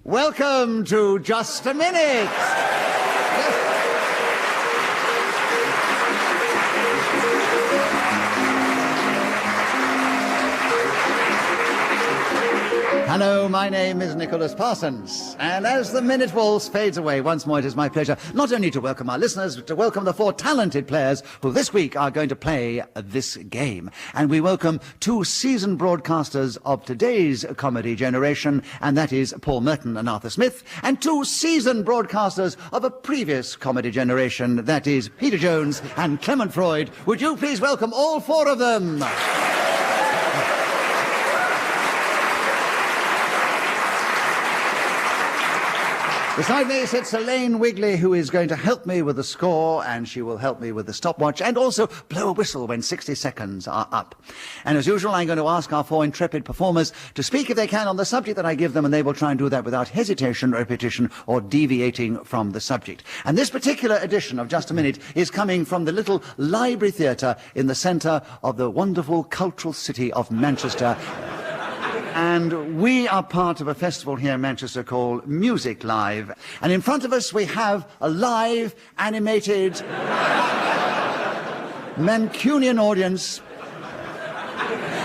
Welcome to Just a Minute. Hello, my name is Nicholas Parsons, and as the minute waltz fades away once more, it is my pleasure not only to welcome our listeners, but to welcome the 4 talented players who this week are going to play this game. And we welcome 2 seasoned broadcasters of today's comedy generation, and that is Paul Merton and Arthur Smith, and 2 seasoned broadcasters of a previous comedy generation, that is Peter Jones and Clement Freud. Would you please welcome all 4 of them? Beside me sits Elaine Wigley, who is going to help me with the score, and she will help me with the stopwatch, and also blow a whistle when 60 seconds are up. And as usual, I'm going to ask our 4 intrepid performers to speak, if they can, on the subject that I give them, and they will try and do that without hesitation, repetition, or deviating from the subject. And this particular edition of Just a Minute is coming from the little library theatre in the centre of the wonderful cultural city of Manchester. And we are part of a festival here in Manchester called Music Live. And in front of us we have a live, animated, Mancunian audience.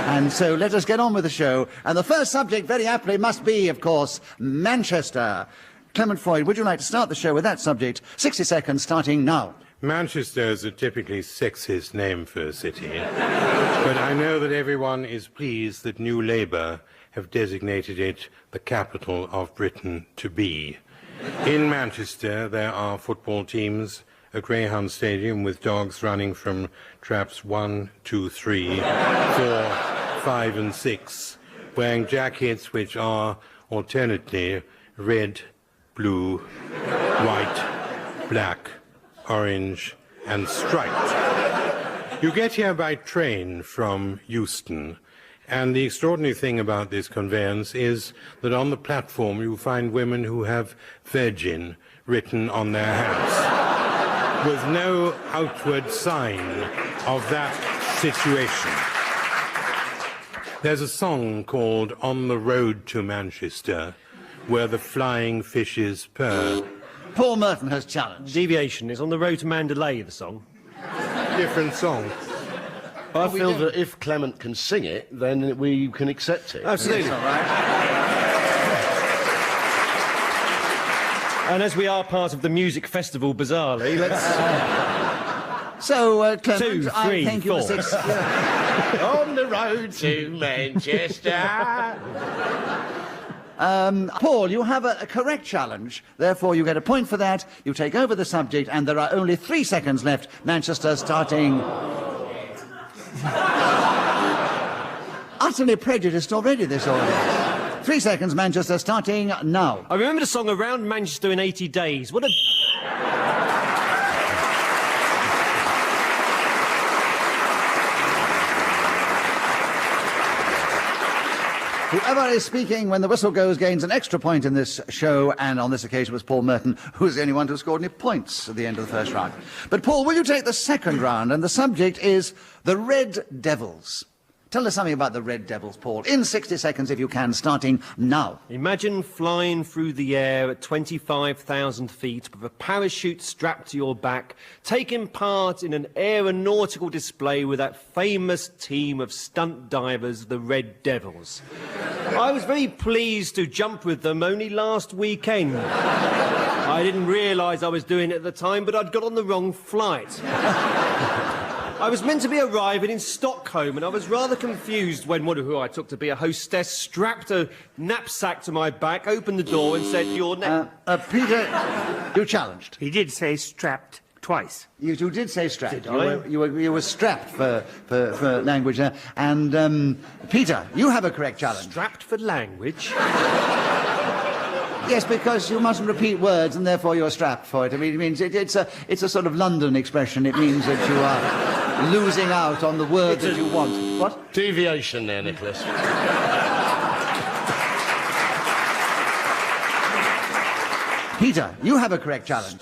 And so let us get on with the show. And the first subject, very aptly, must be, of course, Manchester. Clement Freud, would you like to start the show with that subject? 60 seconds starting now. Manchester is a typically sexist name for a city, but I know that everyone is pleased that New Labour have designated it the capital of Britain to be. In Manchester, there are football teams, a greyhound stadium with dogs running from traps 1, 2, 3, 4, 5 and 6, wearing jackets which are alternately red, blue, white, black, orange and striped. You get here by train from Euston, and the extraordinary thing about this conveyance is that on the platform you find women who have virgin written on their hats, with no outward sign of that situation. There's a song called On the Road to Manchester, where the flying fishes purr. Paul Merton has challenged. Deviation is On the Road to Mandalay, the song. Different song. I feel that if Clement can sing it, then we can accept it. Absolutely. Yes, all right. And as we are part of the music festival, bizarrely, let's... So, Clement, 2, 3, I thank you 4. for 6... On the road to Manchester. Paul, you have a correct challenge. Therefore, you get a point for that. You take over the subject, and there are only 3 seconds left. Manchester starting... Utterly prejudiced already, this audience. 3 seconds, Manchester, starting now. I remember the song Around Manchester in 80 Days. What a... Whoever is speaking when the whistle goes gains an extra point in this show, and on this occasion was Paul Merton, who was the only one who scored any points at the end of the first round. But, Paul, will you take the second round? And the subject is the Red Devils. Tell us something about the Red Devils, Paul, in 60 seconds, if you can, starting now. Imagine flying through the air at 25,000 feet with a parachute strapped to your back, taking part in an aeronautical display with that famous team of stunt divers, the Red Devils. I was very pleased to jump with them only last weekend. I didn't realise I was doing it at the time, but I'd got on the wrong flight. I was meant to be arriving in Stockholm, and I was rather confused when one who I took to be a hostess strapped a knapsack to my back, opened the door and said, "You're Peter, you challenged. He did say strapped twice. You did say strapped. Did I? You were strapped for language there. And, Peter, you have a correct challenge. Strapped for language?" Yes, because you mustn't repeat words, and therefore you're strapped for it. I mean, it means it's a sort of London expression. It means that you are losing out on the word that you want. What? Deviation there, Nicholas. Peter, you have a correct challenge.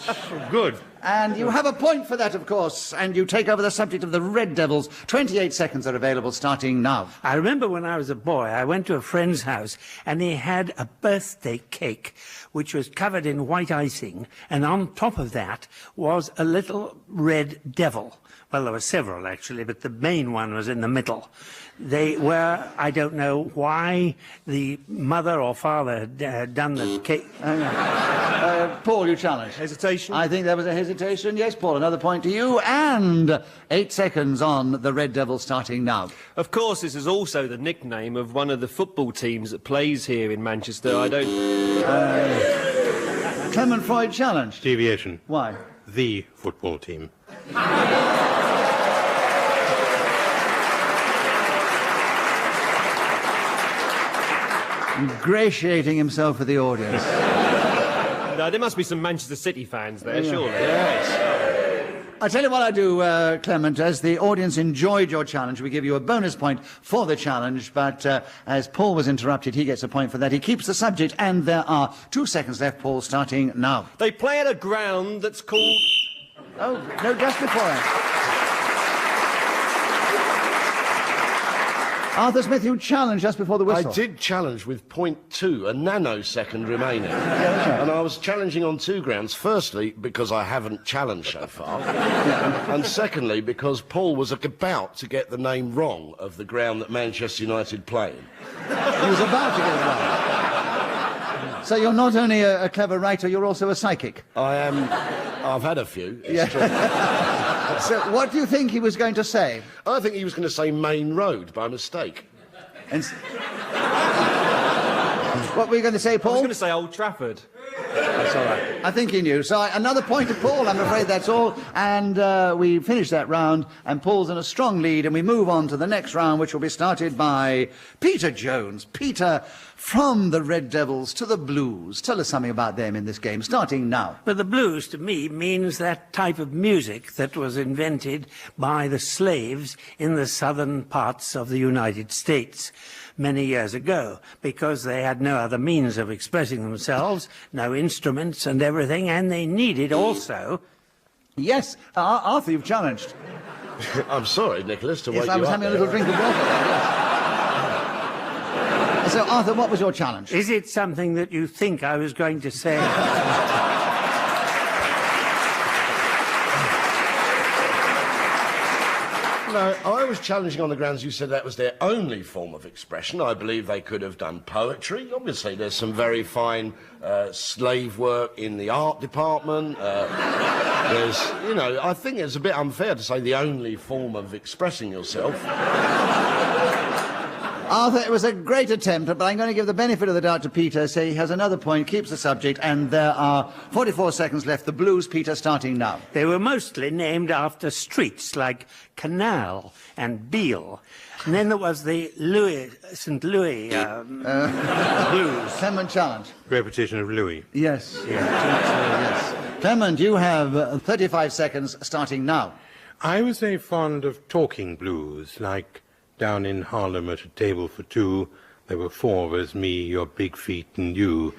Good. And you have a point for that, of course, and you take over the subject of the Red Devils. 28 seconds are available, starting now. I remember when I was a boy, I went to a friend's house and he had a birthday cake which was covered in white icing, and on top of that was a little red devil. Well, there were several, actually, but the main one was in the middle. They were, I don't know why the mother or father had done the cake. Paul, you challenge. Hesitation? I think there was a hesitation. Yes, Paul, another point to you. And 8 seconds on the Red Devil, starting now. Of course, this is also the nickname of one of the football teams that plays here in Manchester. I don't... Clement, Freud challenge. Deviation. Why? The football team. Ingratiating himself with the audience. No, there must be some Manchester City fans there, surely. Yes. I tell you what I do, Clement. As the audience enjoyed your challenge, we give you a bonus point for the challenge. But as Paul was interrupted, he gets a point for that. He keeps the subject, and there are 2 seconds left, Paul, starting now. They play at a ground that's called... Oh, no, just before it. Arthur Smith, you challenged just before the whistle. I did challenge with .2, a nanosecond remaining. And I was challenging on 2 grounds. Firstly, because I haven't challenged so far. And secondly, because Paul was about to get the name wrong of the ground that Manchester United play in. He was about to get it wrong. So you're not only a clever writer, you're also a psychic. I am... I've had a few. So what do you think he was going to say? I think he was going to say Main Road by mistake. And what were you going to say, Paul? I was going to say Old Trafford. That's all right. I think he knew. So another point to Paul, I'm afraid that's all. And we finish that round, and Paul's in a strong lead, and we move on to the next round, which will be started by Peter Jones. Peter, from the Red Devils to the Blues. Tell us something about them in this game, starting now. But the blues, to me, means that type of music that was invented by the slaves in the southern parts of the United States many years ago, because they had no other means of expressing themselves, no instruments and everything, and they needed also... Yes, Arthur, you've challenged. I'm sorry, Nicholas, to wake Yes, you I was up having a there. little drink of water. Yes. So, Arthur, what was your challenge? Is it something that you think I was going to say? No, I was challenging on the grounds you said that was their only form of expression. I believe they could have done poetry. Obviously, there's some very fine slave work in the art department. There's, you know, I think it's a bit unfair to say the only form of expressing yourself. Arthur, it was a great attempt, but I'm going to give the benefit of the doubt to Peter, say he has another point, keeps the subject, and there are 44 seconds left. The Blues, Peter, starting now. They were mostly named after streets like Canal and Beale. And then there was the St. Louis Blues. Clement challenge. Repetition of Louis. Yes. Yes. Clement, you have 35 seconds, starting now. I was very fond of talking blues, like down in Harlem at a table for 2. There were 4 of us, me, your big feet, and you.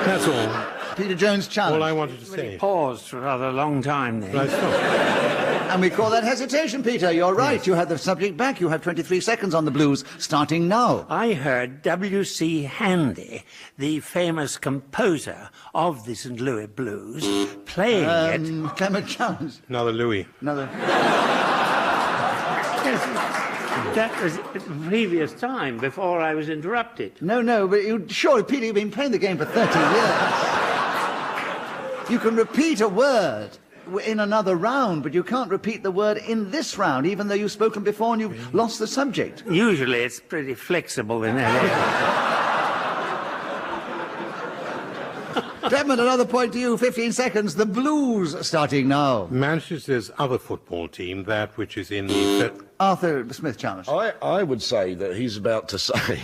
That's all. Peter Jones challenge. All I wanted to say. Paused for a rather long time then. But I stopped. And we call that hesitation, Peter. You're right. Yes. You have the subject back. You have 23 seconds on the Blues, starting now. I heard W.C. Handy, the famous composer of the St. Louis Blues, playing it. Clement challenge. Another Louis. Another. That was at the previous time, before I was interrupted. No, but surely, Peter, you've been playing the game for 30 years. You can repeat a word in another round, but you can't repeat the word in this round, even though you've spoken before and you've lost the subject. Usually it's pretty flexible in that area. Clement, another point to you, 15 seconds. The Blues, starting now. Manchester's other football team, that which is in the... Arthur Smith challenge. I would say that he's about to say...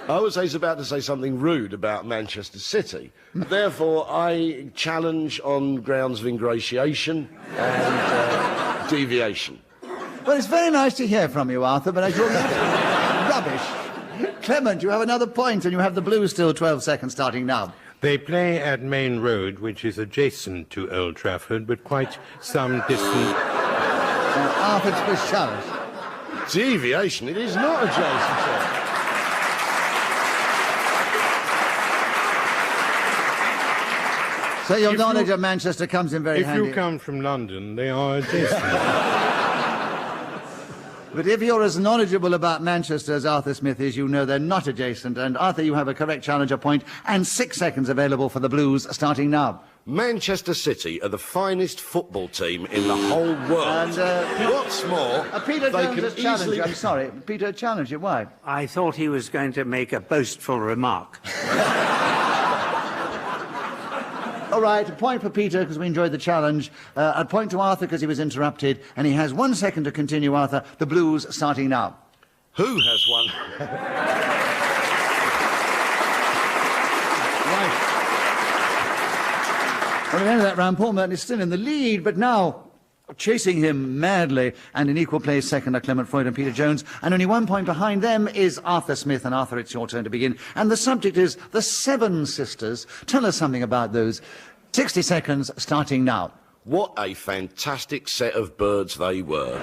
I would say he's about to say something rude about Manchester City. Therefore, I challenge on grounds of ingratiation and deviation. Well, it's very nice to hear from you, Arthur, but I thought that's rubbish. Clement, you have another point, and you have the Blues still 12 seconds starting now. They play at Main Road, which is adjacent to Old Trafford, but quite some distance. Arthur's first challenge. Deviation, it is not adjacent to. So your knowledge of Manchester comes in very handy. If you come from London, they are adjacent. But if you're as knowledgeable about Manchester as Arthur Smith is, you know they're not adjacent. And Arthur, you have a correct challenger point and 6 seconds available for the Blues starting now. Manchester City are the finest football team in the whole world. And, what's more, Peter they Jones can has challenged easily... you. I'm sorry. Peter challenged you. Why? I thought he was going to make a boastful remark. All right, a point for Peter because we enjoyed the challenge. A point to Arthur because he was interrupted. And he has 1 second to continue, Arthur. The Blues starting now. Who has won? Right. Well, at the end of that round, Paul Merton is still in the lead, but now chasing him madly, and in equal place second are Clement, Freud and Peter Jones, and only 1 point behind them is Arthur Smith. And Arthur, it's your turn to begin. And the subject is the Seven Sisters. Tell us something about those. 60 seconds starting now. What a fantastic set of birds they were.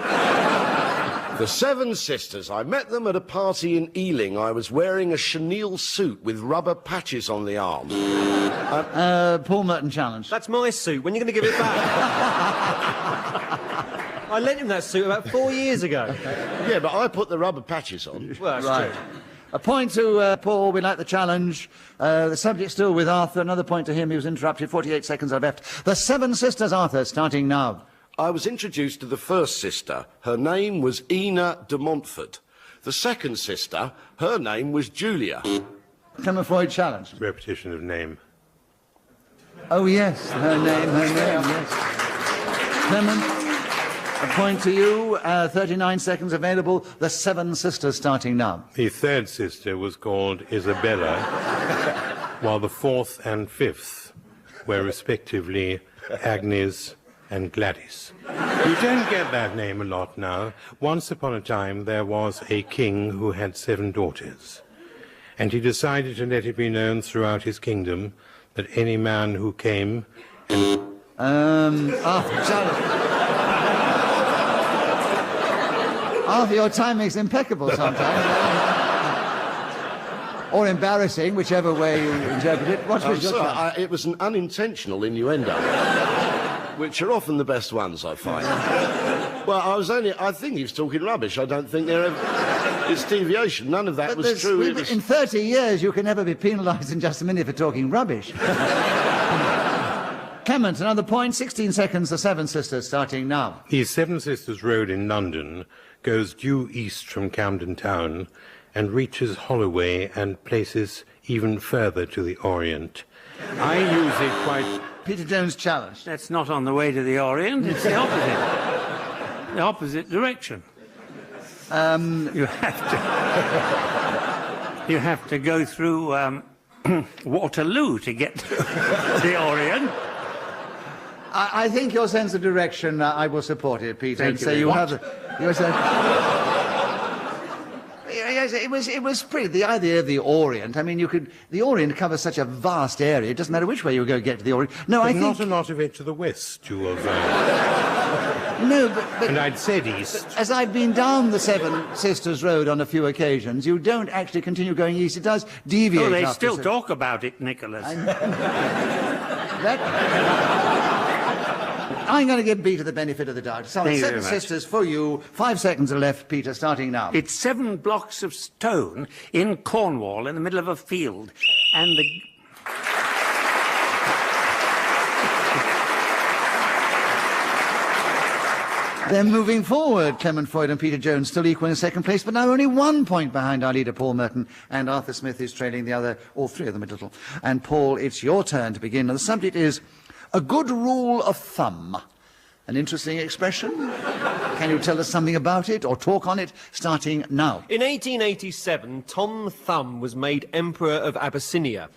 The Seven Sisters. I met them at a party in Ealing. I was wearing a chenille suit with rubber patches on the arms. Paul Merton challenge. That's my suit. When are you going to give it back? I lent him that suit about 4 years ago. Yeah, but I put the rubber patches on. Well, that's Right. true. A point to Paul. We like the challenge. The subject still with Arthur. Another point to him. He was interrupted. 48 seconds are left. The Seven Sisters, Arthur, starting now. I was introduced to the first sister. Her name was Ina de Montfort. The second sister, her name was Julia. Clement Freud challenge. Repetition of name. Oh, yes, her name, yes. Clement, a point to you. 39 seconds available. The Seven Sisters starting now. The third sister was called Isabella, while the fourth and fifth were respectively Agnes and Gladys. You don't get that name a lot now. Once upon a time there was a king who had 7 daughters, and he decided to let it be known throughout his kingdom that any man who came and... Arthur, challenge. Arthur, your timing's impeccable sometimes. Or embarrassing, which-ever way you interpret it. What was your challenge? It was an unintentional innuendo, which are often the best ones, I find. Well, I think he was talking rubbish. I don't think it's deviation. None of that was true. In 30 years, you can never be penalised in just a minute for talking rubbish. Clement, another point. 16 seconds. The Seven Sisters starting now. The Seven Sisters Road in London goes due east from Camden Town and reaches Holloway and places even further to the Orient. I use it quite... Peter Jones challenge. That's not on the way to the Orient, it's the opposite. The opposite direction. You have to go through Waterloo to get to the Orient. I think your sense of direction, I will support it, Peter. Thank and you so very you much. have Yes, it was pretty. The idea of the Orient. I mean, the Orient covers such a vast area. It doesn't matter which way you go to get to the Orient. No, I think not a lot of it to the west, you have... no, but and I'd said east. as I've been down the Seven Sisters Road on a few occasions, you don't actually continue going east. It does deviate. Oh, they after still so- talk about it, Nicholas. I'm going to give Peter the benefit of the doubt. So, Thank you Seven very much. Sisters for you. 5 seconds are left, Peter, starting now. It's 7 blocks of stone in Cornwall in the middle of a field. And the... They're moving forward. Clement, Freud and Peter Jones still equal in second place, but now only 1 point behind our leader, Paul Merton, and Arthur Smith is trailing the other, all 3 of them a little. And Paul, it's your turn to begin. And the subject is a good rule of thumb. An interesting expression. Can you tell us something about it or talk on it, starting now? In 1887, Tom Thumb was made Emperor of Abyssinia.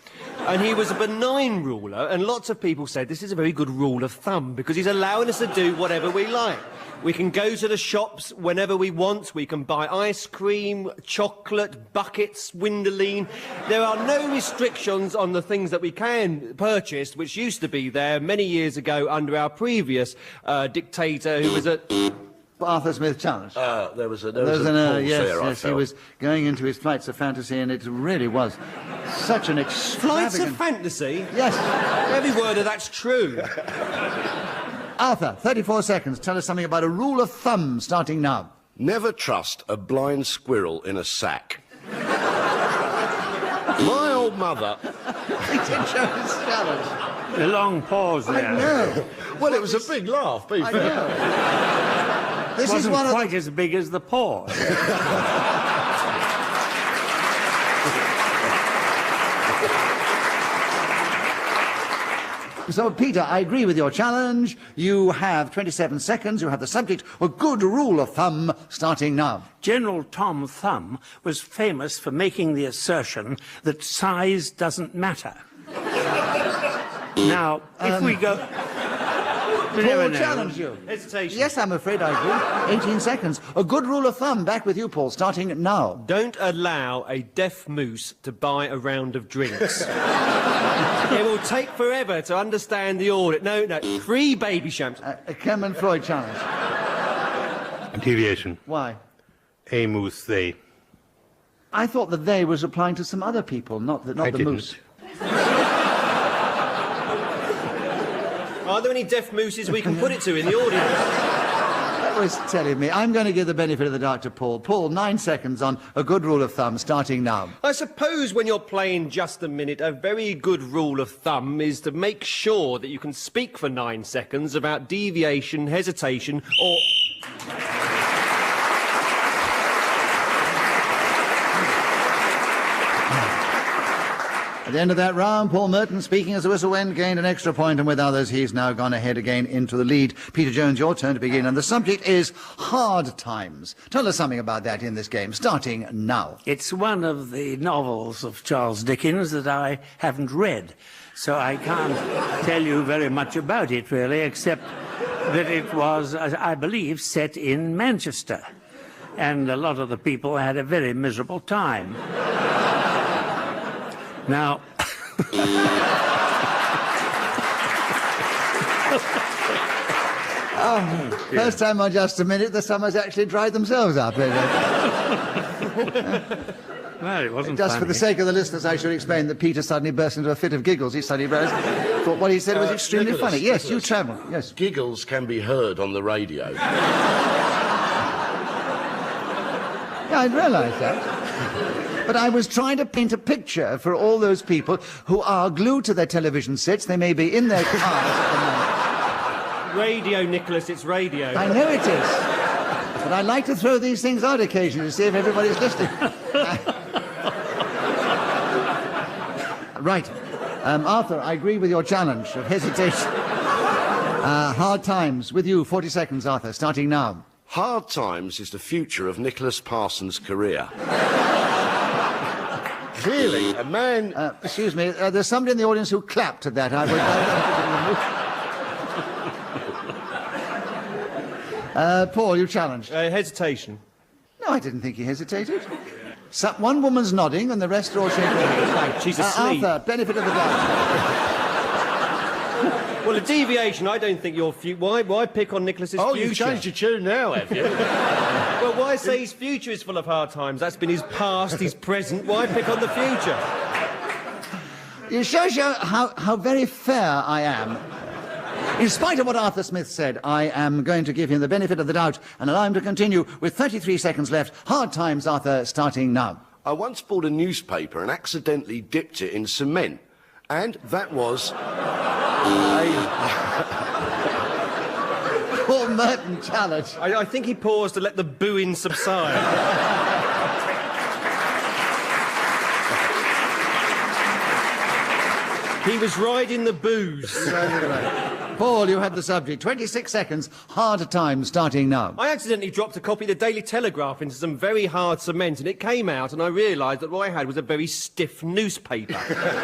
And he was a benign ruler, and lots of people said this is a very good rule of thumb because he's allowing us to do whatever we like. We can go to the shops whenever we want. We can buy ice cream, chocolate, buckets, Windoline. There are no restrictions on the things that we can purchase, which used to be there many years ago under our previous dictator, who was at... Arthur Smith challenge. There was a Yes, there, I he felt. was going into his flights of fantasy, and it really was such an Flights of extravagant... fantasy? Yes. Every word of that's true. Arthur, 34 seconds. Tell us something about a rule of thumb starting now. Never trust a blind squirrel in a sack. My old mother... He did show his challenge. A long pause there. I know. Well, it was a big laugh, be I fair. know. This is Wasn't one of the... quite as big as the pause. So, Peter, I agree with your challenge. You have 27 seconds. You have the subject, a good rule of thumb, starting now. General Tom Thumb was famous for making the assertion that size doesn't matter. Now, if we go... You never Paul know. challenge you. Hesitation. Yes, I'm afraid I agree. 18 seconds. A good rule of thumb. Back with you, Paul, starting now. Don't allow a deaf moose to buy a round of drinks. It will take forever to understand the audit. No, 3 baby shams. A Clement Freud challenge. Deviation. Why? A moose they. I thought that they was applying to some other people, not the didn't. moose. Are there any deaf mooses we can put it to in the audience? That was telling me. I'm going to give the benefit of the doubt to Paul. Paul, 9 seconds on a good rule of thumb, starting now. I suppose when you're playing Just a Minute, a very good rule of thumb is to make sure that you can speak for 9 seconds about deviation, hesitation, or... At the end of that round, Paul Merton, speaking as the whistle went, gained an extra point, and with others, he's now gone ahead again into the lead. Peter Jones, your turn to begin, and the subject is hard times. Tell us something about that in this game, starting now. It's one of the novels of Charles Dickens that I haven't read, so I can't tell you very much about it, really, except that it was, I believe, set in Manchester, and a lot of the people had a very miserable time. Now... First time on Just a Minute, the summers actually dried themselves up. Well, it wasn't Just funny. for the sake of the listeners, I should explain that Peter suddenly burst into a fit of giggles. He suddenly thought what he said was extremely Nicholas, funny. Yes, you Nicholas. travel. Yes. Giggles can be heard on the radio. Yeah, I realise that. But I was trying to paint a picture for all those people who are glued to their television sets. They may be in their cars at the moment. Radio, Nicholas, it's radio. I know it is. But I like to throw these things out occasionally to see if everybody's listening. Right. Arthur, I agree with your challenge of hesitation. Hard times. With you, 40 seconds, Arthur, starting now. Hard times is the future of Nicholas Parsons' career. Clearly, a man... Excuse me, there's somebody in the audience who clapped at that. Paul, you challenged. Hesitation. No, I didn't think he hesitated. One woman's nodding and the rest are all shaking their heads. Right. She's asleep. Arthur, benefit of the doubt. Well, a deviation, I don't think your future... Why pick on Nicholas's future? Oh, you've changed your tune now, have you? Well, why say his future is full of hard times? That's been his past, his present. Why pick on the future? It shows you how very fair I am. In spite of what Arthur Smith said, I am going to give him the benefit of the doubt and allow him to continue with 33 seconds left. Hard times, Arthur, starting now. I once bought a newspaper and accidentally dipped it in cement. And that was... Paul Merton challenge. I think he paused to let the booing subside. He was riding the booze. Paul, you had the subject. 26 seconds, hard time starting now. I accidentally dropped a copy of the Daily Telegraph into some very hard cement, and it came out, and I realised that what I had was a very stiff newspaper.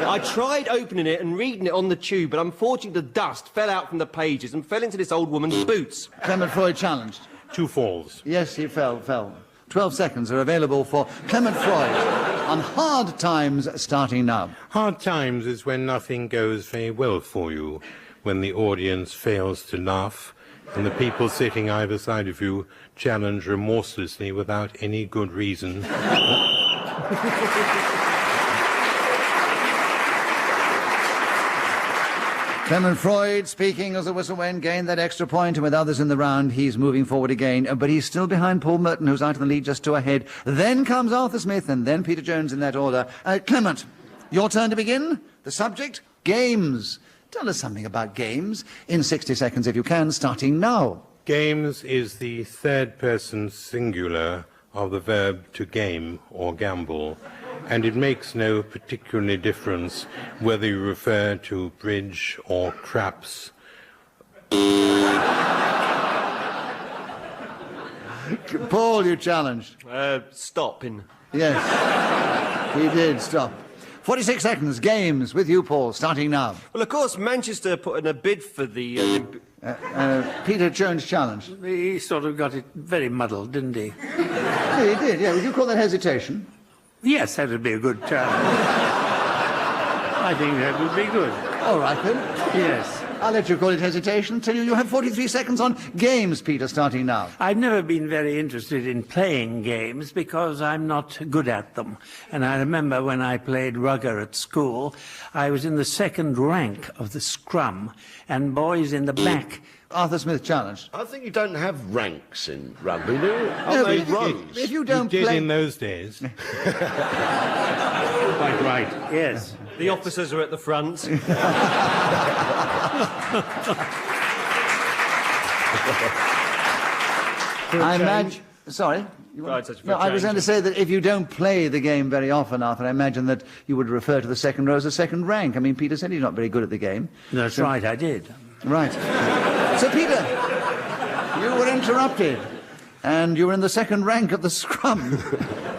I tried opening it and reading it on the tube, but unfortunately the dust fell out from the pages and fell into this old woman's boots. Clement Freud challenged. 2 falls. Yes, he fell. 12 seconds are available for Clement Freud on hard times starting now. Hard times is when nothing goes very well for you, when the audience fails to laugh, and the people sitting either side of you challenge remorselessly without any good reason. Clement Freud speaking as the whistle went, gained that extra point, and with others in the round, he's moving forward again. But he's still behind Paul Merton, who's out in the lead just 2 ahead. Then comes Arthur Smith, and then Peter Jones in that order. Clement, your turn to begin. The subject, games. Tell us something about games in 60 seconds, if you can, starting now. Games is the third-person singular of the verb to game or gamble, and it makes no particular difference whether you refer to bridge or craps. Paul, you challenged. Stopping. Yes, he did stop. 46 seconds, games with you, Paul, starting now. Well, of course, Manchester put in a bid for the... Peter Jones challenged. He sort of got it very muddled, didn't he? Yeah, he did, yeah. Would you call that hesitation? Yes, that would be a good challenge. I think that would be good. All right, then. Yes. I'll let you call it hesitation. Tell you you have 43 seconds on games, Peter, starting now. I've never been very interested in playing games because I'm not good at them. And I remember when I played rugger at school, I was in the second rank of the scrum, and boys in the back... Arthur Smith challenged. I think you don't have ranks in rugby, do you? No, They but runs. if you don't You did play... in those days. Quite right, yes. The officers are at the front. I imagine... Sorry? Right, such a No, I was change. going to say that if you don't play the game very often, Arthur, I imagine that you would refer to the second row as a second rank. I mean, Peter said he's not very good at the game. That's right, I did. Right. So, Peter, you were interrupted, and you were in the second rank of the scrum,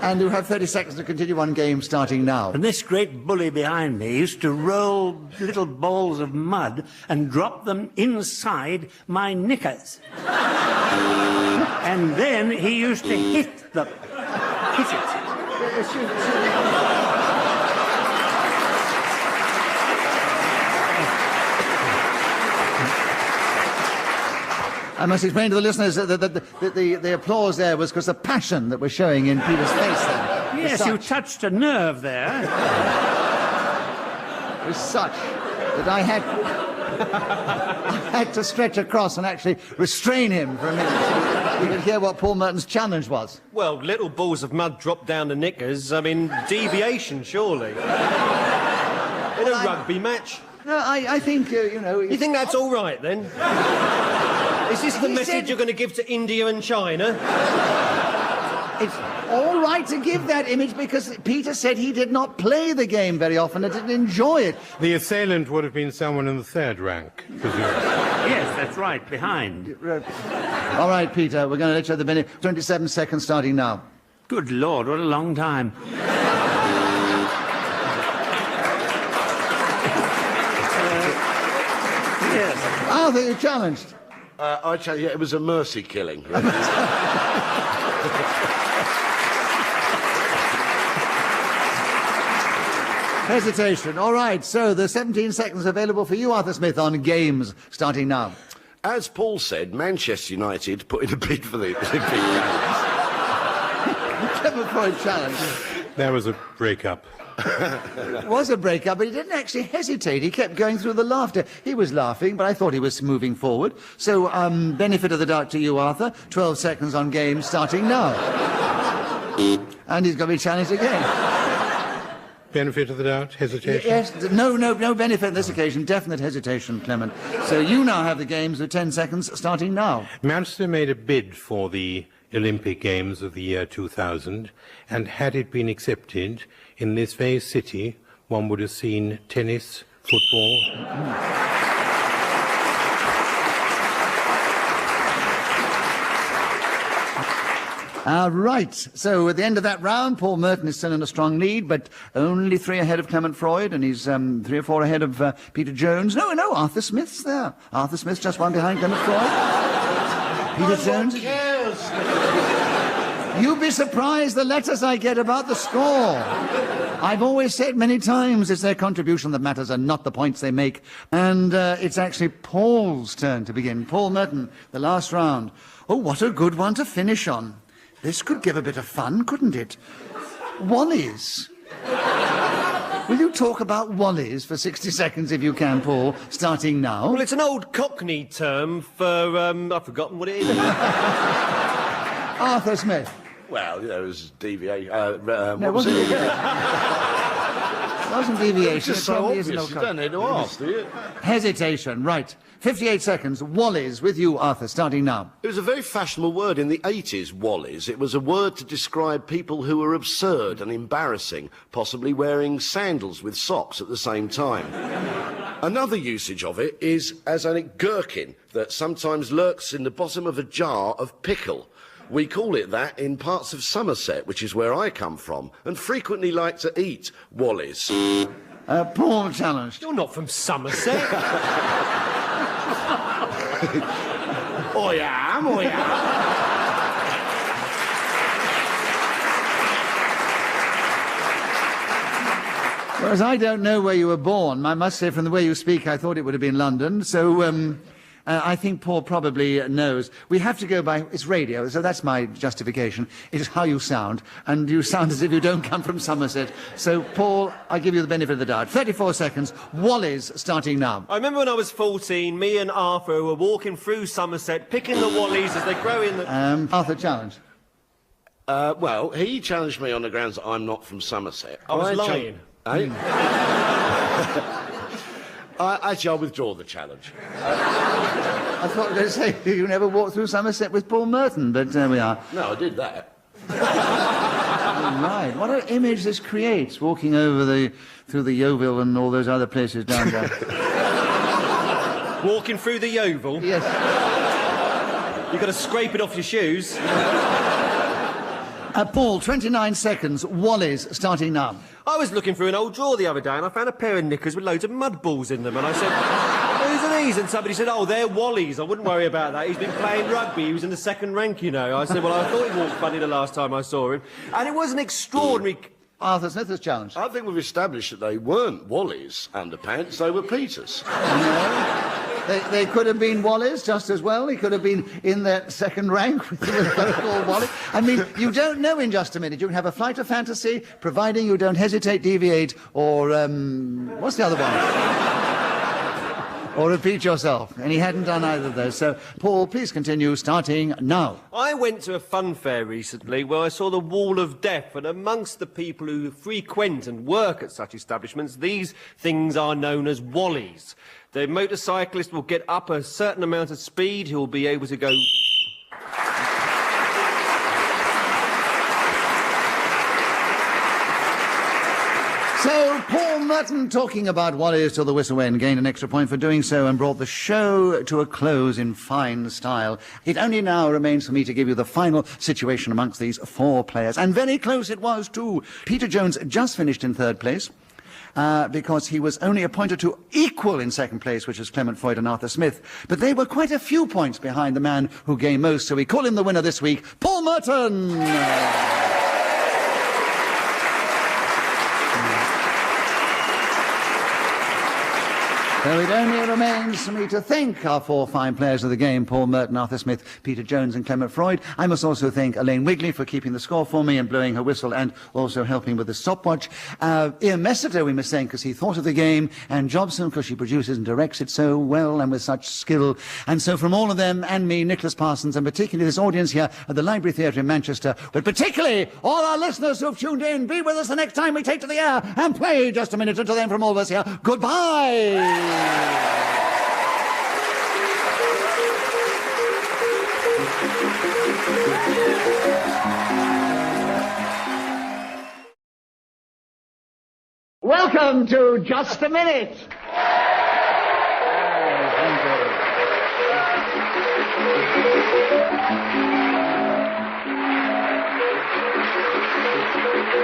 and you have 30 seconds to continue on game starting now. And this great bully behind me used to roll little balls of mud and drop them inside my knickers. And then he used to hit them. Hit it. I must explain to the listeners that the applause there was because the passion that was showing in Peter's face there. Yes, you touched a nerve there. Was such that I had to stretch across and actually restrain him for a minute. You could hear what Paul Merton's challenge was. Well, little balls of mud dropped down the knickers. I mean, deviation, surely. In a rugby match. No, I think, you know... You think that's all right, then? Is this the He message said- you're going to give to India and China? It's all right to give that image because Peter said he did not play the game very often and didn't enjoy it. The assailant would have been someone in the third rank, presumably. Yes, that's right, behind. All right, Peter, we're going to let you have the benefit. 27 seconds starting now. Good Lord, what a long time. Yes. Arthur, you challenged. I tell you, it was a mercy killing. Hesitation. All right, so the 17 seconds available for you, Arthur Smith, on games starting now. As Paul said, Manchester United put in a bid for the Olympic Games. Clement Freud challenge. There was a break-up. It was a breakup, but he didn't actually hesitate. He kept going through the laughter. He was laughing, but I thought he was moving forward. So, benefit of the doubt to you, Arthur. 12 seconds on game starting now. And he's going to be challenged again. Benefit of the doubt? Hesitation? Yes, no benefit on this occasion. Definite hesitation, Clement. So you now have the games with 10 seconds starting now. Manchester made a bid for the Olympic Games of the year 2000, and had it been accepted, in this very city, one would have seen tennis, football... Right, so at the end of that round, Paul Merton is still in a strong lead, but only 3 ahead of Clement Freud, and he's 3 or 4 ahead of Peter Jones. No, Arthur Smith's there. Arthur Smith's just one behind Clement Freud. Peter Jones. Who cares? You'd be surprised the letters I get about the score. I've always said many times it's their contribution that matters and not the points they make. And it's actually Paul's turn to begin. Paul Merton, the last round. Oh, what a good one to finish on. This could give a bit of fun, couldn't it? Wallies. Will you talk about Wallies for 60 seconds if you can, Paul, starting now? Well, it's an old Cockney term for, I've forgotten what it is. Arthur Smith. Well, it was deviation. No, wasn't it? It wasn't deviation. It's so obvious. You don't need to ask, do you? Hesitation, right. 58 seconds. Wallies with you, Arthur, starting now. It was a very fashionable word in the 80s, Wallies. It was a word to describe people who were absurd and embarrassing, possibly wearing sandals with socks at the same time. Another usage of it is as a gherkin that sometimes lurks in the bottom of a jar of pickle. We call it that in parts of Somerset, which is where I come from, and frequently like to eat Wallies. Paul challenged. You're not from Somerset. I am. Whereas I don't know where you were born. I must say, from the way you speak, I thought it would have been London. So, I think Paul probably knows. We have to go by, it's radio, so that's my justification. It is how you sound, and you sound as if you don't come from Somerset. So, Paul, I give you the benefit of the doubt. 34 seconds. Wallies starting now. I remember when I was 14, me and Arthur were walking through Somerset, picking the Wallies as they grow in the... Arthur challenge. Well, he challenged me on the grounds that I'm not from Somerset. I was lying. Actually, I'll withdraw the challenge. I thought you were going to say you never walked through Somerset with Paul Merton, but there we are. No, I did that. Right, what an image this creates, walking over through the Yeovil and all those other places down there. Walking through the Yeovil? Yes. You've got to scrape it off your shoes. Paul, 29 seconds. Wallies starting now. I was looking through an old drawer the other day and I found a pair of knickers with loads of mud balls in them, and I said, whose are these? And somebody said, oh, they're Wallies. I wouldn't worry about that. He's been playing rugby. He was in the second rank, you know. I said, well, I thought he walked funny the last time I saw him. And it was an extraordinary... Arthur Smith has challenged. I think we've established that they weren't Wallies underpants, they were Peters. No. They could have been Wallies just as well. He could have been in that second rank with the local Wally. I mean, you don't know in just a minute. You can have a flight of fantasy, providing you don't hesitate, deviate, or, what's the other one? Or repeat yourself. And he hadn't done either of those. So, Paul, please continue, starting now. I went to a fun fair recently where I saw the Wall of Death, and amongst the people who frequent and work at such establishments, these things are known as Wallies. The motorcyclist will get up a certain amount of speed, he'll be able to go... So, Paul Merton talking about Wallies till the whistle went, gained an extra point for doing so and brought the show to a close in fine style. It only now remains for me to give you the final situation amongst these 4 players. And very close it was, too. Peter Jones just finished in 3rd place. Because he was only a point or 2 equal in 2nd place, which was Clement Freud and Arthur Smith. But they were quite a few points behind the man who gained most, so we call him the winner this week, Paul Merton! So it only remains for me to thank our 4 fine players of the game, Paul Merton, Arthur Smith, Peter Jones and Clement Freud. I must also thank Elaine Wigley for keeping the score for me and blowing her whistle and also helping with the stopwatch. Ian Messiter we must thank because he thought of the game, and Jobson because she produces and directs it so well and with such skill. And so from all of them and me, Nicholas Parsons, and particularly this audience here at the Library Theatre in Manchester, but particularly all our listeners who've tuned in, be with us the next time we take to the air and play just a minute. Until then, from all of us here, goodbye! Welcome to Just a Minute.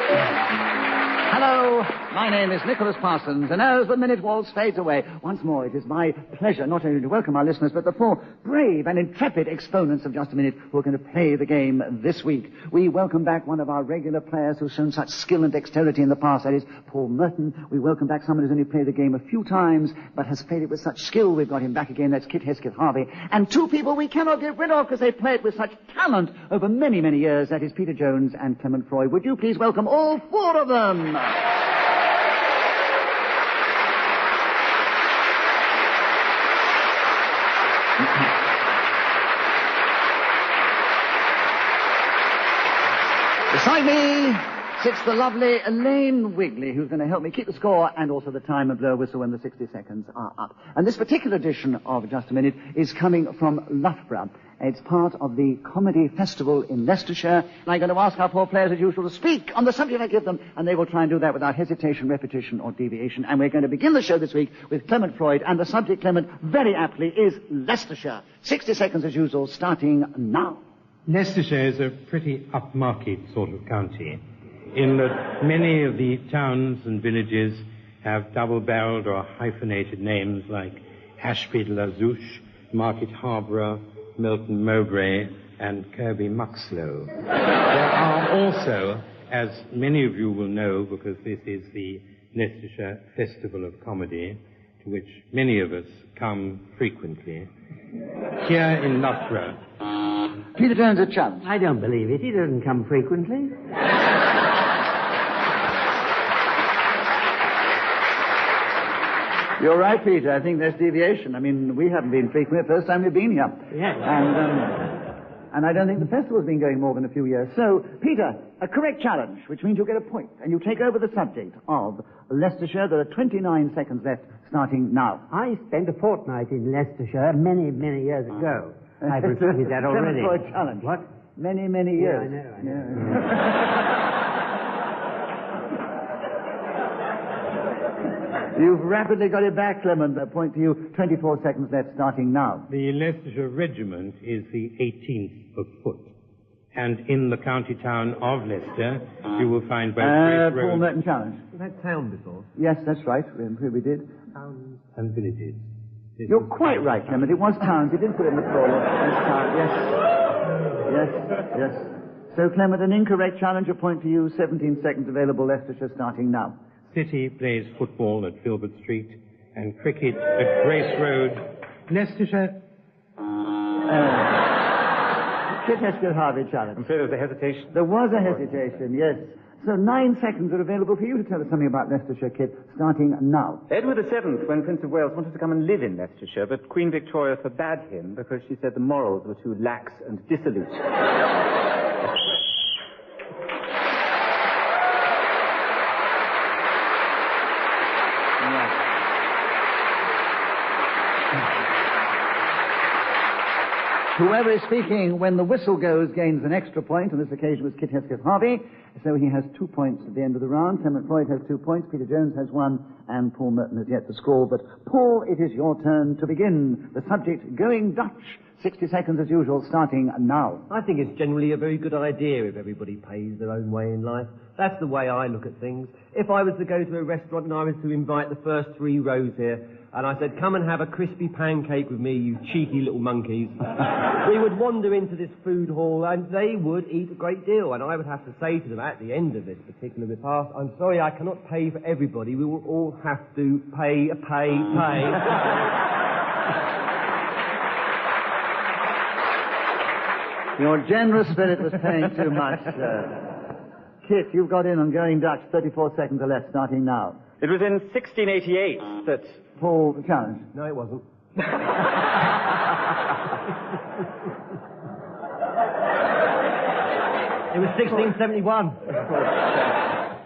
Hello, my name is Nicholas Parsons, and as the minute waltz fades away, once more it is my pleasure not only to welcome our listeners, but the four brave and intrepid exponents of Just a Minute who are going to play the game this week. We welcome back one of our regular players who's shown such skill and dexterity in the past, that is Paul Merton. We welcome back someone who's only played the game a few times, but has played it with such skill. We've got him back again, that's Kit Hesketh-Harvey. And two people we cannot get rid of because they played with such talent over many, many years, that is Peter Jones and Clement Freud. Would you please welcome all four of them? Beside me sits the lovely Elaine Wigley, who's going to help me keep the score and also the time and blow a whistle when the 60 seconds are up. And this particular edition of Just a Minute is coming from Loughborough. It's part of the Comedy Festival in Leicestershire. And I'm going to ask our four players, as usual, to speak on the subject I give them, and they will try and do that without hesitation, repetition, or deviation. And we're going to begin the show this week with Clement Freud, and the subject, Clement, very aptly, is Leicestershire. 60 seconds, as usual, starting now. Leicestershire is a pretty upmarket sort of county, in that many of the towns and villages have double-barreled or hyphenated names like Ashby-le-Zouch, Market Harborough, Milton Mowbray, and Kirby Muxloe. There are also, as many of you will know, because this is the Leicestershire Festival of Comedy, to which many of us come frequently, here in Loughborough. Peter Jones, a challenge. I don't believe it. He doesn't come frequently. You're right, Peter. I think there's deviation. I mean, we haven't been frequent the first time we've been here. Yes. And I don't think the festival's been going more than a few years. So, Peter, a correct challenge, which means you'll get a point, and you take over the subject of Leicestershire. There are 29 seconds left, starting now. I spent a fortnight in Leicestershire many, many years ago. I've repeated that already. Clement Freud challenge. What? Many, many years. Yeah, I know. You've rapidly got it back, Clement. A point to you. 24 seconds left, starting now. The Leicestershire Regiment is the 18th of foot. And in the county town of Leicester, you will find both great Paul roads Merton challenge. We've had town before. Yes, that's right. We did. towns and villages. You're quite right, Clement. It was towns. You did put it in the floor. Yes. So, Clement, an incorrect challenge. A point to you. 17 seconds available. Leicestershire starting now. City plays football at Filbert Street and cricket at Grace Road. Leicestershire. Hesketh-Harvey challenge. I'm afraid there was a hesitation. There was a hesitation, yes. So 9 seconds are available for you to tell us something about Leicestershire, Kit, starting now. Edward VII, when Prince of Wales, wanted to come and live in Leicestershire, but Queen Victoria forbade him because she said the morals were too lax and dissolute. Whoever is speaking when the whistle goes gains an extra point. On this occasion was Kit Hesketh-Harvey. So he has 2 points at the end of the round. Clement Freud has 2 points. Peter Jones has 1. And Paul Merton has yet to score. But Paul, it is your turn to begin. The subject, Going Dutch. 60 seconds as usual, starting now. I think it's generally a very good idea if everybody pays their own way in life. That's the way I look at things. If I was to go to a restaurant and I was to invite the first 3 rows here, and I said, come and have a crispy pancake with me, you cheeky little monkeys, we would wander into this food hall and they would eat a great deal. And I would have to say to them at the end of this particular repast, I'm sorry, I cannot pay for everybody. We will all have to pay. Your generous spirit was paying too much. Kit, you've got in on Going Dutch. 34 seconds are left, starting now. It was in 1688 that... Paul, the challenge. No, it wasn't. It was 1671.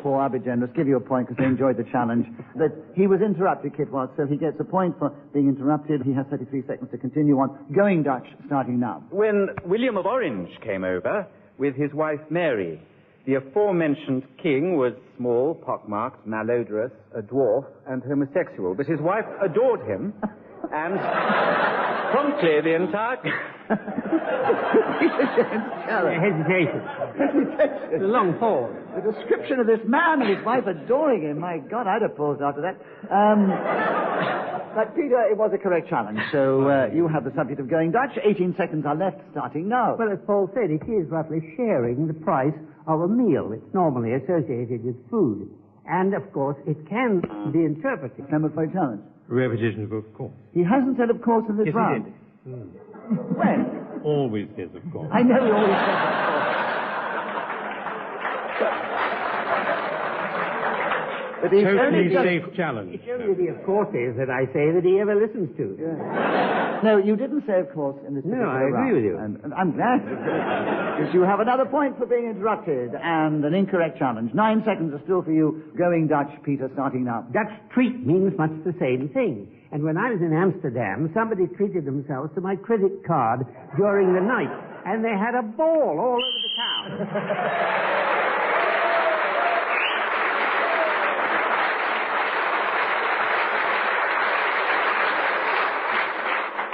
Paul, I'll be generous. Give you a point because they enjoyed the challenge. But he was interrupted, Kit was, so he gets a point for being interrupted. He has 33 seconds to continue on. Going Dutch, starting now. When William of Orange came over with his wife Mary, the aforementioned king was small, pockmarked, malodorous, a dwarf, and homosexual. But his wife adored him, and... Promptly, the entire... Hesitation. Hesitation. A long pause. The description of this man and his wife adoring him. My God, I'd have paused after that. But, Peter, it was a correct challenge. So you have the subject of Going Dutch. 18 seconds are left, starting now. Well, as Paul said, it is roughly sharing the price of a meal. It's normally associated with food. And, of course, it can be interpreted. Clement for a challenge. Repetition of course. He hasn't said of course in this Yes, round. he did. When? Always says of course. I know he always says of course. But he's Totally only safe challenge. It's only the of courses that I say that he ever listens to. Yeah. No, you didn't say of course in this No, particular I agree round. with you. And I'm glad. Because you have another point for being interrupted and an incorrect challenge. 9 seconds are still for you. Going Dutch, Peter, starting now. Dutch treat means much the same thing. And when I was in Amsterdam, somebody treated themselves to my credit card during the night, and they had a ball all over the town.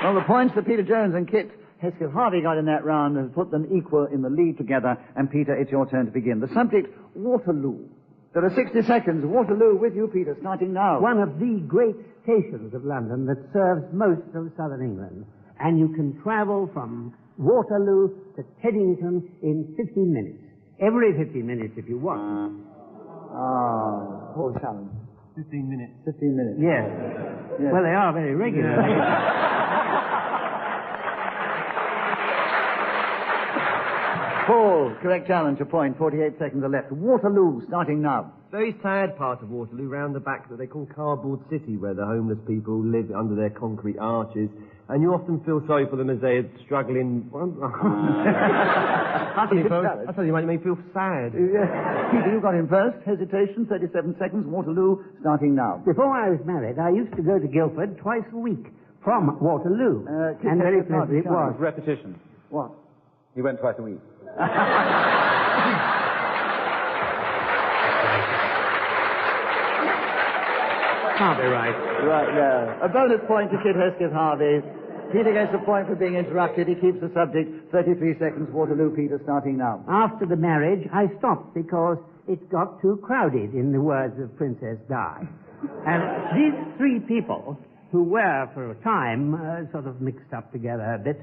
Well, the points that Peter Jones and Kit Hesketh-Harvey got in that round has put them equal in the lead together. And, Peter, it's your turn to begin. The subject, Waterloo. There are 60 seconds. Waterloo with you, Peter, starting now. One of the great stations of London that serves most of southern England. And you can travel from Waterloo to Teddington in 15 minutes. Every 15 minutes if you want. Ah, poor challenge. 15 minutes. 15 minutes. Yes. Yes. Well, they are very regular. Paul, correct challenge, a point. 48 seconds are left. Waterloo, starting now. Very sad part of Waterloo, round the back that they call Cardboard City, where the homeless people live under their concrete arches. And you often feel sorry for them as they're struggling. I tell you, you make me feel sad. Yeah. Peter, you got in first. Hesitation, 37 seconds. Waterloo, starting now. Before I was married, I used to go to Guildford twice a week from Waterloo. And very pleasant it was. Repetition. What? He went twice a week. Can't be right. Right, yeah. A bonus point to Kit Hesketh-Harvey. Peter gets a point for being interrupted. He keeps the subject. 33 seconds. Waterloo, Peter, starting now. After the marriage, I stopped because it got too crowded, in the words of Princess Di. And these three people, who were, for a time, sort of mixed up together a bit,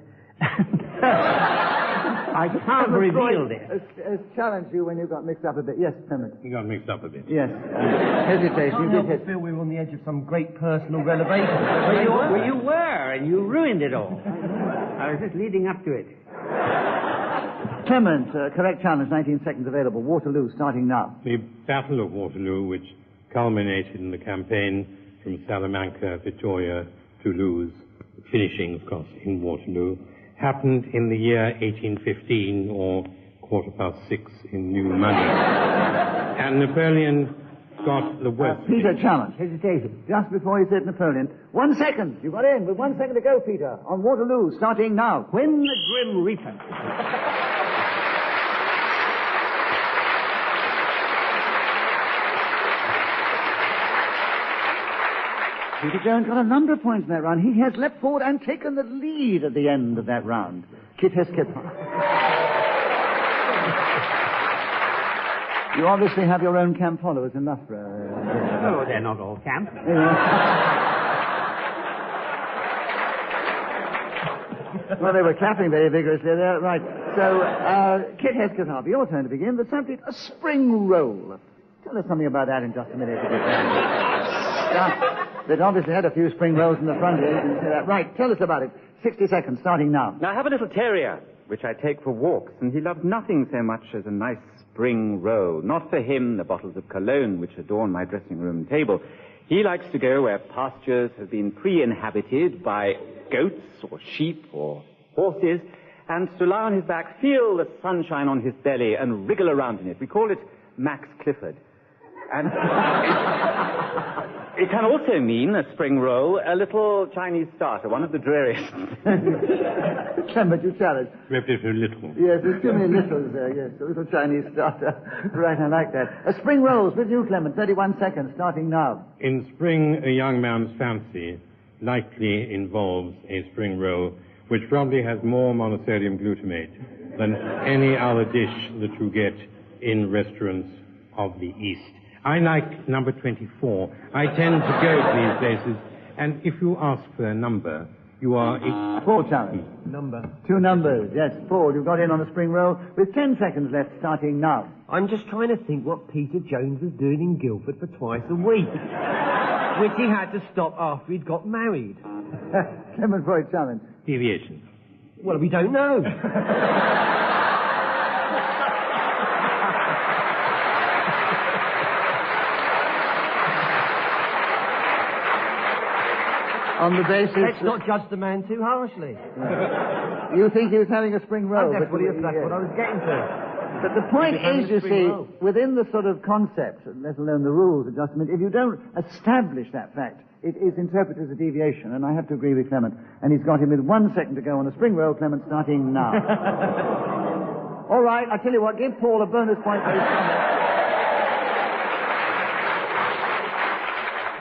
I can't reveal this. Has challenged you when you got mixed up a bit. Yes, Clement. You got mixed up a bit. Yes. Hesitation. You did feel we were on the edge of some great personal revelation. Well, you were, and you ruined it all. I was just leading up to it. Clement, correct challenge, 19 seconds available. Waterloo, starting now. The Battle of Waterloo, which culminated in the campaign from Salamanca, Victoria, Toulouse, finishing, of course, in Waterloo, happened in the year 1815, or 6:15 in New Money. And Napoleon got the West. Peter, challenge. Hesitation. Just before he said Napoleon. 1 second. You got in with 1 second to go, Peter. On Waterloo, starting now. When the Grim Reaper... Peter Jones got a number of points in that round. He has leapt forward and taken the lead at the end of that round. Kit Hesketh. You obviously have your own camp followers in Loughborough. Oh, they're not all camp. Well, they were clapping very vigorously there. Right. So, Kit Hesketh-Harvey, your turn to begin. The subject, a spring roll. Tell us something about that in just a minute. They'd obviously had a few spring rolls in the front here. You can see that. Right. Tell us about it. 60 seconds, starting now. Now, I have a little terrier, which I take for walks, and he loves nothing so much as a nice spring roll. Not for him the bottles of cologne which adorn my dressing room table. He likes to go where pastures have been pre-inhabited by goats or sheep or horses, and to lie on his back, feel the sunshine on his belly, and wriggle around in it. We call it Max Clifford. And it can also mean, a spring roll, a little Chinese starter, one of the dreariest. Clement, you challenge. Repetition little. Yes, there's too many littles there, yes. A little Chinese starter. Right, I like that. A spring rolls with you, Clement. 31 seconds, starting now. In spring, a young man's fancy likely involves a spring roll, which probably has more monosodium glutamate than any other dish that you get in restaurants of the East. I like number 24. I tend to go to these places, and if you ask for a number, you are... Paul challenge. Number. 2 numbers, yes. Paul, you've got in on a spring roll with 10 seconds left, starting now. I'm just trying to think what Peter Jones was doing in Guildford for twice a week, which he had to stop after he'd got married. Clement Freud challenge. Deviation. Well, we don't know. On the basis... Let's not judge the man too harshly. You think he was having a spring roll? That's what I was getting to. But the point is, you see, within the sort of concept, let alone the rules adjustment, if you don't establish that fact, it is interpreted as a deviation, and I have to agree with Clement. And he's got him with 1 second to go on the spring roll, Clement, starting now. All right, I tell you what, give Paul a bonus point for his comment.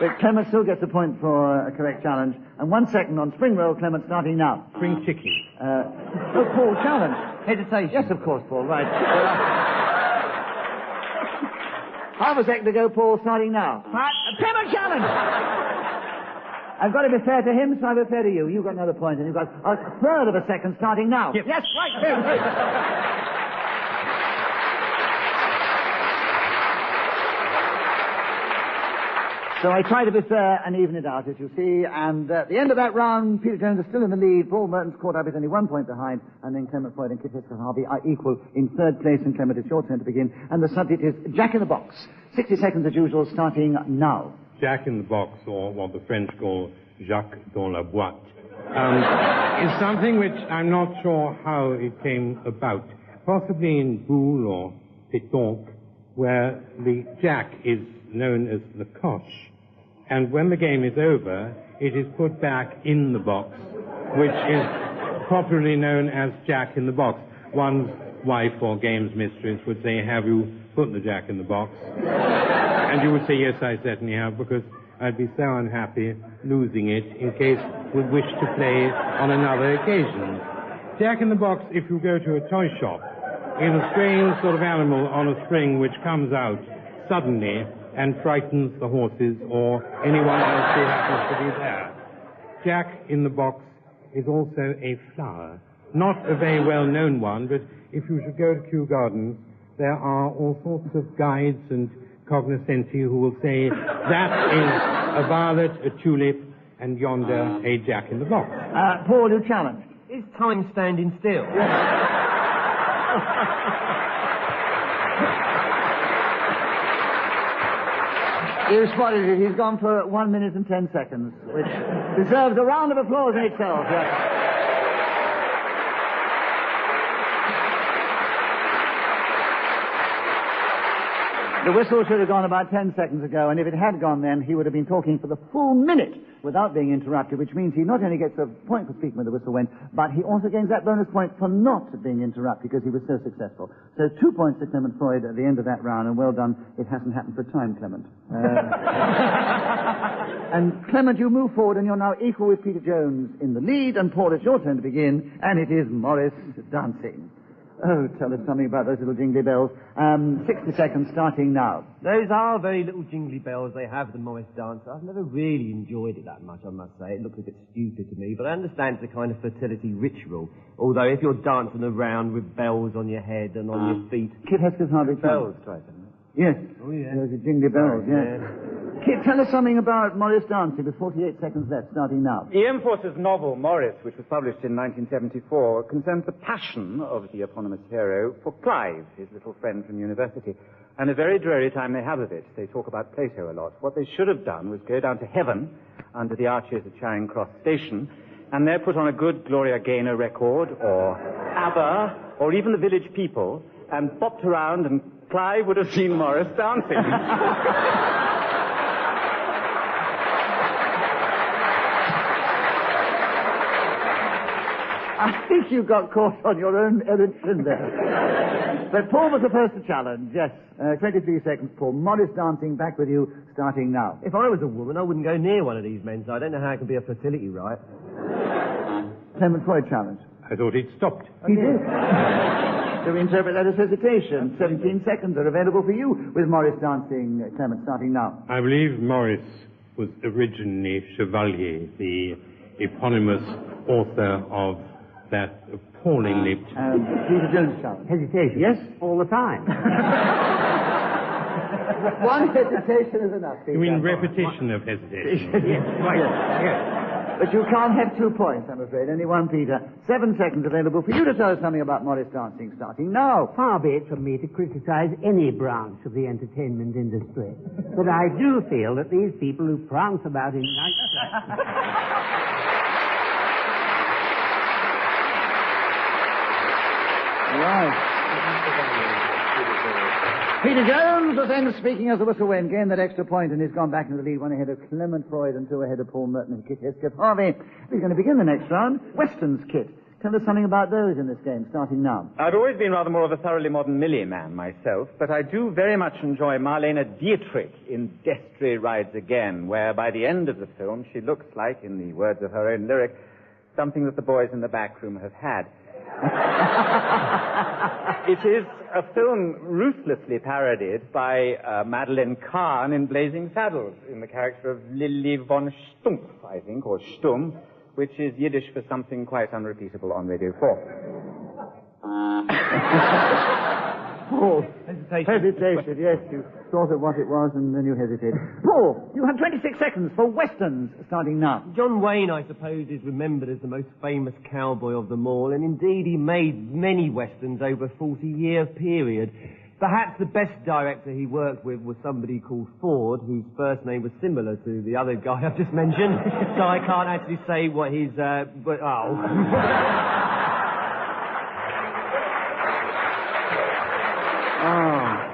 But Clement still gets a point for a correct challenge. And 1 second on spring roll, Clement, starting now. Spring chicken. Oh, Paul, challenge. Hesitation. Yes, of course, Paul, right. Half a second to go, Paul, starting now. Clement, challenge! I've got to be fair to him, so I'll be fair to you. You've got another point, and you've got a third of a second starting now. Yep. Yes, right. So I try to be fair and even it out, as you see. And at the end of that round, Peter Jones is still in the lead. Paul Merton's caught up with only 1 point behind. And then Clement Freud and Hesketh-Harvey are equal in third place. And Clement, it's your turn to begin. And the subject is Jack in the Box. 60 seconds as usual, starting now. Jack in the Box, or what the French call Jacques dans la boîte, is something which I'm not sure how it came about. Possibly in boule or pétanque, where the Jack is known as the coche. And when the game is over, it is put back in the box, which is popularly known as Jack in the Box. One's wife or games mistress would say, have you put the Jack in the box? And you would say, yes, I certainly have, because I'd be so unhappy losing it in case we wish to play on another occasion. Jack in the Box, if you go to a toy shop, is a strange sort of animal on a string which comes out suddenly and frightens the horses or anyone else who happens to be there. Jack in the Box is also a flower. Not a very well-known one, but if you should go to Kew Gardens, there are all sorts of guides and cognoscenti who will say, that is a violet, a tulip, and yonder a Jack in the Box. Paul, you challenge. Is time standing still? You spotted it. He's gone for 1 minute and 10 seconds, which deserves a round of applause in itself. Yes. The whistle should have gone about 10 seconds ago, and if it had gone then, he would have been talking for the full minute without being interrupted, which means he not only gets a point for speaking when the whistle went, but he also gains that bonus point for not being interrupted because he was so successful. So 2 points to Clement Freud at the end of that round, and well done. It hasn't happened for time, Clement. And Clement, you move forward, and you're now equal with Peter Jones in the lead, and Paul, it's your turn to begin, and it is Morris dancing. Oh, tell us something about those little jingly bells. 60 seconds starting now. Those are very little jingly bells they have, the Morris dance. I've never really enjoyed it that much, I must say. It looks a bit stupid to me, but I understand it's a kind of fertility ritual. Although if you're dancing around with bells on your head and on your feet... Kit Hesketh-Harvey bells, Triton. Yes. Oh, yeah. Those are jingly bells, yes. Kit, tell us something about Morris dancing with 48 seconds left, starting now. E.M. Forster's novel, Morris, which was published in 1974, concerns the passion of the eponymous hero for Clive, his little friend from university. And a very dreary time they have of it. They talk about Plato a lot. What they should have done was go down to heaven, under the arches of Charing Cross Station, and there put on a good Gloria Gaynor record, or ABBA, or even the Village People, and bopped around, and Clive would have seen Morris dancing. I think think you got caught on your own errant sin there. But Paul was the first to challenge, yes. 23 seconds, Paul. Morris dancing, back with you, starting now. If I was a woman, I wouldn't go near one of these men, so I don't know how it can be a fertility right. Clement Freud challenge. I thought he'd stopped. He did. So we interpret that as hesitation. 17 seconds are available for you with Morris dancing, Clement, starting now. I believe Morris was originally Chevalier, the eponymous author of that appallingly... Peter Jones challenge. Hesitation. Yes? All the time. One hesitation is enough, Peter. You mean repetition of hesitation? Yes, right. Yes. But you can't have 2 points, I'm afraid. Only one, Peter. 7 seconds available for you to tell us something about Morris dancing, starting now. Far be it from me to criticize any branch of the entertainment industry, but I do feel that these people who prance about in night... Right. Peter Jones was then speaking as the whistle went, gained that extra point, and he's gone back into the lead, 1 ahead of Clement Freud and 2 ahead of Paul Merton and Kit Hesketh-Harvey. He's going to begin the next round. Westerns, Kit. Tell us something about those in this game, starting now. I've always been rather more of a thoroughly modern Millie man myself, but I do very much enjoy Marlene Dietrich in Destry Rides Again, where by the end of the film she looks like, in the words of her own lyric, something that the boys in the back room have had. It is a film ruthlessly parodied by Madeleine Kahn in Blazing Saddles, in the character of Lily von Stumpf, I think, or Stumm, which is Yiddish for something quite unrepeatable on Radio 4. Paul. Hesitation, yes. You thought of what it was and then you hesitated. Paul, you have 26 seconds for Westerns, starting now. John Wayne, I suppose, is remembered as the most famous cowboy of them all, and indeed he made many westerns over a 40-year period. Perhaps the best director he worked with was somebody called Ford, whose first name was similar to the other guy I've just mentioned, so I can't actually say what his,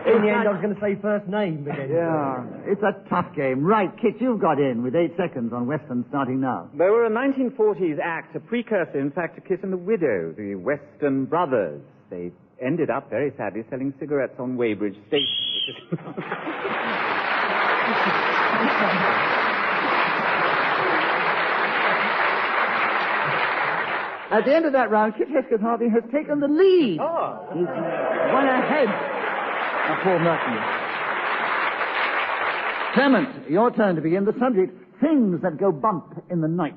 In the end, I was going to say first name, but then... Yeah, it's a tough game. Right, Kit, you've got in with 8 seconds on Western, starting now. They were a 1940s act, a precursor, in fact, to Kiss and the Widow, the Western Brothers. They ended up, very sadly, selling cigarettes on Weybridge Station, which is... At the end of that round, Kit Hesketh-Harvey has taken the lead. Oh. He's 1 ahead of Paul Merton. Clement, your turn to begin. The subject, things that go bump in the night.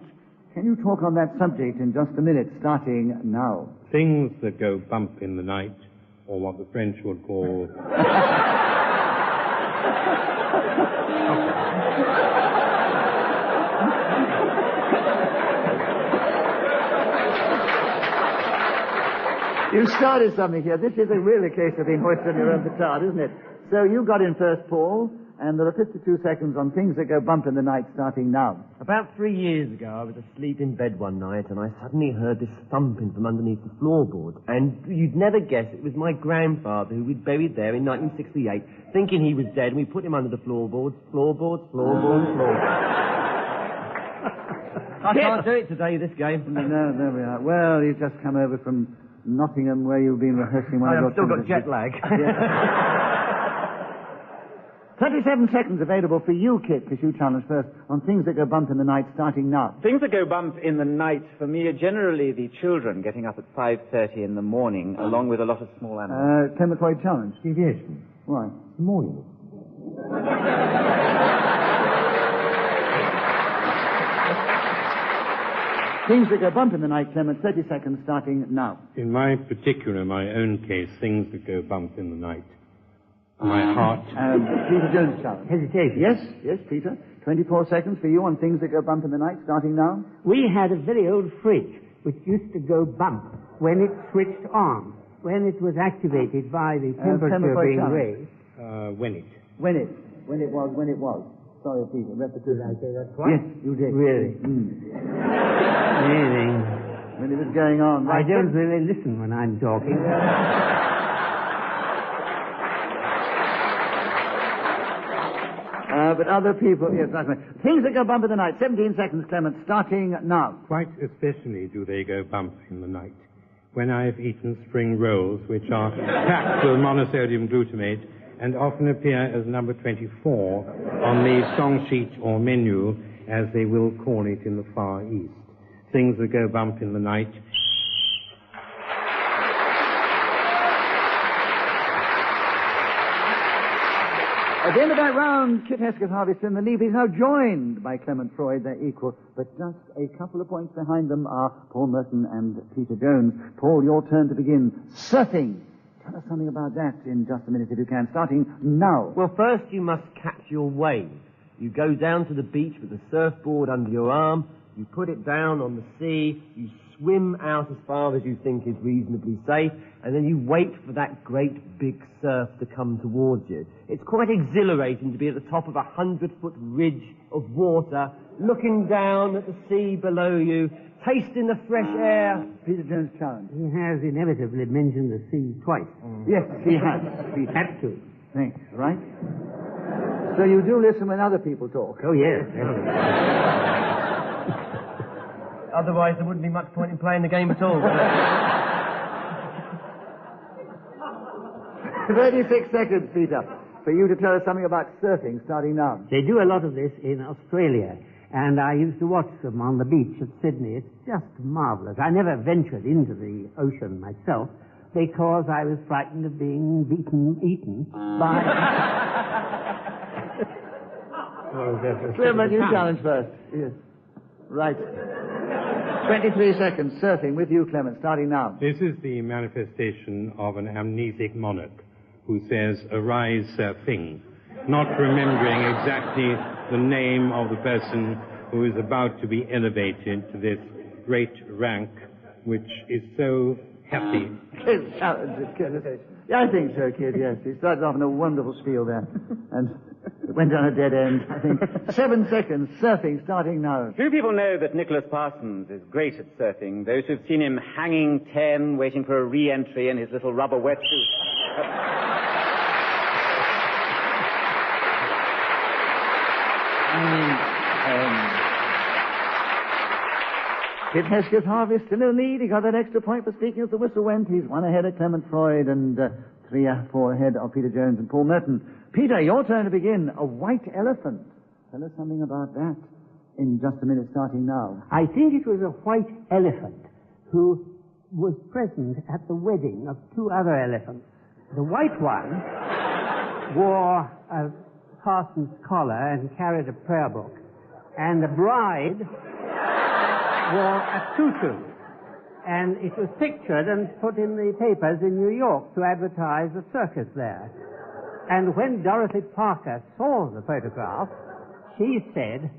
Can you talk on that subject in just a minute, starting now? Things that go bump in the night, or what the French would call... You started something here. This is really a case of being hoisted on your own petard, isn't it? So you got in first, Paul, and there are 52 seconds on things that go bump in the night, starting now. About 3 years ago, I was asleep in bed one night, and I suddenly heard this thumping from underneath the floorboard. And you'd never guess it was my grandfather, who we'd buried there in 1968, thinking he was dead, and we put him under the floorboards. I can't do it today, this game. No, there we are. Well, you've just come over from Nottingham, where you've been rehearsing one of your... I've still got jet lag. 37 seconds available for you, Kit, because you challenge first on things that go bump in the night, starting now. Things that go bump in the night, for me, are generally the children getting up at 5:30 in the morning, along with a lot of small animals. Clement Freud challenge. Deviation. Why? Morning. Things that go bump in the night, Clement, 30 seconds, starting now. In my own case, things that go bump in the night. My heart... Peter Jones challenge. Hesitation. Yes, Peter. 24 seconds for you on things that go bump in the night, starting now. We had a very old fridge which used to go bump when it switched on, when it was activated by the temperature being raised. When it was. Sorry, Peter. Did I say that twice? Yes, you did. Really? Really? When it was going on. I don't really listen when I'm talking. But other people... Yes, that's right. Things that go bump in the night. 17 seconds, Clement, starting now. Quite especially do they go bump in the night. when I've eaten spring rolls, which are packed with monosodium glutamate and often appear as number 24 on the song sheet or menu, as they will call it in the Far East. Things that go bump in the night. At the end of that round, Kit Hesketh-Harvey in the lead. He's now joined by Clement Freud, their equal, but just a couple of points behind them are Paul Merton and Peter Jones. Paul, your turn to begin. Surfing. Tell us something about that in just a minute if you can, starting now. Well, first you must catch your wave. You go down to the beach with a surfboard under your arm, you put it down on the sea, you swim out as far as you think is reasonably safe, and then you wait for that great big surf to come towards you. It's quite exhilarating to be at the top of a 100-foot ridge of water, looking down at the sea below you, tasting the fresh air. Peter Jones' challenge. He has inevitably mentioned the sea twice. Yes, he has. He had to. Thanks, right? So you do listen when other people talk? Oh, yes. Otherwise there wouldn't be much point in playing the game at all. 36 seconds, Peter, for you to tell us something about surfing starting now. They do a lot of this in Australia, and I used to watch them on the beach at Sydney. It's just marvellous. I never ventured into the ocean myself because I was frightened of being eaten by... Clement, you challenge first. Yes. Right. 23 seconds, surfing with you, Clement, starting now. This is the manifestation of an amnesic monarch who says, "Arise, surfing," not remembering exactly the name of the person who is about to be elevated to this great rank, which is so happy. Kid challenge, Kid. Yeah, I think so, Kid, yes. He started off in a wonderful spiel there, and it went down a dead end, I think. 7 seconds, surfing, starting now. Few people know that Nicholas Parsons is great at surfing. Those who've seen him hanging 10, waiting for a re-entry in his little rubber wetsuit. Kit Hesketh-Harvey still in lead. He got that extra point for speaking as the whistle went. He's 1 ahead of Clement Freud and 3 or 4 ahead of Peter Jones and Paul Merton. Peter, your turn to begin. A white elephant. Tell us something about that in just a minute, starting now. I think it was a white elephant who was present at the wedding of 2 other elephants. The white one wore a parson's collar and carried a prayer book, and the bride wore a tutu, and it was pictured and put in the papers in New York to advertise the circus there. And when Dorothy Parker saw the photograph, she said,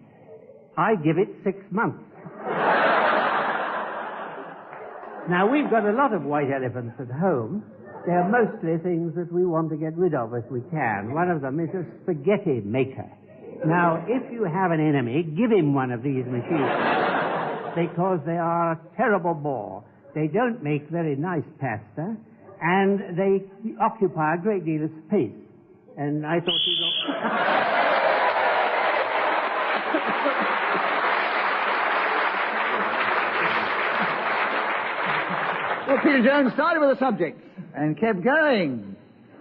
"I give it 6 months." Now, we've got a lot of white elephants at home. They're mostly things that we want to get rid of if we can. One of them is a spaghetti maker. Now, if you have an enemy, give him one of these machines, because they are a terrible bore. They don't make very nice pasta, and they occupy a great deal of space. And I thought you Well, Peter Jones started with a subject and kept going,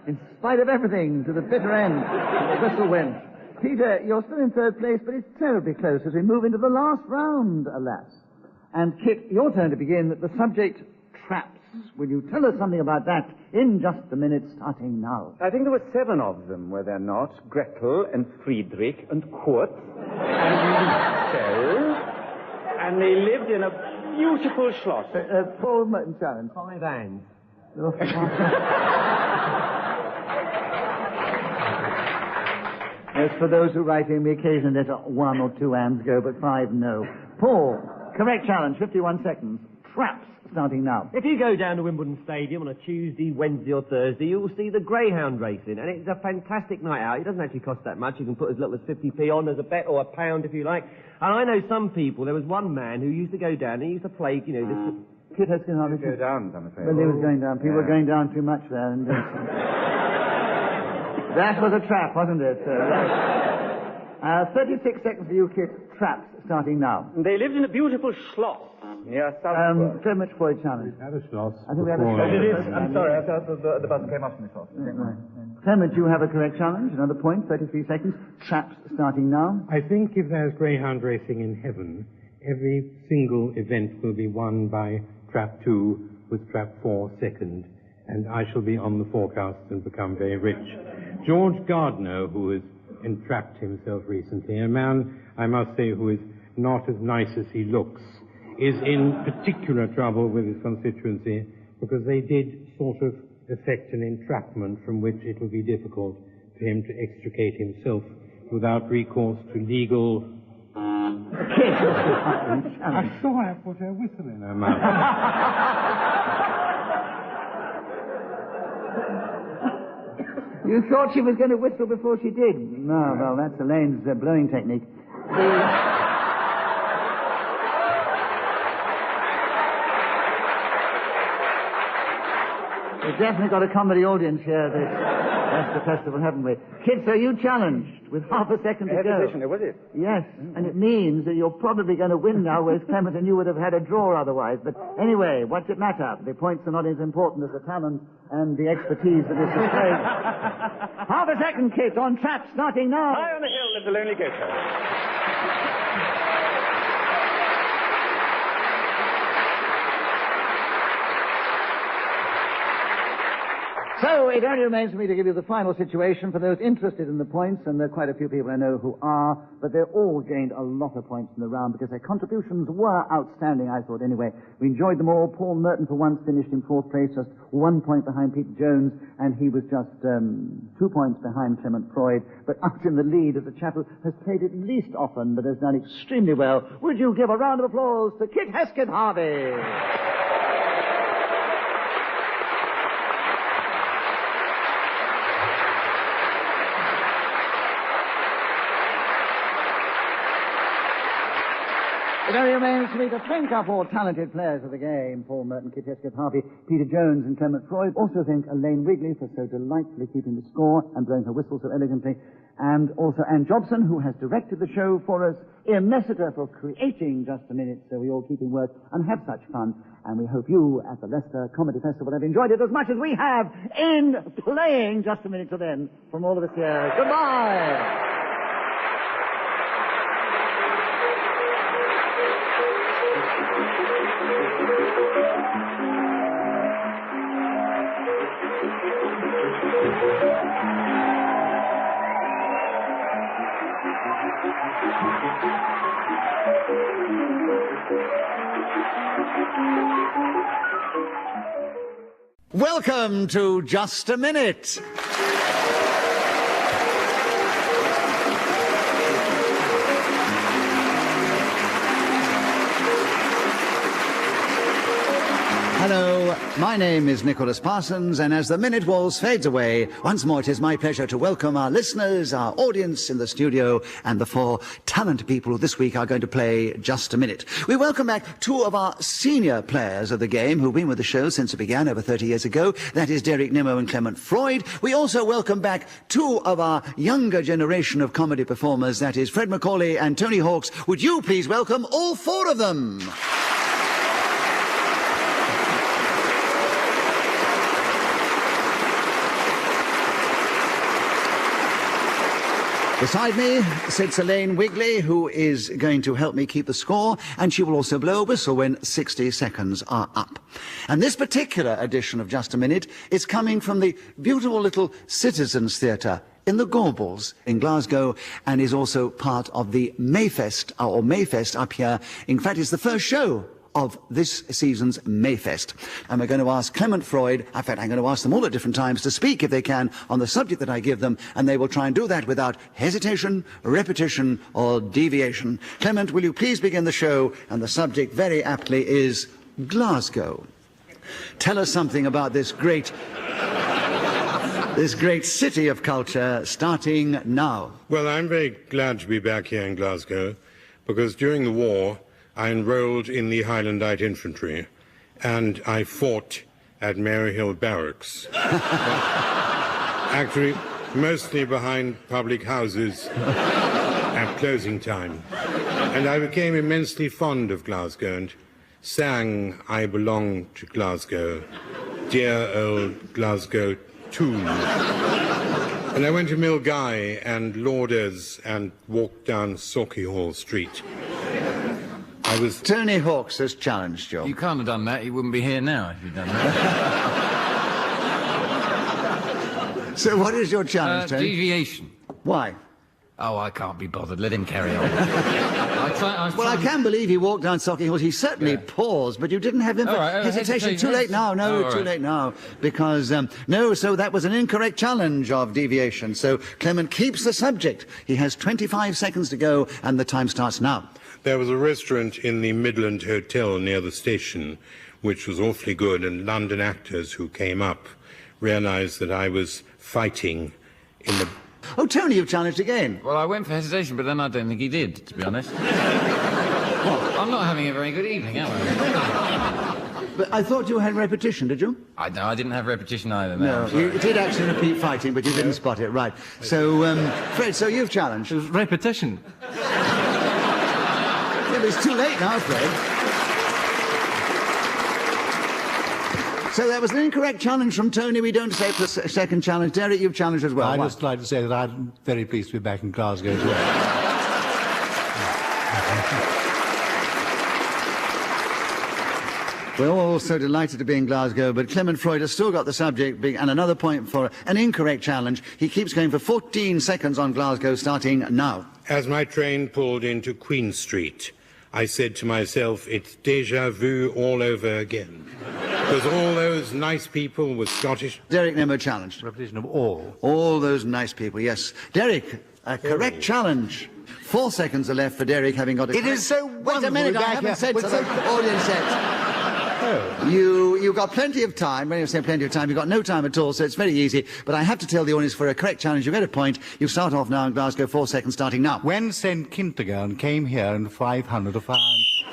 in spite of everything, to the bitter end. The whistle went. Peter, you're still in 3rd place, but it's terribly close as we move into the last round, alas. And Kit, your turn to begin. The subject, traps. Will you tell us something about that in just a minute, starting now? I think there were 7 of them, were there not? Gretel and Friedrich and Kurt and Liesel. And they lived in a beautiful schloss. Paul Merton challenge. 5 hands. As for those who write in, the occasion let 1 or 2 hands go, but 5 no. Paul, correct challenge, 51 seconds. Traps, starting now. If you go down to Wimbledon Stadium on a Tuesday, Wednesday or Thursday, you'll see the greyhound racing, and it's a fantastic night out. It doesn't actually cost that much. You can put as little as 50p on as a bet, or £1 if you like. And I know some people, there was one man who used to go down, and he used to play, you know, this... Kit Hesketh-Harvey. Go down, I'm afraid. Well, he was going down. People were going down too much there. And, that was a trap, wasn't it? 36 seconds for you, Kit. Traps, starting now. They lived in a beautiful schloss Near Southwark. Clement Freud challenge. Had a Schloss. I think we have a before. Schloss. It is. I'm sorry, I thought the button came up from the top. Right. Clement, you have a correct challenge. Another point, 33 seconds. Traps starting now. I think if there's greyhound racing in heaven, every single event will be won by trap 2 with trap 4 second, and I shall be on the forecast and become very rich. George Gardner, who has entrapped himself recently, a man, I must say, who is not as nice as he looks, is in particular trouble with his constituency because they did sort of effect an entrapment from which it will be difficult for him to extricate himself without recourse to legal... I saw her put her whistle in her mouth. You thought she was going to whistle before she did? No, well, that's Elaine's blowing technique. We've definitely got a comedy audience here at the festival, haven't we? Kids, are you challenged with half a second to go? Was it? Yes, and it means that you're probably going to win now, whereas Clement and you would have had a draw otherwise. But anyway, what's it matter? The points are not as important as the talent and the expertise that is displayed. Half a second, kids, on traps, starting now. High on the hill lives a lonely goatherd. So it only remains for me to give you the final situation for those interested in the points, and there are quite a few people I know who are, but they've all gained a lot of points in the round because their contributions were outstanding, I thought, anyway. We enjoyed them all. Paul Merton, for once, finished in 4th place, just 1 point behind Peter Jones, and he was just 2 points behind Clement Freud, but out in the lead is a chap who has played it least often, but has done extremely well. Would you give a round of applause to Kit Hesketh-Harvey? It only remains for me to thank our 4 talented players of the game, Paul Merton, Kit Hesketh-Harvey, Peter Jones and Clement Freud. Also thank Elaine Wigley for so delightfully keeping the score and blowing her whistle so elegantly. And also Anne Jobson, who has directed the show for us. Ian Messiter for creating Just a Minute, so we all keep in work and have such fun. And we hope you at the Leicester Comedy Festival have enjoyed it as much as we have in playing Just a Minute to then. From all of us here, goodbye! Welcome to Just a Minute. Hello, my name is Nicholas Parsons, and as the minute waltz fades away, once more it is my pleasure to welcome our listeners, our audience in the studio, and the 4 talented people who this week are going to play Just a Minute. We welcome back 2 of our senior players of the game who've been with the show since it began over 30 years ago. That is Derek Nimmo and Clement Freud. We also welcome back 2 of our younger generation of comedy performers, that is Fred MacAulay and Tony Hawks. Would you please welcome all 4 of them? Beside me sits Elaine Wigley, who is going to help me keep the score, and she will also blow a whistle when 60 seconds are up. And this particular edition of Just a Minute is coming from the beautiful little Citizens Theatre in the Gorbals in Glasgow, and is also part of the Mayfest, or Mayfest up here. In fact, it's the first show of this season's Mayfest. And we're going to ask Clement Freud, in fact, I'm going to ask them all at different times to speak, if they can, on the subject that I give them, and they will try and do that without hesitation, repetition, or deviation. Clement, will you please begin the show? And the subject, very aptly, is Glasgow. Tell us something about this great city of culture, starting now. Well, I'm very glad to be back here in Glasgow, because during the war, I enrolled in the Highlandite Infantry, and I fought at Maryhill Barracks. Actually, mostly behind public houses at closing time. And I became immensely fond of Glasgow, and sang I Belong to Glasgow, dear old Glasgow tune. And I went to Mill Guy and Lauders and walked down Sauchiehall Street. I was... Tony Hawks has challenged you. You can't have done that. You wouldn't be here now if you'd done that. So what is your challenge, Tony? Deviation. Why? Oh, I can't be bothered. Let him carry on. Well, I can believe he walked down Sauchiehall. He certainly paused, but you didn't have him for hesitation. Too late now. No, too late now. Because, no, so that was an incorrect challenge of deviation. So Clement keeps the subject. He has 25 seconds to go, and the time starts now. There was a restaurant in the Midland Hotel near the station, which was awfully good, and London actors who came up realised that I was fighting in the... Oh, Tony, you've challenged again. Well, I went for hesitation, but then I don't think he did, to be honest. Well, I'm not having a very good evening, am I? But I thought you had repetition, did you? No, I didn't have repetition either. No, you did actually repeat fighting, but you didn't spot it. Right. So, Fred, so you've challenged. It was repetition. Yeah, but it's too late now, Fred. So that was an incorrect challenge from Tony. We don't say for a second challenge. Derek, you've challenged as well. I'd just like to say that I'm very pleased to be back in Glasgow as well. We're all so delighted to be in Glasgow, but Clement Freud has still got the subject, and another point for an incorrect challenge. He keeps going for 14 seconds on Glasgow, starting now. As my train pulled into Queen Street, I said to myself, it's déjà vu all over again. Because all those nice people were Scottish. Derek Nimmo challenged. Repetition of all. All those nice people, yes. Derek, a correct challenge. 4 seconds are left for Derek, having got it. It is so Wait wonderful a minute, to I be back haven't here said with to the audience yet. You've got plenty of time. When you say plenty of time, you've got no time at all, so it's very easy. But I have to tell the audience, for a correct challenge, you get a point. You start off now in Glasgow, 4 seconds starting now. When St. Kintergan came here in 500 of pounds.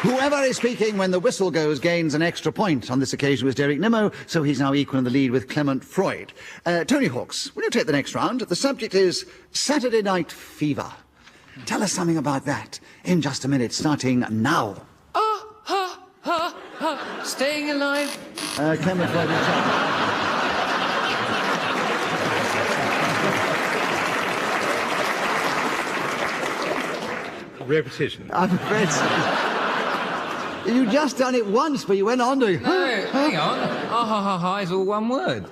Whoever is speaking when the whistle goes gains an extra point. On this occasion was Derek Nimmo, so he's now equal in the lead with Clement Freud. Tony Hawks, will you take the next round? The subject is Saturday Night Fever. Tell us something about that in just a minute, starting now. Staying alive. Clement Freud in charge. Repetition. I'm afraid so. You just done it once, but you went on doing... No, hang on. Ha is all one word.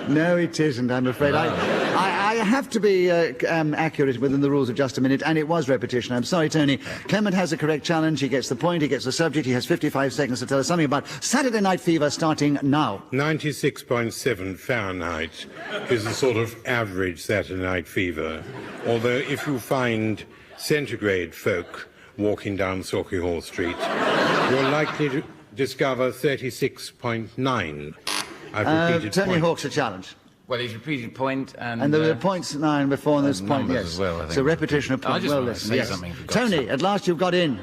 No, it isn't, I'm afraid. I have to be accurate within the rules of just a minute, and it was repetition. I'm sorry, Tony. Clement has a correct challenge. He gets the point. He gets the subject. He has 55 seconds to tell us something about Saturday Night Fever, starting now. 96.7 Fahrenheit is the sort of average Saturday Night Fever. Although if you find centigrade folk walking down Sauchiehall Street, you're likely to discover 36.9. I've repeated Tony point. Hawks a challenge. Well, he's repeated point and... And there were points 9 before, and there's point, numbers yes. as well, I think. So repetition of point. I just well, want to listen, say yes. something, for God's Tony, sake. at last you've got in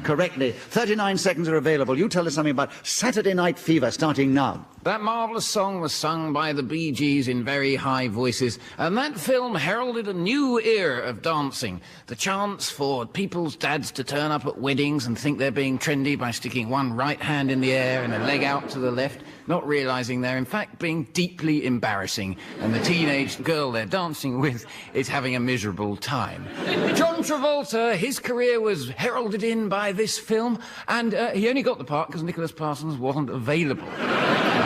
correctly. 39 seconds are available. You tell us something about Saturday Night Fever, starting now. That marvellous song was sung by the Bee Gees in very high voices, and that film heralded a new era of dancing. The chance for people's dads to turn up at weddings and think they're being trendy by sticking one right hand in the air and a leg out to the left, not realising they're in fact being deeply embarrassing, and the teenage girl they're dancing with is having a miserable time. John Travolta, his career was heralded in by this film, and he only got the part because Nicholas Parsons wasn't available.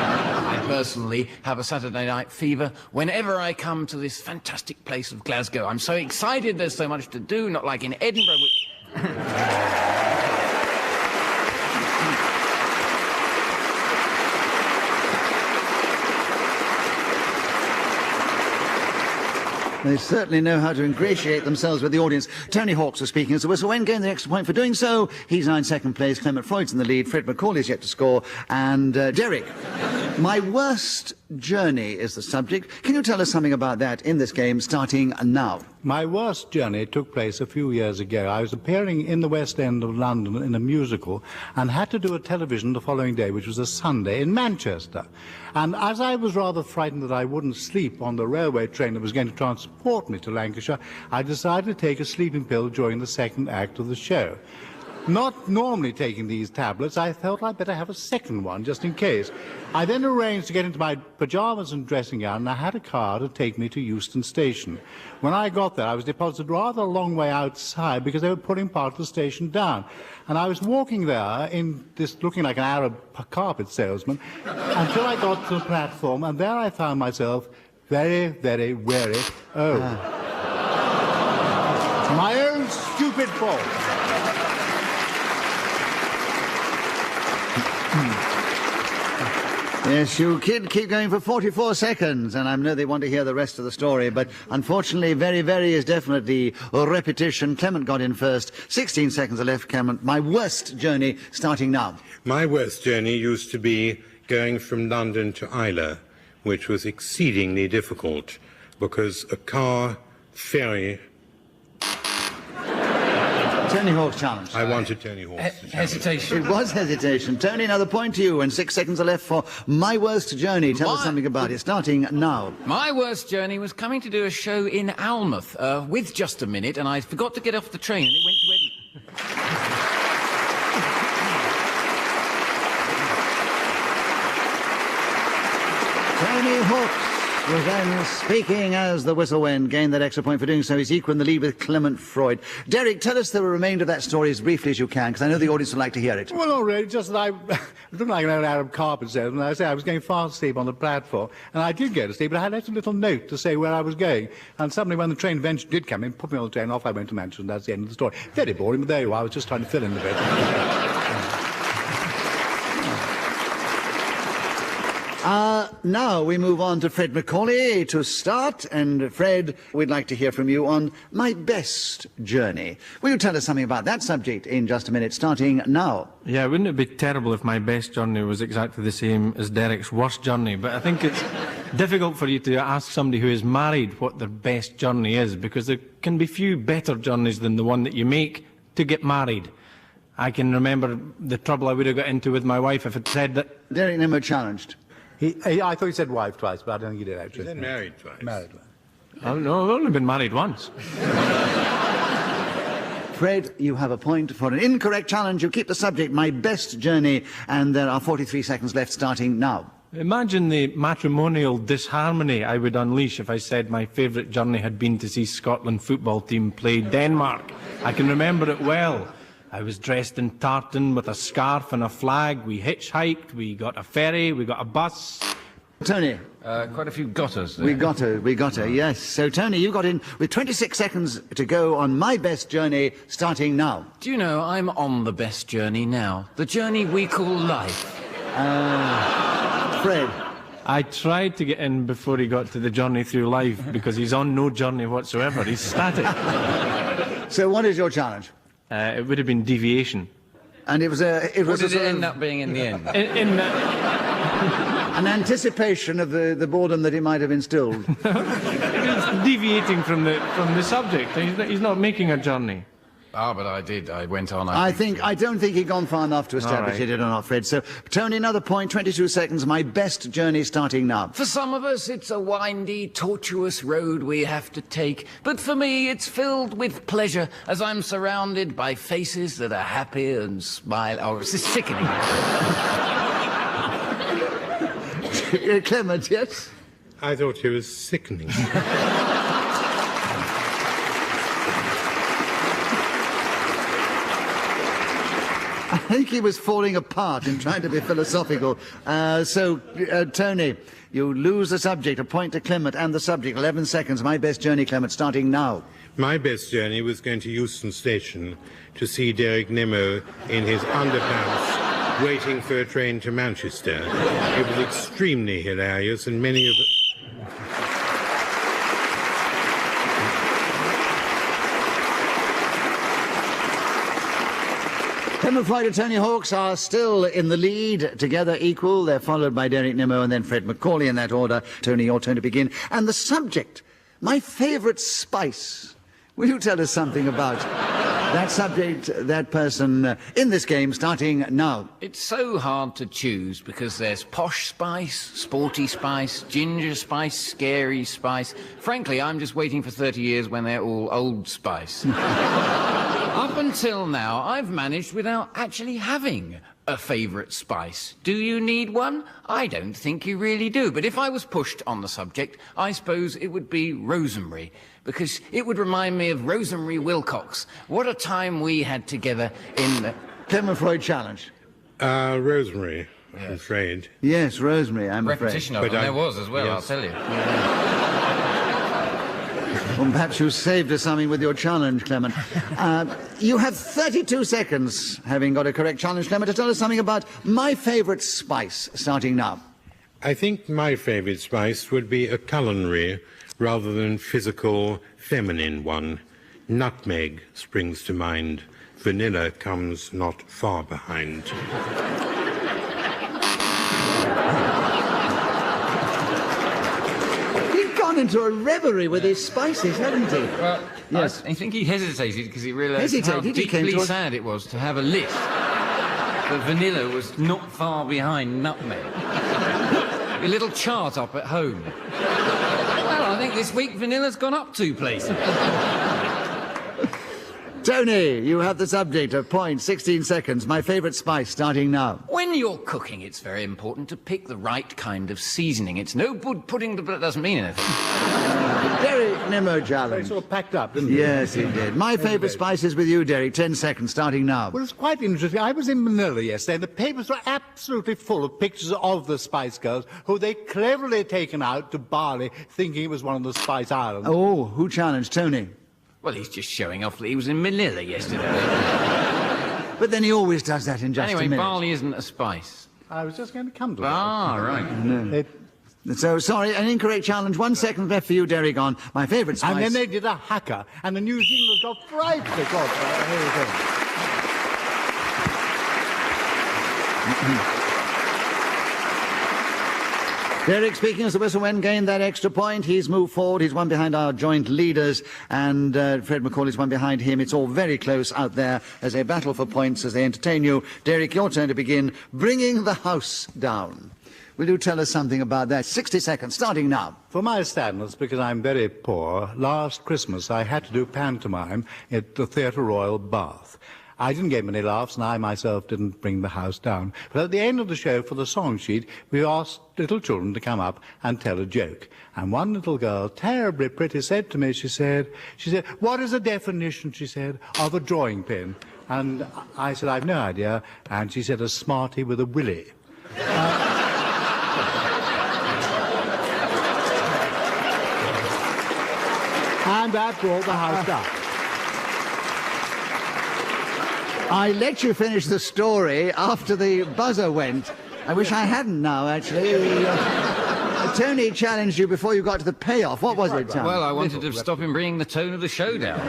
I personally have a Saturday Night Fever whenever I come to this fantastic place of Glasgow. I'm so excited, there's so much to do, not like in Edinburgh. They certainly know how to ingratiate themselves with the audience. Tony Hawks was speaking as the whistle went, gained the extra point for doing so. He's now in second place. Clement Freud's in the lead. Fred MacAulay is yet to score. And Derek, my worst journey is the subject. Can you tell us something about that in this game, starting now? My worst journey took place a few years ago. I was appearing in the West End of London in a musical and had to do a television the following day, which was a Sunday, in Manchester. And as I was rather frightened that I wouldn't sleep on the railway train that was going to transport me to Lancashire, I decided to take a sleeping pill during the second act of the show. Not normally taking these tablets, I thought I'd better have a second one, just in case. I then arranged to get into my pyjamas and dressing gown, and I had a car to take me to Euston Station. When I got there, I was deposited rather a long way outside because they were putting part of the station down. And I was walking there in this looking like an Arab carpet salesman until I got to the platform, and there I found myself very, very weary. Oh. My own stupid fault. Yes, you keep going for 44 seconds, and I know they want to hear the rest of the story, but unfortunately, very, very is definitely a repetition. Clement got in first. 16 seconds are left, Clement. My worst journey starting now. My worst journey used to be going from London to Islay, which was exceedingly difficult because a car ferry... Tony Hawk's challenge. I wanted Tony Hawk's challenge. Hesitation. It was hesitation. Tony, another point to you, and 6 seconds are left for My Worst Journey. Tell us something about it, starting now. My worst journey was coming to do a show in Almouth with Just a Minute, and I forgot to get off the train, and it went to Edinburgh. Tony Hawk's was then speaking as the whistle went, gained that extra point for doing so. He's equal in the lead with Clement Freud. Derek, tell us the remainder of that story as briefly as you can, because I know the audience would like to hear it. Well, not really, just that I looked like an old Arab carpet salesman. I say I was going fast asleep on the platform, and I did go to sleep, but I had left a little note to say where I was going. And suddenly, when the train eventually did come in, put me on the train, off I went to Manchester, and that's the end of the story. Very boring, but there you are. I was just trying to fill in the bit. Now we move on to Fred MacAulay to start. And Fred, we'd like to hear from you on My Best Journey. Will you tell us something about that subject in just a minute, starting now? Yeah, wouldn't it be terrible if my best journey was exactly the same as Derek's worst journey? But I think it's difficult for you to ask somebody who is married what their best journey is, because there can be few better journeys than the one that you make to get married. I can remember the trouble I would have got into with my wife if I'd said that... Derek Nimmo challenged. I thought he said wife twice, but I don't think he did, actually. He said married twice. Married twice. Oh, no, I've only been married once. Fred, you have a point for an incorrect challenge. You keep the subject, My Best Journey, and there are 43 seconds left, starting now. Imagine the matrimonial disharmony I would unleash if I said my favourite journey had been to see Scotland football team play Denmark. I can remember it well. I was dressed in tartan with a scarf and a flag. We hitchhiked, we got a ferry, we got a bus. Tony. Quite a few gotters there. We got her, yes. So, Tony, you got in with 26 seconds to go on My Best Journey, starting now. Do you know, I'm on the best journey now. The journey we call life. Fred. I tried to get in before he got to the journey through life because he's on no journey whatsoever. He's static. So what is your challenge? It would have been deviation. And it was a... What did it end up being in the end? An anticipation of the boredom that he might have instilled. He's deviating from the subject. He's not making a journey. Ah, but I did. I went on. I don't think he'd gone far enough to establish it or not, Fred. So, Tony, another point, 22 seconds. My best journey starting now. For some of us, it's a windy, tortuous road we have to take. But for me, it's filled with pleasure as I'm surrounded by faces that are happy and smile. Oh, it's sickening. Clement, yes? I thought he was sickening. I think he was falling apart in trying to be philosophical. Tony, you lose the subject. A point to Clement and the subject. 11 seconds. My best journey, Clement, starting now. My best journey was going to Euston Station to see Derek Nimmo in his underpants waiting for a train to Manchester. It was extremely hilarious, and many of... Clement, Freud and Tony Hawks are still in the lead, together equal. They're followed by Derek, Nimmo and then Fred MacAulay in that order. Tony, your turn to begin. And the subject, my favourite spice. Will you tell us something about that subject, that person in this game, starting now? It's so hard to choose because there's posh spice, sporty spice, ginger spice, scary spice. Frankly, I'm just waiting for 30 years when they're all old spice. Up until now, I've managed without actually having a favourite spice. Do you need one? I don't think you really do. But if I was pushed on the subject, I suppose it would be rosemary, because it would remind me of Rosemary Wilcox. What a time we had together in the... Clement Freud challenge. Rosemary, I'm afraid. Yes, rosemary, I'm afraid. Repetition of them there was as well, yes. I'll tell you. Well, perhaps you saved us something with your challenge, Clement. You have 32 seconds, having got a correct challenge, Clement, to tell us something about my favourite spice, starting now. I think my favourite spice would be a culinary rather than physical, feminine one. Nutmeg springs to mind. Vanilla comes not far behind. He's gone into a reverie with his spices, hasn't he? Well, yes. I think he hesitated because he realised how Hesitated? He came deeply to sad it was to have a list that vanilla was not far behind nutmeg. A little chart up at home. Well, I think this week vanilla's gone up 2 places. Tony, you have the subject of point, 16 seconds. My favourite spice, starting now. When you're cooking, it's very important to pick the right kind of seasoning. It's no good putting but it doesn't mean anything. Derek, Nimmo challenge. They sort of packed up, didn't they? Yes, he did. My favourite spice is with you, Derek. 10 seconds, starting now. Well, it's quite interesting. I was in Manila yesterday, and the papers were absolutely full of pictures of the Spice Girls, who they cleverly taken out to Bali, thinking it was one of the Spice Islands. Oh, who challenged? Tony. Well, he's just showing off that he was in Manila yesterday. But then he always does that in just a Anyway, minute. barley isn't a spice. I was just going to come to that. Ah, right. So, sorry, an incorrect challenge. 1 second left for you, Derek, on my favourite spice. And then they did a haka, and the New Zealanders got frightened because here we go. Derek, speaking as the whistle went, gained that extra point. He's moved forward. He's one behind our joint leaders, and Fred MacAulay's one behind him. It's all very close out there as they battle for points as they entertain you. Derek, your turn to begin. Bringing the house down. Will you tell us something about that? 60 seconds, starting now. For my standards, because I'm very poor, last Christmas I had to do pantomime at the Theatre Royal, Bath. I didn't get many laughs, and I myself didn't bring the house down. But at the end of the show, for the song sheet, we asked little children to come up and tell a joke. And one little girl, terribly pretty, said to me, she said, what is the definition, she said, of a drawing pen? And I said, I've no idea. And she said, a smarty with a willy. And that brought the house down. I let you finish the story after the buzzer went. I wish I hadn't now, actually. Tony challenged you before you got to the payoff. What was it, Tom? Well, I wanted to stop him bringing the tone of the show down.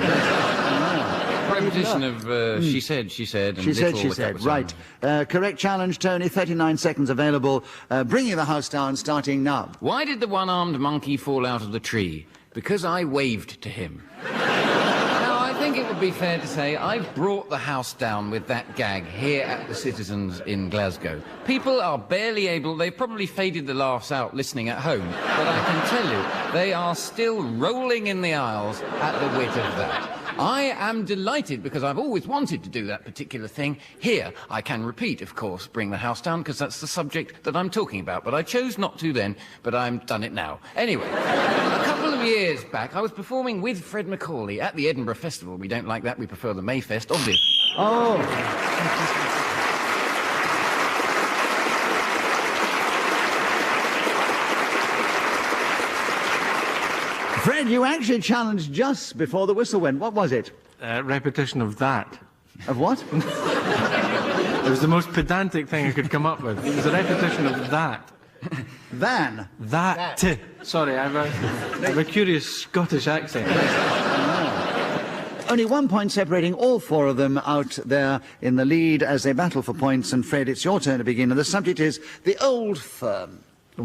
Repetition of she said, and she said, right. Correct challenge, Tony. 39 seconds available. Bringing the house down, starting now. Why did the one-armed monkey fall out of the tree? Because I waved to him. Now, I think it would be fair to say I've brought the house down with that gag here at the Citizens in Glasgow. People are barely able, they've probably faded the laughs out listening at home, but I can tell you, they are still rolling in the aisles at the wit of that. I am delighted because I've always wanted to do that particular thing. Here, I can repeat, of course, bring the house down, because that's the subject that I'm talking about. But I chose not to then, but I'm done it now. Anyway, a couple of years back, I was performing with Fred MacAulay at the Edinburgh Festival. We don't like that, we prefer the Mayfest, obviously. Oh. Fred, you actually challenged just before the whistle went. What was it? Repetition of that. Of what? It was the most pedantic thing I could come up with. It was a repetition of that. Van. That. Sorry, I have a curious Scottish accent. only 1 point separating all four of them out there in the lead as they battle for points. And Fred, it's your turn to begin. And the subject is the old firm.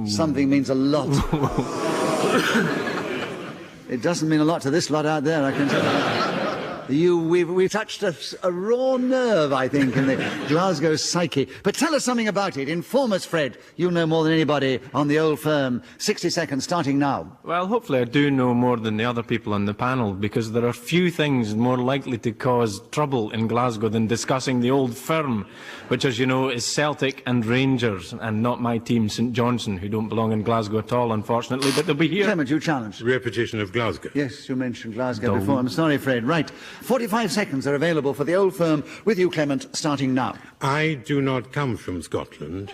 Something means a lot. It doesn't mean a lot to this lot out there, I can tell you. We've touched a raw nerve, I think, in the Glasgow psyche. But tell us something about it. Inform us, Fred. You know more than anybody on the old firm. 60 seconds, starting now. Well, hopefully I do know more than the other people on the panel, because there are few things more likely to cause trouble in Glasgow than discussing the old firm, which, as you know, is Celtic and Rangers, and not my team, St Johnstone, who don't belong in Glasgow at all, unfortunately, but they'll be here. Clement, you challenged. Repetition of Glasgow. Yes, you mentioned Glasgow before. I'm sorry, Fred. Right. 45 seconds are available for the old firm with you, Clement, starting now. I do not come from Scotland,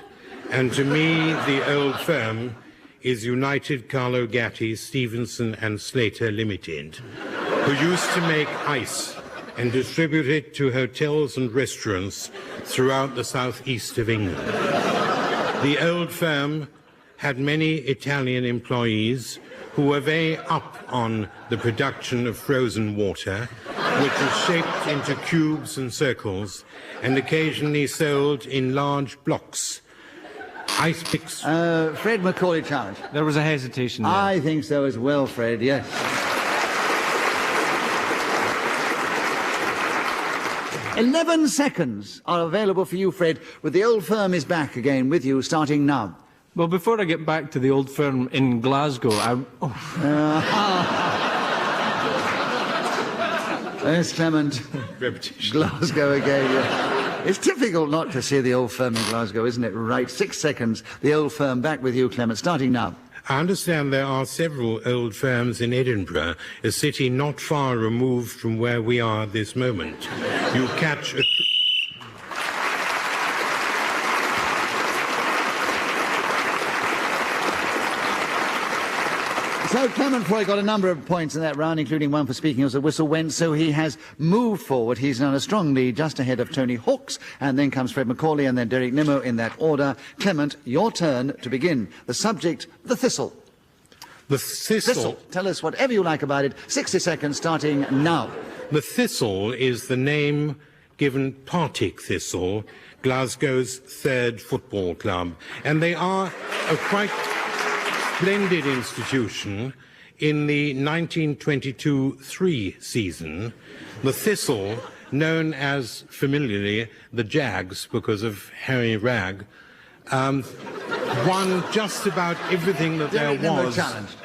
and to me the old firm is United Carlo Gatti, Stevenson and Slater Limited, who used to make ice and distribute it to hotels and restaurants throughout the southeast of England. The old firm had many Italian employees who were very up on the production of frozen water, which was shaped into cubes and circles, and occasionally sold in large blocks. Ice picks. Fred MacAulay challenge. There was a hesitation there. I think so as well, Fred, yes. 11 seconds are available for you, Fred, with the old firm is back again with you, starting now. Well, before I get back to the old firm in Glasgow, Yes, Clement. Repetition. Glasgow again. Yeah. It's difficult not to see the old firm in Glasgow, isn't it? Right, 6 seconds. The old firm back with you, Clement, starting now. I understand there are several old firms in Edinburgh, a city not far removed from where we are at this moment. You catch a... So Clement Freud got a number of points in that round, including one for speaking as the whistle went, so he has moved forward. He's on a strong lead just ahead of Tony Hawks, and then comes Fred MacAulay and then Derek Nimmo in that order. Clement, your turn to begin. The subject, the Thistle. The Thistle. Tell us whatever you like about it. 60 seconds starting now. The Thistle is the name given Partick Thistle, Glasgow's third football club, and they are a quite splendid institution. In the 1922-3 season, the Thistle, known as familiarly the Jags because of Harry Ragg, won just about everything that there was. Challenged.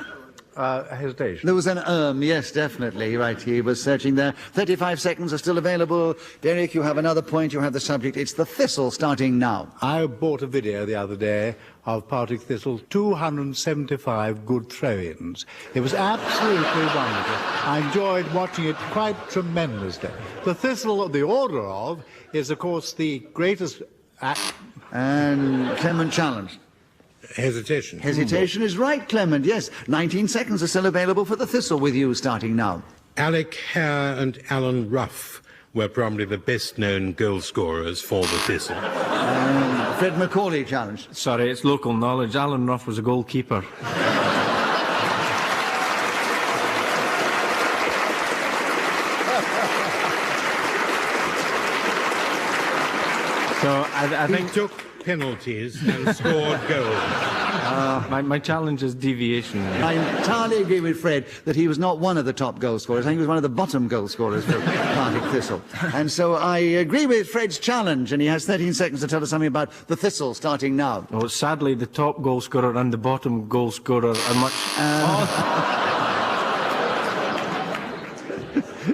Hesitation. There was an yes, definitely. Right, he was searching there. 35 seconds are still available. Derek, you have another point. You have the subject. It's the Thistle starting now. I bought a video the other day of Partick Thistle, 275 good throw-ins. It was absolutely wonderful. I enjoyed watching it quite tremendously. The Thistle, the order of, is, of course, the greatest... And Clement challenged. Hesitation. Hesitation is right, Clement, yes. 19 seconds are still available for the Thistle with you starting now. Alec Hare and Alan Ruff were probably the best-known goal scorers for the Thistle. Fred MacAulay challenged. Sorry, it's local knowledge. Alan Ruff was a goalkeeper. So I think... He took penalties and scored goals. My challenge is deviation. I entirely agree with Fred that he was not one of the top goal scorers. I think he was one of the bottom goal scorers for Partick Thistle. And so I agree with Fred's challenge, and he has 13 seconds to tell us something about the Thistle starting now. Well, sadly, the top goal scorer and the bottom goal scorer are much...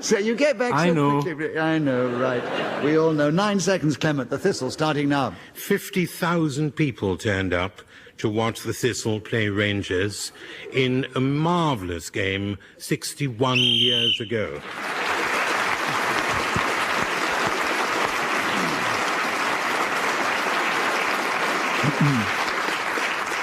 So you get back I so know. quickly. I know, right. We all know. 9 seconds, Clement. The Thistle starting now. 50,000 people turned up to watch the Thistle play Rangers in a marvellous game 61 years ago.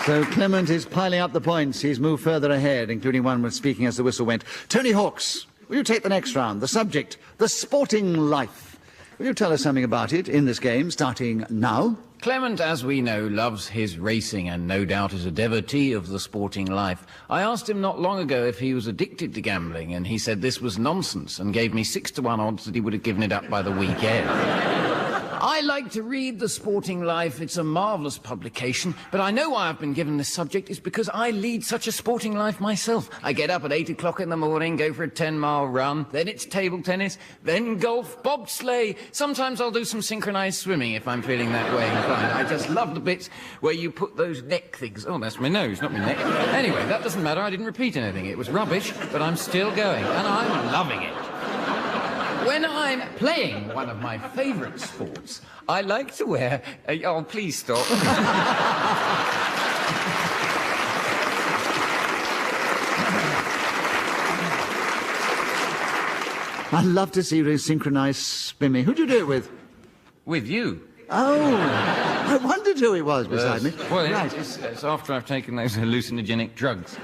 So Clement is piling up the points. He's moved further ahead, including one with speaking as the whistle went. Tony Hawks, will you take the next round? The subject, the sporting life. Will you tell us something about it in this game, starting now? Clement, as we know, loves his racing and no doubt is a devotee of the sporting life. I asked him not long ago if he was addicted to gambling, and he said this was nonsense and gave me 6-to-1 odds that he would have given it up by the weekend. I like to read The Sporting Life. It's a marvellous publication, but I know why I've been given this subject is because I lead such a sporting life myself. I get up at 8 o'clock in the morning, go for a 10-mile run, then it's table tennis, then golf, bobsleigh. Sometimes I'll do some synchronised swimming if I'm feeling that way inclined. I just love the bits where you put those neck things... Oh, that's my nose, not my neck. Anyway, that doesn't matter. I didn't repeat anything. It was rubbish, but I'm still going, and I'm loving it. When I'm playing one of my favourite sports, I like to wear... oh, please stop. I'd love to see you synchronised swimming. Who'd you do it with? With you. Oh, I wondered who it was beside me. Well, right. it's after I've taken those hallucinogenic drugs.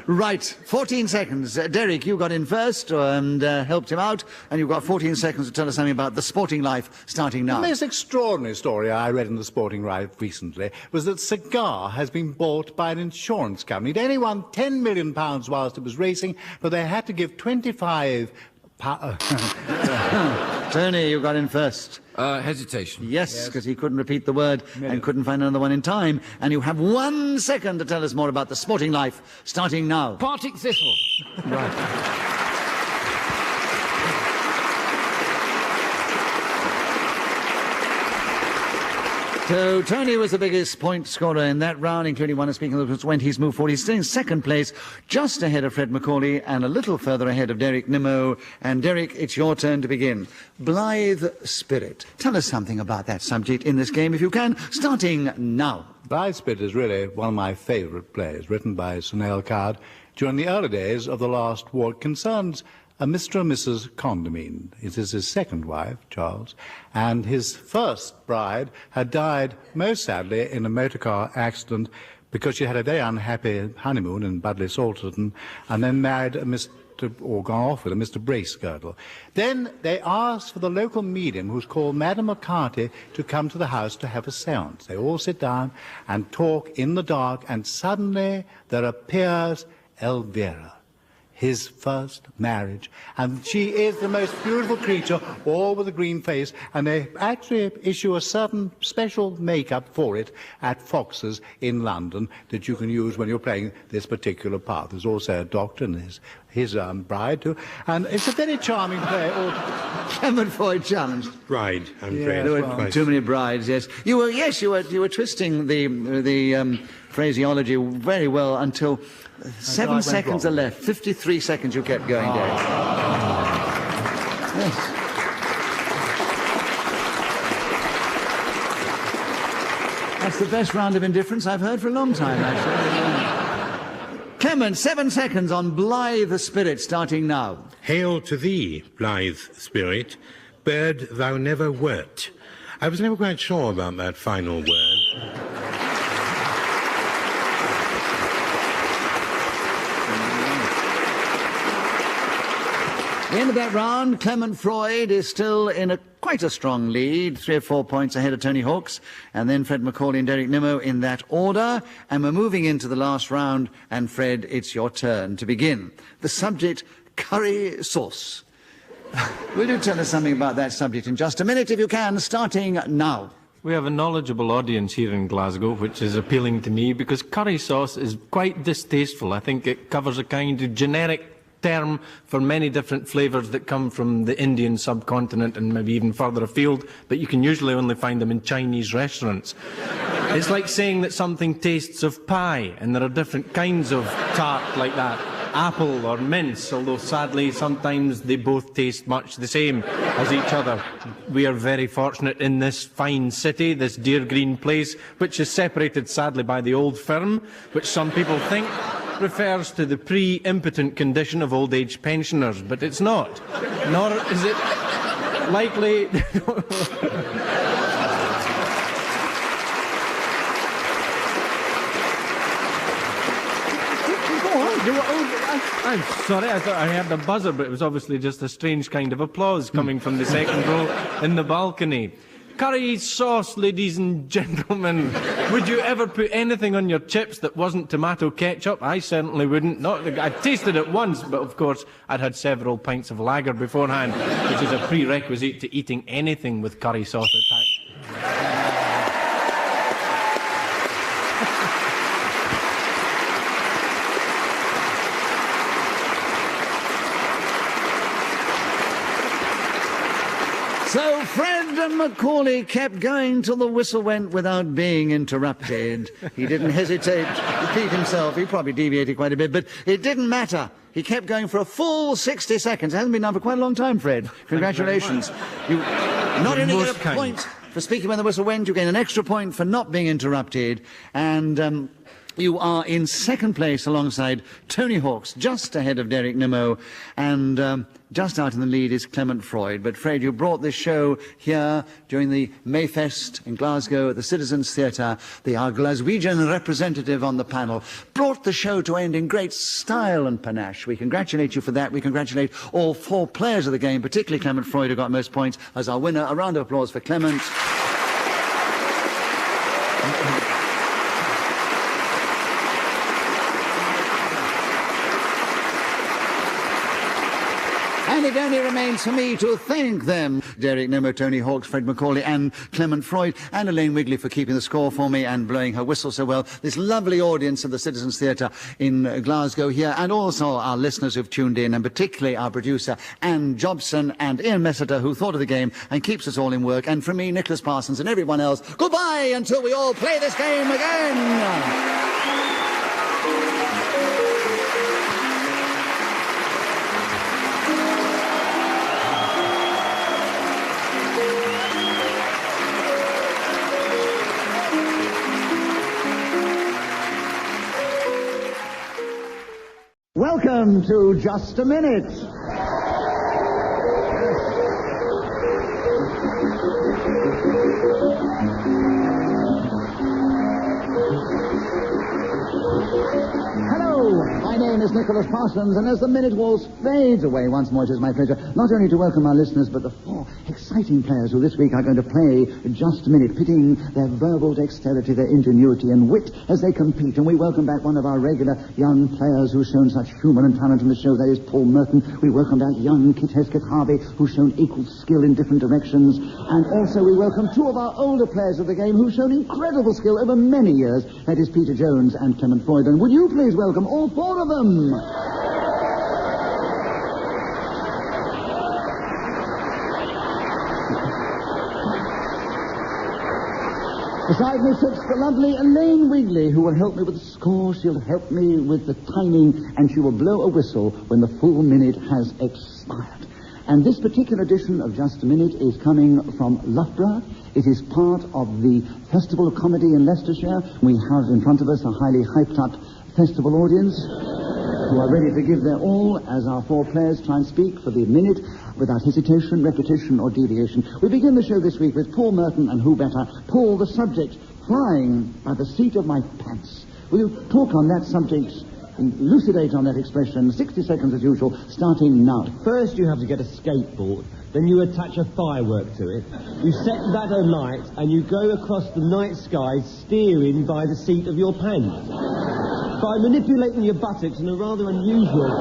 Right, 14 seconds. Derek, you got in first and helped him out, and you've got 14 seconds to tell us something about the sporting life starting now. The most extraordinary story I read in the Sporting Life recently was that Cigar has been bought by an insurance company. It only won £10 million whilst it was racing, but they had to give 25... Tony, you got in first. Hesitation. Yes, because he couldn't repeat the word and couldn't find another one in time. And you have 1 second to tell us more about the sporting life, starting now. Partick Thistle. Right. So Tony was the biggest point scorer in that round, including one of speaking of when he's moved forward. He's still in second place, just ahead of Fred MacAulay and a little further ahead of Derek Nimmo. And Derek, it's your turn to begin. Blithe Spirit. Tell us something about that subject in this game, if you can, starting now. Blithe Spirit is really one of my favourite plays, written by Sir Neil Coward during the early days of the last war. It concerns a Mr. and Mrs. Condamine. It is his second wife, Charles, and his first bride had died, most sadly, in a motor car accident because she had a very unhappy honeymoon in Budleigh Salterton and then married a Mr. or gone off with a Mr. Bracegirdle. Then they asked for the local medium, who's called Madam McCarthy, to come to the house to have a séance. They all sit down and talk in the dark, and suddenly there appears Elvira, his first marriage, and she is the most beautiful creature, all with a green face, and they actually issue a certain special makeup for it at Fox's in London that you can use when you're playing this particular part. There's also a doctor and his bride too, and it's a very charming play. Clement Freud challenged. Bride, I'm afraid. There were too many brides. Yes, you were twisting the phraseology very well until 7 seconds are left. 53 seconds you kept going, Derek. Yes. That's the best round of indifference I've heard for a long time, actually. Clement, 7 seconds on Blithe Spirit, starting now. Hail to thee, blithe spirit, bird thou never wert. I was never quite sure about that final word. At the end of that round, Clement Freud is still in quite a strong lead, 3 or 4 points ahead of Tony Hawks, and then Fred MacAulay and Derek Nimmo in that order. And we're moving into the last round, and Fred, it's your turn to begin. The subject, curry sauce. Will you tell us something about that subject in just a minute, if you can, starting now? We have a knowledgeable audience here in Glasgow, which is appealing to me, because curry sauce is quite distasteful. I think it covers a kind of generic term for many different flavours that come from the Indian subcontinent and maybe even further afield, but you can usually only find them in Chinese restaurants. It's like saying that something tastes of pie, and there are different kinds of tart like that, apple or mince, although sadly sometimes they both taste much the same as each other. We are very fortunate in this fine city, this dear green place, which is separated sadly by the old firm, which some people think refers to the pre-impotent condition of old age pensioners, but it's not. Nor is it likely... I'm sorry, I thought I heard a buzzer, but it was obviously just a strange kind of applause coming from the second row in the balcony. Curry sauce, ladies and gentlemen. Would you ever put anything on your chips that wasn't tomato ketchup? I certainly wouldn't. I tasted it once, but of course I'd had several pints of lager beforehand, which is a prerequisite to eating anything with curry sauce attached. So Fred and MacAulay kept going till the whistle went without being interrupted. He didn't hesitate to repeat himself. He probably deviated quite a bit, but it didn't matter. He kept going for a full 60 seconds. It hasn't been done for quite a long time, Fred. Congratulations. You not only get a point for speaking when the whistle went, you gain an extra point for not being interrupted. And you are in second place alongside Tony Hawks, just ahead of Derek Nimmo, and just out in the lead is Clement Freud. But Fred, you brought this show here during the Mayfest in Glasgow at the Citizens Theatre. Our Glaswegian representative on the panel brought the show to end in great style and panache. We congratulate you for that. We congratulate all 4 players of the game, particularly Clement Freud, who got most points as our winner. A round of applause for Clement. And it only remains for me to thank them, Derek Nimmo, Tony Hawks, Fred MacAulay and Clement Freud, and Elaine Wigley for keeping the score for me and blowing her whistle so well. This lovely audience of the Citizens Theatre in Glasgow here, and also our listeners who've tuned in, and particularly our producer, Anne Jobson, and Ian Messiter, who thought of the game and keeps us all in work. And from me, Nicholas Parsons, and everyone else, goodbye until we all play this game again. Welcome to Just a Minute. Hello, my name is Nicholas Parsons, and as the minute waltz fades away once more, it is my pleasure not only to welcome our listeners, but the 4 exciting players who this week are going to play Just a Minute, pitting their verbal dexterity, their ingenuity and wit as they compete. And we welcome back one of our regular young players who's shown such humour and talent in the show. That is Paul Merton. We welcome back young Kit Hesketh-Harvey, who's shown equal skill in different directions. And also we welcome 2 of our older players of the game who've shown incredible skill over many years. That is Peter Jones and Clement Freud. And would you please welcome all 4 of them? Beside me sits the lovely Elaine Wigley, who will help me with the score, she'll help me with the timing, and she will blow a whistle when the full minute has expired. And this particular edition of Just a Minute is coming from Loughborough. It is part of the Festival of Comedy in Leicestershire. We have in front of us a highly hyped-up festival audience who are ready to give their all as our 4 players try and speak for the minute without hesitation, repetition or deviation. We begin the show this week with Paul Merton, and who better? Paul, the subject, flying by the seat of my pants. Will you talk on that subject, elucidate on that expression? 60 seconds as usual, starting now. First you have to get a skateboard, then you attach a firework to it, you set that alight, and you go across the night sky steering by the seat of your pants. By manipulating your buttocks in a rather unusual,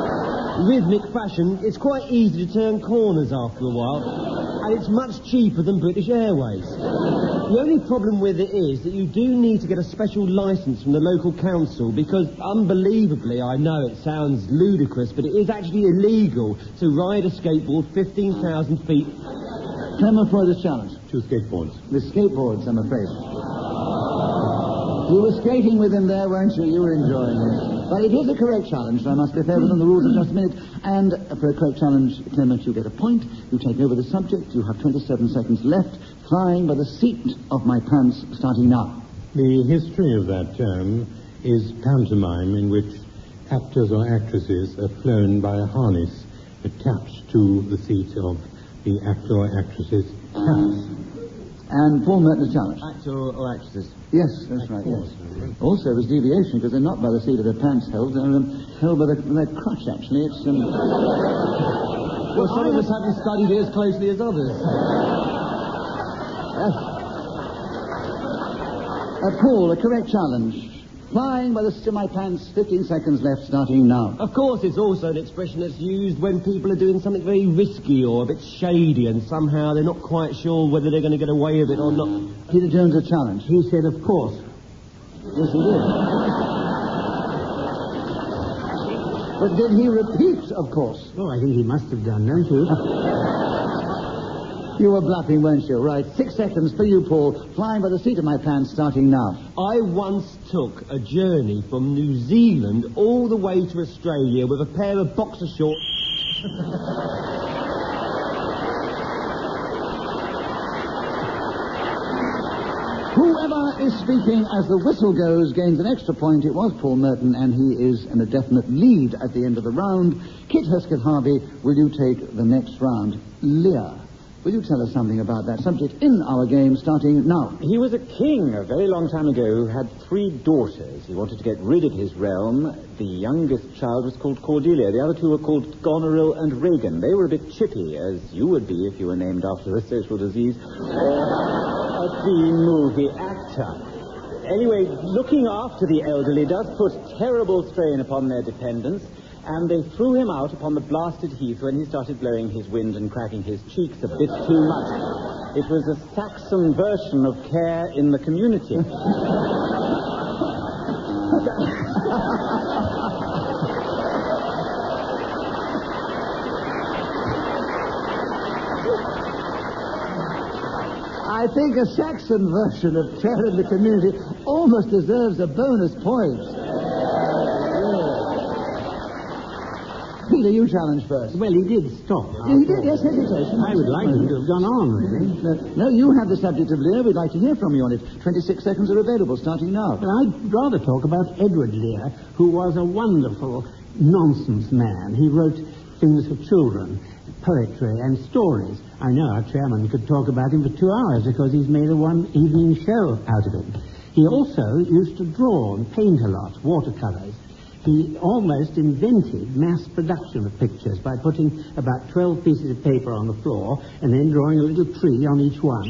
rhythmic fashion, it's quite easy to turn corners after a while, and it's much cheaper than British Airways. The only problem with it is that you do need to get a special licence from the local council, because, unbelievably, I know it sounds ludicrous, but it is actually illegal to ride a skateboard 15,000 feet. Clement Freud's challenge. 2 skateboards. The skateboards, I'm afraid. You were skating with him there, weren't you? You were enjoying it. But it is a correct challenge, so I must be fair within the rules of Just a Minute. And for a correct challenge, Clement, you get a point. You take over the subject. You have 27 seconds left, flying by the seat of my pants, starting now. The history of that term is pantomime, in which actors or actresses are flown by a harness attached to the seat of the actor or actress's pants. And Paul Merton, the challenge. Actor or actresses? Yes, that's right, yes. Also, there's deviation, because they're not by the seat of their pants held, they're held by their crotch, actually. It's, Well, some of us haven't studied it as closely as others. Paul, a correct challenge. Flying by the seat of my pants, 15 seconds left, starting now. Of course, it's also an expression that's used when people are doing something very risky or a bit shady and somehow they're not quite sure whether they're going to get away with it or not. Peter Jones, a challenge. He said, of course. Yes, he did. But did he repeat, of course? Oh, I think he must have done, don't you? You were bluffing, weren't you? Right. 6 seconds for you, Paul. Flying by the seat of my pants, starting now. I once took a journey from New Zealand all the way to Australia with a pair of boxer shorts. Whoever is speaking as the whistle goes gains an extra point. It was Paul Merton, and he is in a definite lead at the end of the round. Kit Hesketh-Harvey, will you take the next round? Lear, will you tell us something about that subject in our game, starting now? He was a king a very long time ago who had 3 daughters. He wanted to get rid of his realm. The youngest child was called Cordelia. The other 2 were called Goneril and Regan. They were a bit chippy, as you would be if you were named after a social disease or a B-movie actor. Anyway, looking after the elderly does put terrible strain upon their dependents, and they threw him out upon the blasted heath when he started blowing his wind and cracking his cheeks a bit too much. It was a Saxon version of care in the community. I think a Saxon version of care in the community almost deserves a bonus point. Peter, you challenge first. Well, he did stop. He did, yes, hesitation. I would like him to have gone on, really. No, you have the subject of Lear. We'd like to hear from you on it. 26 seconds are available, starting now. But I'd rather talk about Edward Lear, who was a wonderful nonsense man. He wrote things for children, poetry and stories. I know our chairman could talk about him for 2 hours because he's made a one evening show out of it. He also used to draw and paint a lot, watercolours. He almost invented mass production of pictures by putting about 12 pieces of paper on the floor and then drawing a little tree on each one.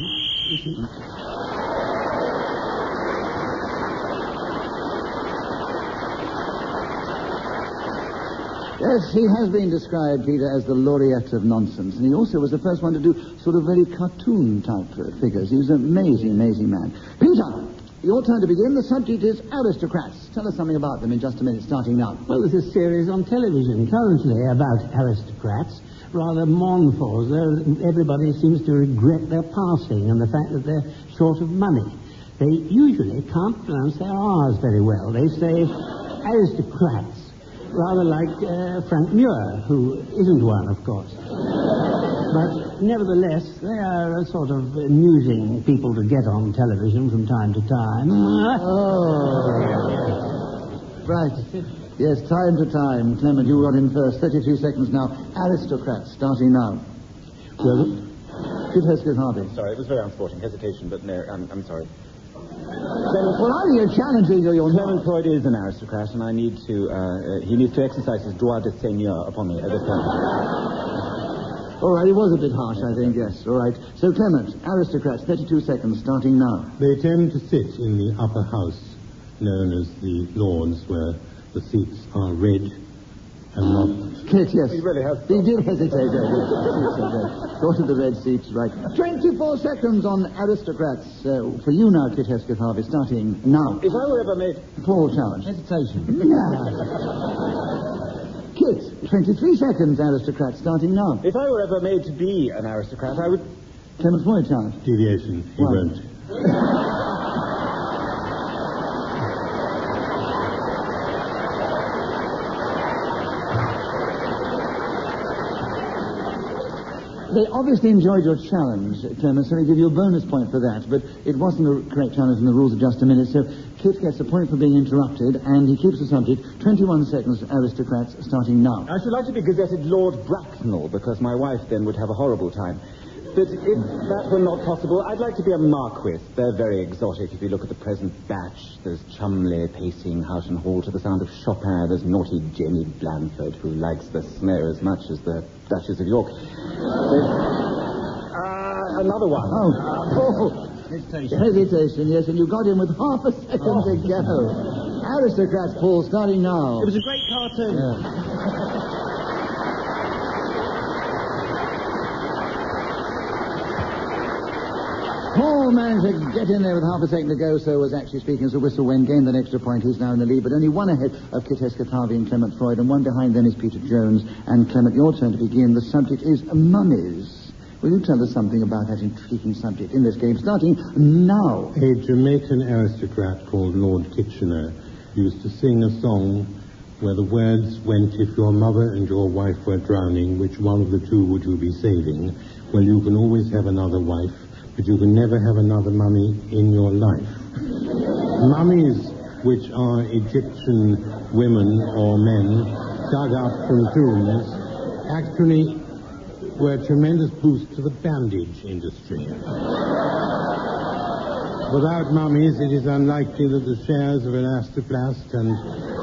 Yes, he has been described, Peter, as the laureate of nonsense. And he also was the first one to do sort of very cartoon-type figures. He was an amazing, amazing man. Peter, your turn to begin. The subject is aristocrats. Tell us something about them in just a minute, starting now. Well, there's a series on television currently about aristocrats, rather mournful. Everybody seems to regret their passing and the fact that they're short of money. They usually can't pronounce their R's very well. They say aristocrats, rather like Frank Muir, who isn't one, of course. But nevertheless, they are a sort of amusing people to get on television from time to time. Oh. Right. Yes, time to time. Clement, you got in first. 33 seconds now. Aristocrats, starting now. Well, Kit Hesketh-Harvey. Sorry, it was very unsporting. Hesitation, but no, I'm sorry. Well, either you're challenging or you're Clement Freud is an aristocrat, and he needs to exercise his droit de seigneur upon me at this point. All right, it was a bit harsh, I think, yes. All right. So, Clement, aristocrats, 32 seconds, starting now. They tend to sit in the upper house, known as the lawns, where the seats are red and not... Kit, yes. He really has... He did hesitate. Go to the red seats, right. 24 seconds on aristocrats. For you now, Kit Hesketh-Harvey, starting now. If I were ever made... Paul, challenge. Hesitation. Kit, 23 seconds, aristocrats, starting now. If I were ever made to be an aristocrat, I would... Clement Freud, challenge. Deviation. He won't. They obviously enjoyed your challenge, Clement, so I give you a bonus point for that, but it wasn't a correct challenge in the rules of just a minute, so Kit gets a point for being interrupted, and he keeps the subject. 21 seconds, aristocrats, starting now. I should like to be gazetted Lord Bracknell, because my wife then would have a horrible time. But if that were not possible, I'd like to be a marquis. They're very exotic. If you look at the present batch, there's Chumley pacing Houghton Hall to the sound of Chopin. There's naughty Jenny Blandford, who likes the snow as much as the Duchess of York. another one. Oh. Hesitation, yes, and you got in with half a second to go. Aristocrats, Paul, starting now. It was a great cartoon. Yeah. Paul managed to get in there with half a second to go, so was actually speaking as the whistle went, gained an extra point. He's now in the lead, but only one ahead of Kit Hesketh-Harvey and Clement Freud, and one behind them is Peter Jones. And Clement, your turn to begin. The subject is mummies. Will you tell us something about that intriguing subject in this game, starting now? A Jamaican aristocrat called Lord Kitchener used to sing a song where the words went, if your mother and your wife were drowning, which one of the two would you be saving? Well, you can always have another wife, but you can never have another mummy in your life. Mummies, which are Egyptian women or men dug up from tombs, actually were a tremendous boost to the bandage industry. Without mummies, it is unlikely that the shares of Elastoplast and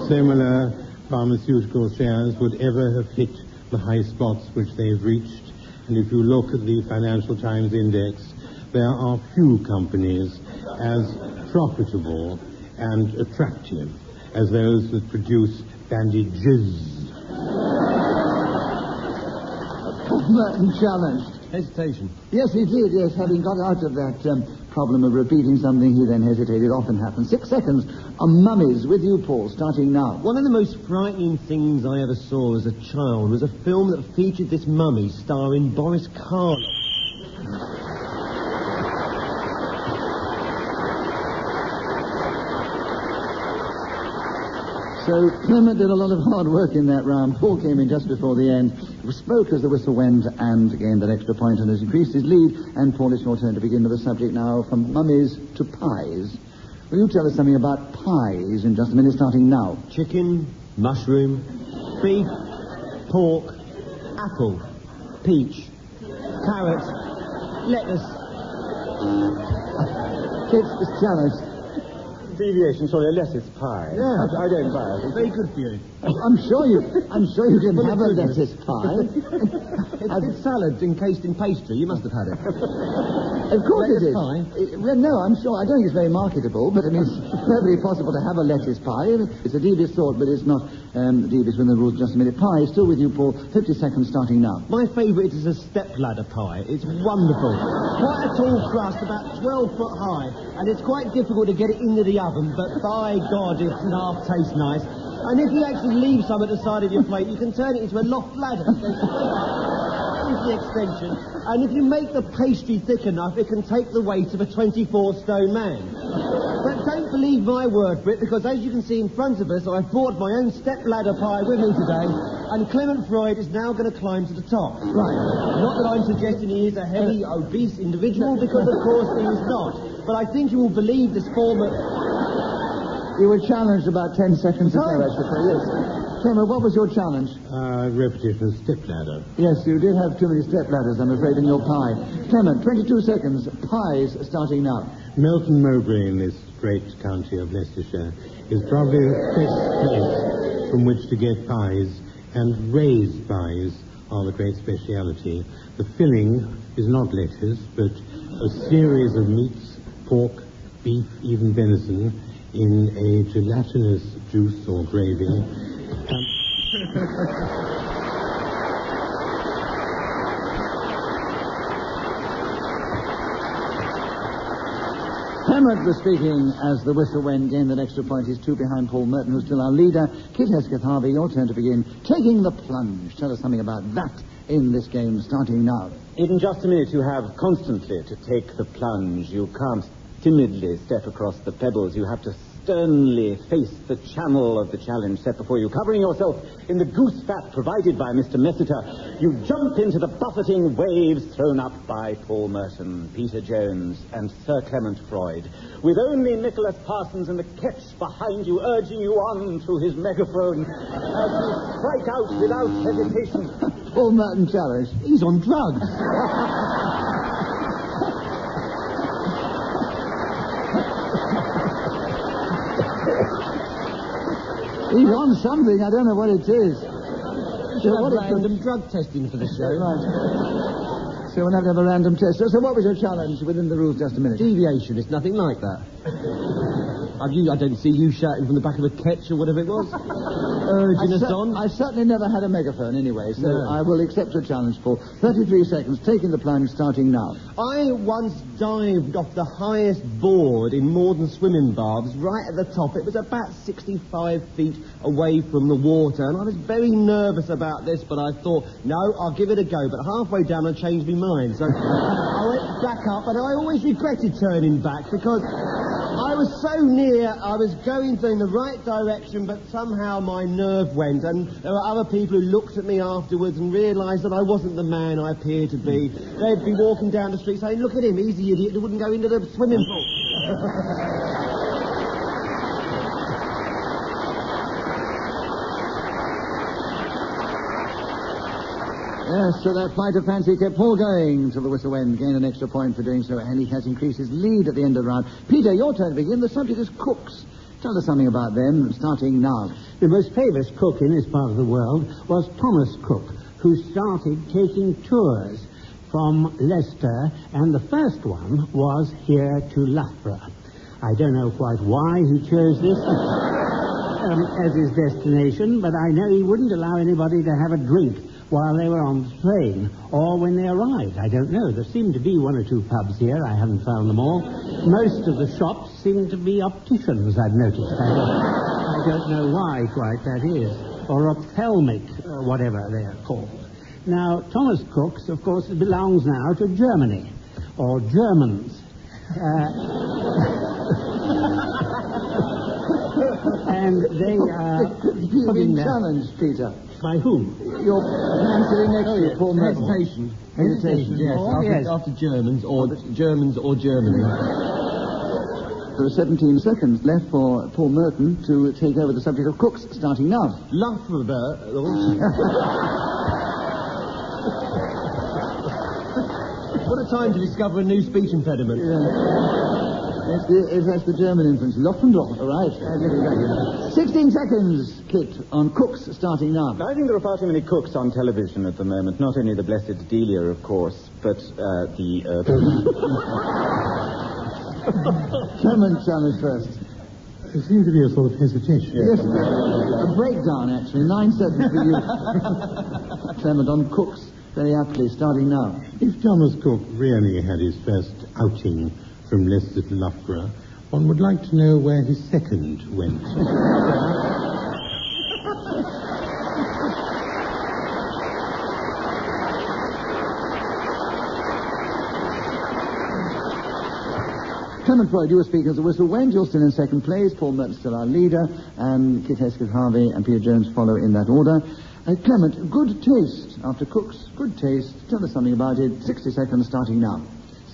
similar pharmaceutical shares would ever have hit the high spots which they've reached. And if you look at the Financial Times Index, there are few companies as profitable and attractive as those that produce bandages. Merton challenged. Hesitation. Yes, he did, yes. Having got out of that problem of repeating something, he then hesitated. Often happens. 6 seconds. Mummies with you, Paul, starting now. One of the most frightening things I ever saw as a child was a film that featured this mummy starring Boris Karloff. So Clement did a lot of hard work in that round. Paul came in just before the end, spoke as the whistle went, and gained that extra point and has increased his lead. And Paul, it's your turn to begin with the subject now, from mummies to pies. Will you tell us something about pies in just a minute, starting now? Chicken, mushroom, beef, pork, apple, peach, carrot, lettuce. Kids is challenged. Deviation, sorry, a lettuce pie. Yeah. I don't buy it. It's very good for you. I'm sure you can have a lettuce pie. It's salad encased in pastry. You must have had it. Of course lettuce it is. Pie? Well, no, I'm sure. I don't think it's very marketable, but I mean, it's perfectly possible to have a lettuce pie. It's a devious thought, but it's not devious when the rules just a minute. Pie is still with you, Paul. 50 seconds starting now. My favourite is a stepladder pie. It's wonderful. Quite a tall crust, about 12 foot high, and it's quite difficult to get it into the oven, but by God, it half tastes nice. And if you actually leave some at the side of your plate, you can turn it into a loft ladder. Easy extension. And if you make the pastry thick enough, it can take the weight of a 24-stone man. But don't believe my word for it, because as you can see in front of us, I've brought my own stepladder pie with me today, and Clement Freud is now going to climb to the top. Right. Not that I'm suggesting he is a heavy, obese individual, because of course he is not. But I think you will believe this form of... You were challenged about 10 seconds ago, actually. Yes. Clement, what was your challenge? Repetition of stepladder. Yes, you did have too many stepladders, I'm afraid, in your pie. Clement, 22 seconds. Pies starting now. Melton Mowbray in this great county of Leicestershire is probably the best place from which to get pies, and raised pies are the great speciality. The filling is not lettuce, but a series of meats, pork, beef, even venison, in a gelatinous juice or gravy. Clement was speaking as the whistle went, gained that extra point. He's 2 behind Paul Merton, who's still our leader. Kit Hesketh-Harvey, your turn to begin. Taking the plunge. Tell us something about that in this game, starting now. In just a minute, you have constantly to take the plunge. You can't timidly step across the pebbles. You have to sternly face the channel of the challenge set before you, covering yourself in the goose fat provided by Mr. Messiter. You jump into the buffeting waves thrown up by Paul Merton, Peter Jones, and Sir Clement Freud, with only Nicholas Parsons in the ketch behind you, urging you on through his megaphone as you strike out without hesitation. Paul Merton challenge. He's on drugs. He's on something. I don't know what it is. Should have random drug testing for the show. Right. So we'll have to have a random test. So what was your challenge within the rules just a minute? Deviation, it's nothing like that. I don't see you shouting from the back of a ketch or whatever it was. Urging us on. I certainly never had a megaphone anyway, so No. I will accept your challenge, Paul. 33 seconds, taking the plunge, starting now. I once dived off the highest board in modern swimming baths, right at the top. It was about 65 feet away from the water, and I was very nervous about this, but I thought, no, I'll give it a go. But halfway down, I changed my mind. So I went back up, and I always regretted turning back because I was so near, I was going in the right direction, but somehow my nerve went, and there were other people who looked at me afterwards and realised that I wasn't the man I appeared to be. They'd be walking down the street saying, look at him, he's the idiot who wouldn't go into the swimming pool. Yes, so that flight of fancy kept Paul going till the whistle went, gained an extra point for doing so, and he has increased his lead at the end of the round. Peter, your turn to begin. The subject is cooks. Tell us something about them, starting now. The most famous cook in this part of the world was Thomas Cook, who started taking tours from Leicester, and the first one was here to Loughborough. I don't know quite why he chose this as his destination, but I know he wouldn't allow anybody to have a drink while they were on the train or when they arrived. I don't know. There seem to be one or two pubs here. I haven't found them all. Most of the shops seem to be opticians, I've noticed. I don't know why quite that is. Or ophthalmic, whatever they're called. Now, Thomas Cook's, of course, belongs now to Germany, or Germans. And they are You've been challenged, Peter. By whom? Your man sitting next to you, Paul Merton. Hesitation, yes. Oh, yes. After Germans or Germany. There are 17 seconds left for Paul Merton to take over the subject of cooks, starting now. Loughborough. What a time to discover a new speech impediment. It has the German influence. Loffendorf, all right. 16 seconds, Kit, on cooks, starting now. I think there are far too many cooks on television at the moment. Not only the blessed Delia, of course, but the... Clement challenge first. There seems to be a sort of hesitation. Yes, a breakdown, actually. 9 seconds for you. Clement on cooks, very aptly, starting now. If Thomas Cook really had his first outing from Leicester to Loughborough, one would like to know where his second went. Clement Freud, you were speaking as the whistle went. You're still in second place. Paul Merton still our leader, and Kit Hesketh-Harvey and Peter Jones follow in that order. Clement, good taste after cooks. Good taste. Tell us something about it. 60 seconds, starting now.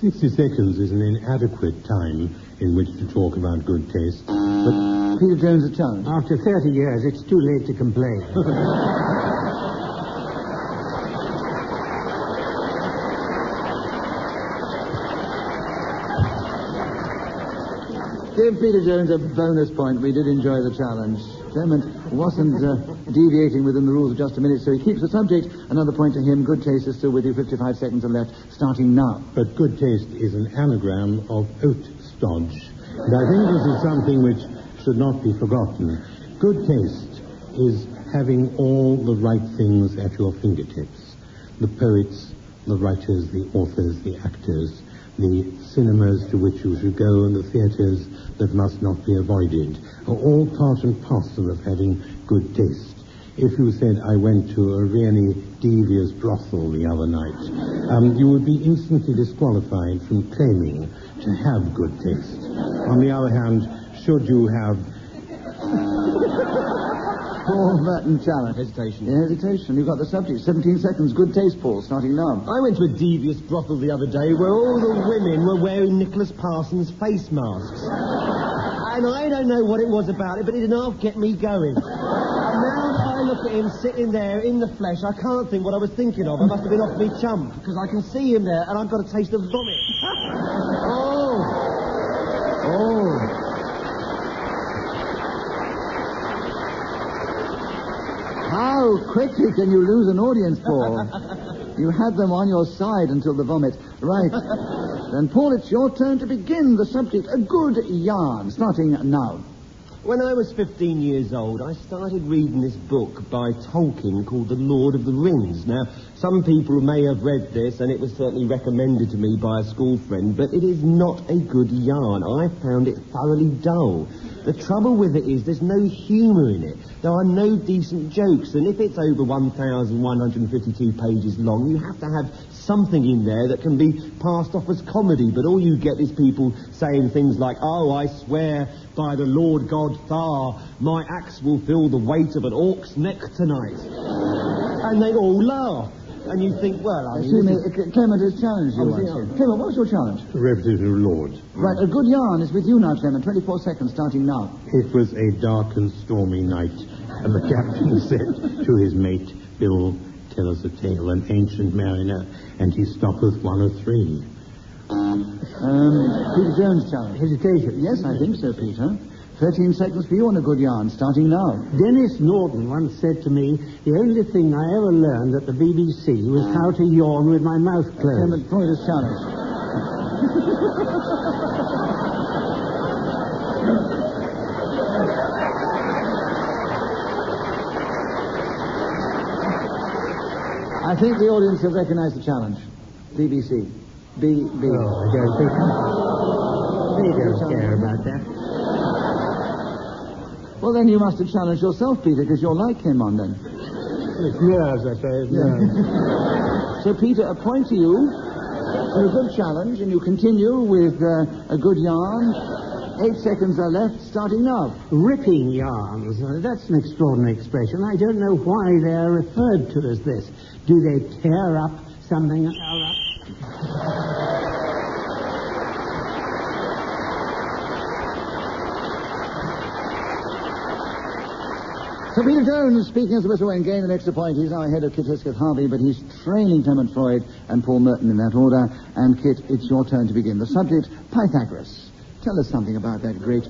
60 seconds is an inadequate time in which to talk about good taste, but... Peter Jones, a challenge. After 30 years, it's too late to complain. Give Peter Jones a bonus point. We did enjoy the challenge. Clement wasn't deviating within the rules of just a minute, so he keeps the subject. Another point to him. Good taste is still with you. 55 seconds are left, starting now. But good taste is an anagram of oat stodge. And I think this is something which should not be forgotten. Good taste is having all the right things at your fingertips. The poets, the writers, the authors, the actors, the cinemas to which you should go and the theatres that must not be avoided are all part and parcel of having good taste. If you said, I went to a really devious brothel the other night, you would be instantly disqualified from claiming to have good taste. On the other hand, should you have... Paul Merton challenge. Hesitation. Yeah, hesitation. You've got the subject. 17 seconds. Good taste, Paul, starting now. I went to a devious brothel the other day where all the women were wearing Nicholas Parsons face masks. And I don't know what it was about it, but it did not get me going. And now that I look at him sitting there in the flesh, I can't think what I was thinking of. I must have been off me chump, because I can see him there and I've got a taste of vomit. How quickly can you lose an audience, Paul? You had them on your side until the vomit. Right. Then, Paul, it's your turn to begin the subject. A good yarn, starting now. When I was 15 years old, I started reading this book by Tolkien called The Lord of the Rings. Now, some people may have read this, and it was certainly recommended to me by a school friend, but it is not a good yarn. I found it thoroughly dull. The trouble with it is there's no humour in it. There are no decent jokes, and if it's over 1,152 pages long, you have to have something in there that can be passed off as comedy, but all you get is people saying things like, oh, I swear by the Lord God Thar, my axe will feel the weight of an orc's neck tonight. And they all laugh. And you think, well, I mean... Excuse me, Clement has challenged you once. Clement, what was your challenge? Representative Lord. Right, a good yarn is with you now, Clement. 24 seconds, starting now. It was a dark and stormy night, and the captain said to his mate, Bill, tell us a tale, an ancient mariner, and he stoppeth one of three. Peter Jones' challenge. Hesitation. Yes, I think so, Peter. 13 seconds for you on a good yarn, starting now. Dennis Norton once said to me, the only thing I ever learned at the BBC was how to yawn with my mouth closed. Clement, Freud's challenge. I think the audience have recognised the challenge. BBC. B. Oh, I don't think they don't care about that. Well, then you must have challenged yourself, Peter, because your light came on then. It's nerves, I say. It's nerves. So, Peter, a point to you for a good challenge, and you continue with a good yarn. 8 seconds are left, starting now. Ripping yarns. That's an extraordinary expression. I don't know why they're referred to as this. Do they tear up something? So Peter Jones, speaking as the whistle went, gained an extra point. He's now ahead of Kit Hesketh-Harvey, but he's trailing Clement Freud and Paul Merton in that order. And Kit, it's your turn to begin. The subject, Pythagoras. Tell us something about that great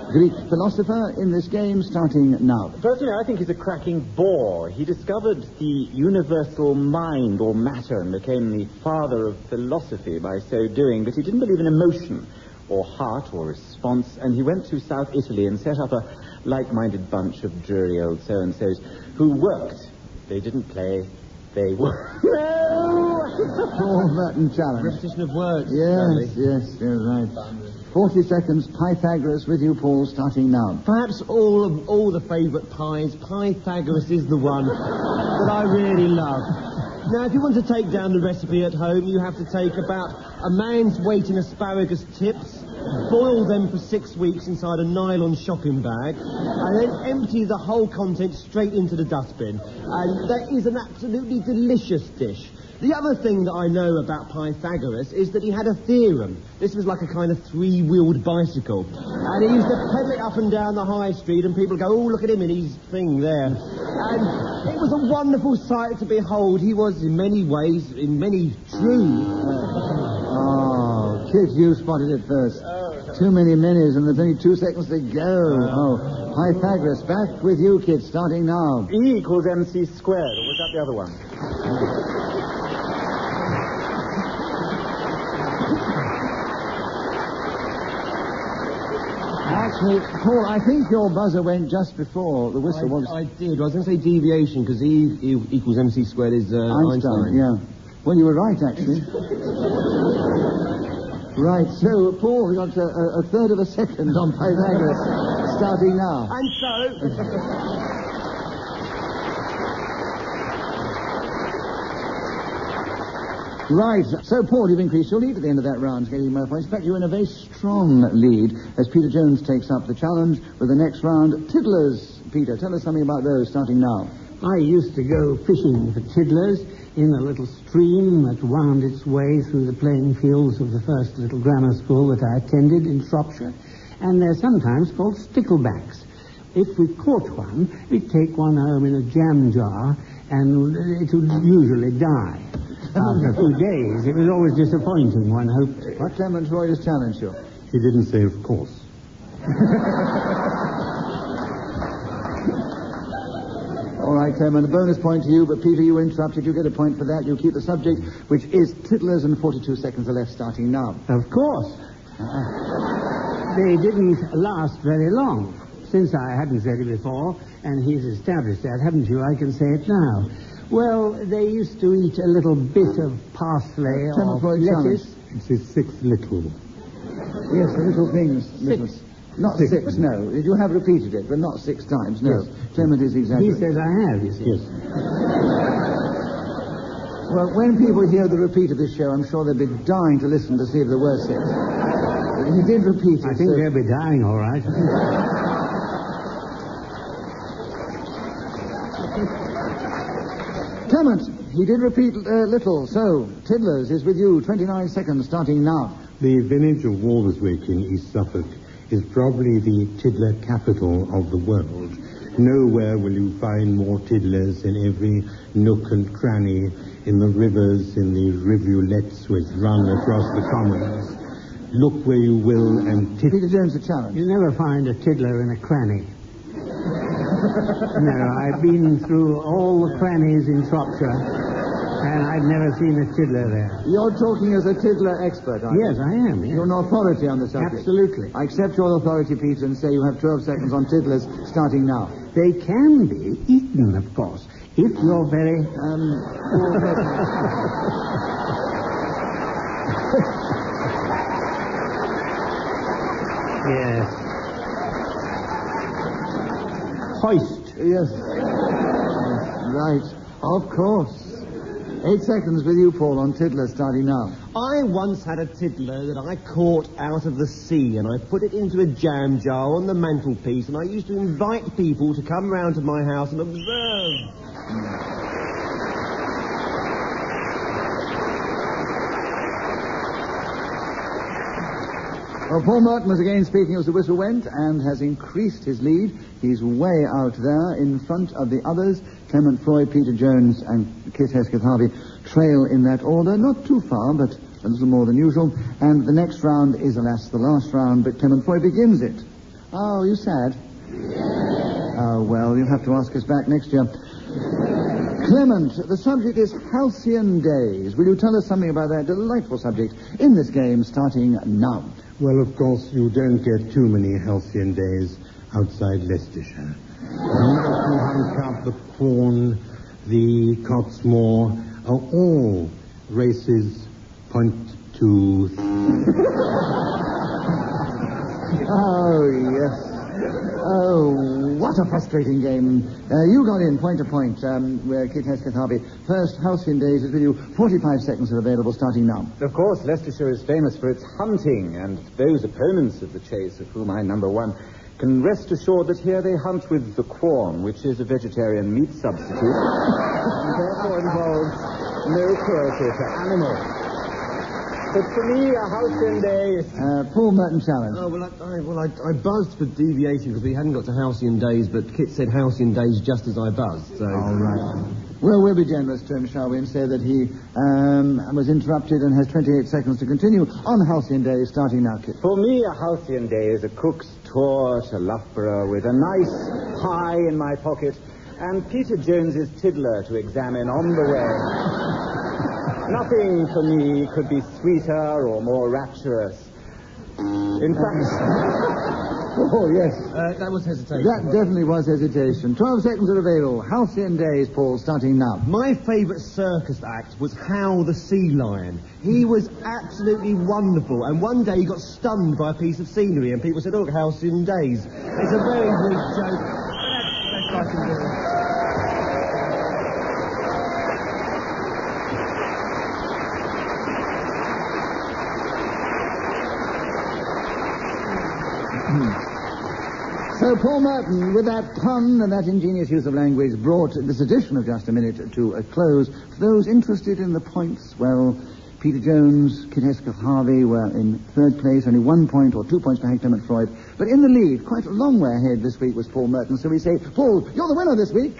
Greek philosopher in this game, starting now. Personally, I think he's a cracking bore. He discovered the universal mind or matter and became the father of philosophy by so doing, but he didn't believe in emotion or heart or response, and he went to South Italy and set up a like-minded bunch of dreary old so-and-sos who worked. They didn't play, they worked. Paul Merton challenge. Repetition of words. Yes, you're right. 40 seconds, Pythagoras with you, Paul, starting now. Perhaps all the favourite pies, Pythagoras is the one that I really love. Now, if you want to take down the recipe at home, you have to take about a man's weight in asparagus tips, boil them for 6 weeks inside a nylon shopping bag, and then empty the whole contents straight into the dustbin. And that is an absolutely delicious dish. The other thing that I know about Pythagoras is that he had a theorem. This was like a kind of three-wheeled bicycle. And he used to pedal it up and down the high street, and people go, oh, look at him in his thing there. And it was a wonderful sight to behold. He was, in many ways, in many true... Oh, Kit, you spotted it first. Too many minis, and there's only 2 seconds to go. Pythagoras, back with you, Kit, starting now. E equals MC squared, or was that the other one? Actually, Paul, I think your buzzer went just before the whistle. I did. I was going to say deviation, because E equals MC squared is Einstein. Yeah. Well, you were right, actually. Right, so, Paul, we got a third of a second on Pythagoras, starting now. And so... Right, so, Paul, you've increased your lead at the end of that round, getting more points. In fact, you're in a very strong lead as Peter Jones takes up the challenge with the next round. Tiddlers, Peter, tell us something about those, starting now. I used to go fishing for tiddlers in a little stream that wound its way through the playing fields of the first little grammar school that I attended in Shropshire, and they're sometimes called sticklebacks. If we caught one, we'd take one home in a jam jar, and it would usually die. After a few days, it was always disappointing, one hoped. What Clement Freud has challenged you? He didn't say, of course. All right, Clement, a bonus point to you, but Peter, you interrupted. You get a point for that. You keep the subject, which is tiddlers, and 42 seconds are left starting now. Of course. They didn't last very long. Since I hadn't said it before, and he's established that, haven't you? I can say it now. Well, they used to eat a little bit of parsley or lettuce. It says 6 little. Yes, the little things. Little. Not Six. 6, no. You have repeated it, but not 6 times, no. Yes. Clement is exaggerating. He says I have, you see. Yes. Well, when people hear the repeat of this show, I'm sure they'll be dying to listen to see if there were 6. But he did repeat it. I think they'll be dying, all right. Clement, he did repeat little, so Tiddlers is with you. 29 seconds starting now. The village of Wallies in East Suffolk is probably the tiddler capital of the world. Nowhere will you find more tiddlers in every nook and cranny, in the rivers, in the rivulets which run across the commons. Look where you will and Peter Jones, a challenge. You never find a tiddler in a cranny. No, I've been through all the crannies in Shropshire, and I've never seen a tiddler there. You're talking as a tiddler expert, aren't you? Yes, I am. Yes. You're an authority on the subject. Absolutely. I accept your authority, Peter, and say you have 12 seconds on tiddlers starting now. They can be eaten, of course, if you're very... Yes. Hoist. Yes. Right. Of course. 8 seconds with you, Paul, on tiddler starting now. I once had a tiddler that I caught out of the sea, and I put it into a jam jar on the mantelpiece, and I used to invite people to come round to my house and observe. Well, Paul Merton was again speaking as the whistle went and has increased his lead. He's way out there in front of the others. Clement, Freud, Peter Jones and Kit Hesketh-Harvey trail in that order. Not too far, but a little more than usual. And the next round is, alas, the last round, but Clement Freud begins it. Oh, are you sad? Oh, well, you'll have to ask us back next year. Clement, the subject is halcyon days. Will you tell us something about that delightful subject in this game starting now? Well, of course, you don't get too many halcyon days outside Leicestershire. The Hunt, the Fawn, the Cottesmore are all races point to... Oh, yes. Oh, what a frustrating game. You got in point to point, where Kit Hesketh-Harvey. First, halcyon days is with you. 45 seconds are available starting now. Of course, Leicestershire is famous for its hunting, and those opponents of the chase, of whom I number one, can rest assured that here they hunt with the quorn, which is a vegetarian meat substitute, and therefore involves no cruelty to animals. But for me, a halcyon day is... Paul Merton challenge. Oh, well, I buzzed for deviation because we hadn't got to halcyon days, but Kit said halcyon days just as I buzzed, so... All right. Well, we'll be generous to him, shall we, and say that he was interrupted and has 28 seconds to continue on halcyon days starting now, Kit. For me, a halcyon day is a cook's tour to Loughborough with a nice pie in my pocket and Peter Jones's tiddler to examine on the way. Nothing for me could be sweeter or more rapturous. In fact... Oh, yes. That was hesitation. That definitely was hesitation. 12 seconds are available. Halcyon days, Paul, starting now. My favourite circus act was Hal the Sea Lion. He was absolutely wonderful, and one day he got stunned by a piece of scenery, and people said, "Oh, halcyon days." It's a very weak joke. That's what I can do. So Paul Merton, with that pun and that ingenious use of language, brought this edition of Just a Minute to a close. For those interested in the points, well, Peter Jones, Kit Hesketh-Harvey were in third place, only 1 point or 2 points behind Clement Freud. But in the lead, quite a long way ahead this week, was Paul Merton. So we say, Paul, you're the winner this week.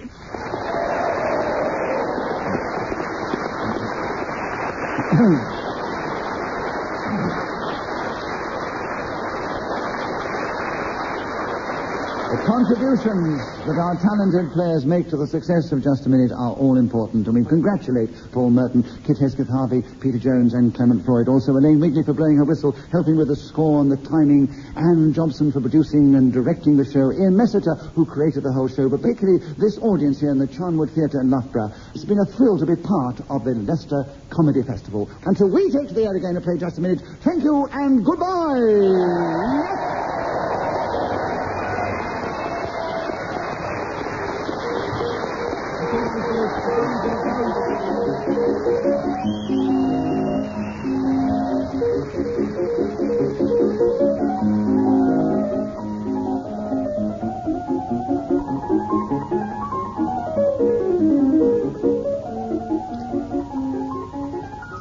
The contributions that our talented players make to the success of Just a Minute are all important, and we congratulate Paul Merton, Kit Hesketh-Harvey, Peter Jones and Clement Freud. Also Elaine Wigley for blowing her whistle, helping with the score and the timing, Anne Jobson for producing and directing the show, Ian Messiter, who created the whole show, but particularly this audience here in the Charnwood Theatre in Loughborough. It's been a thrill to be part of the Leicester Comedy Festival. Until we take to the air again to play Just a Minute, thank you and goodbye!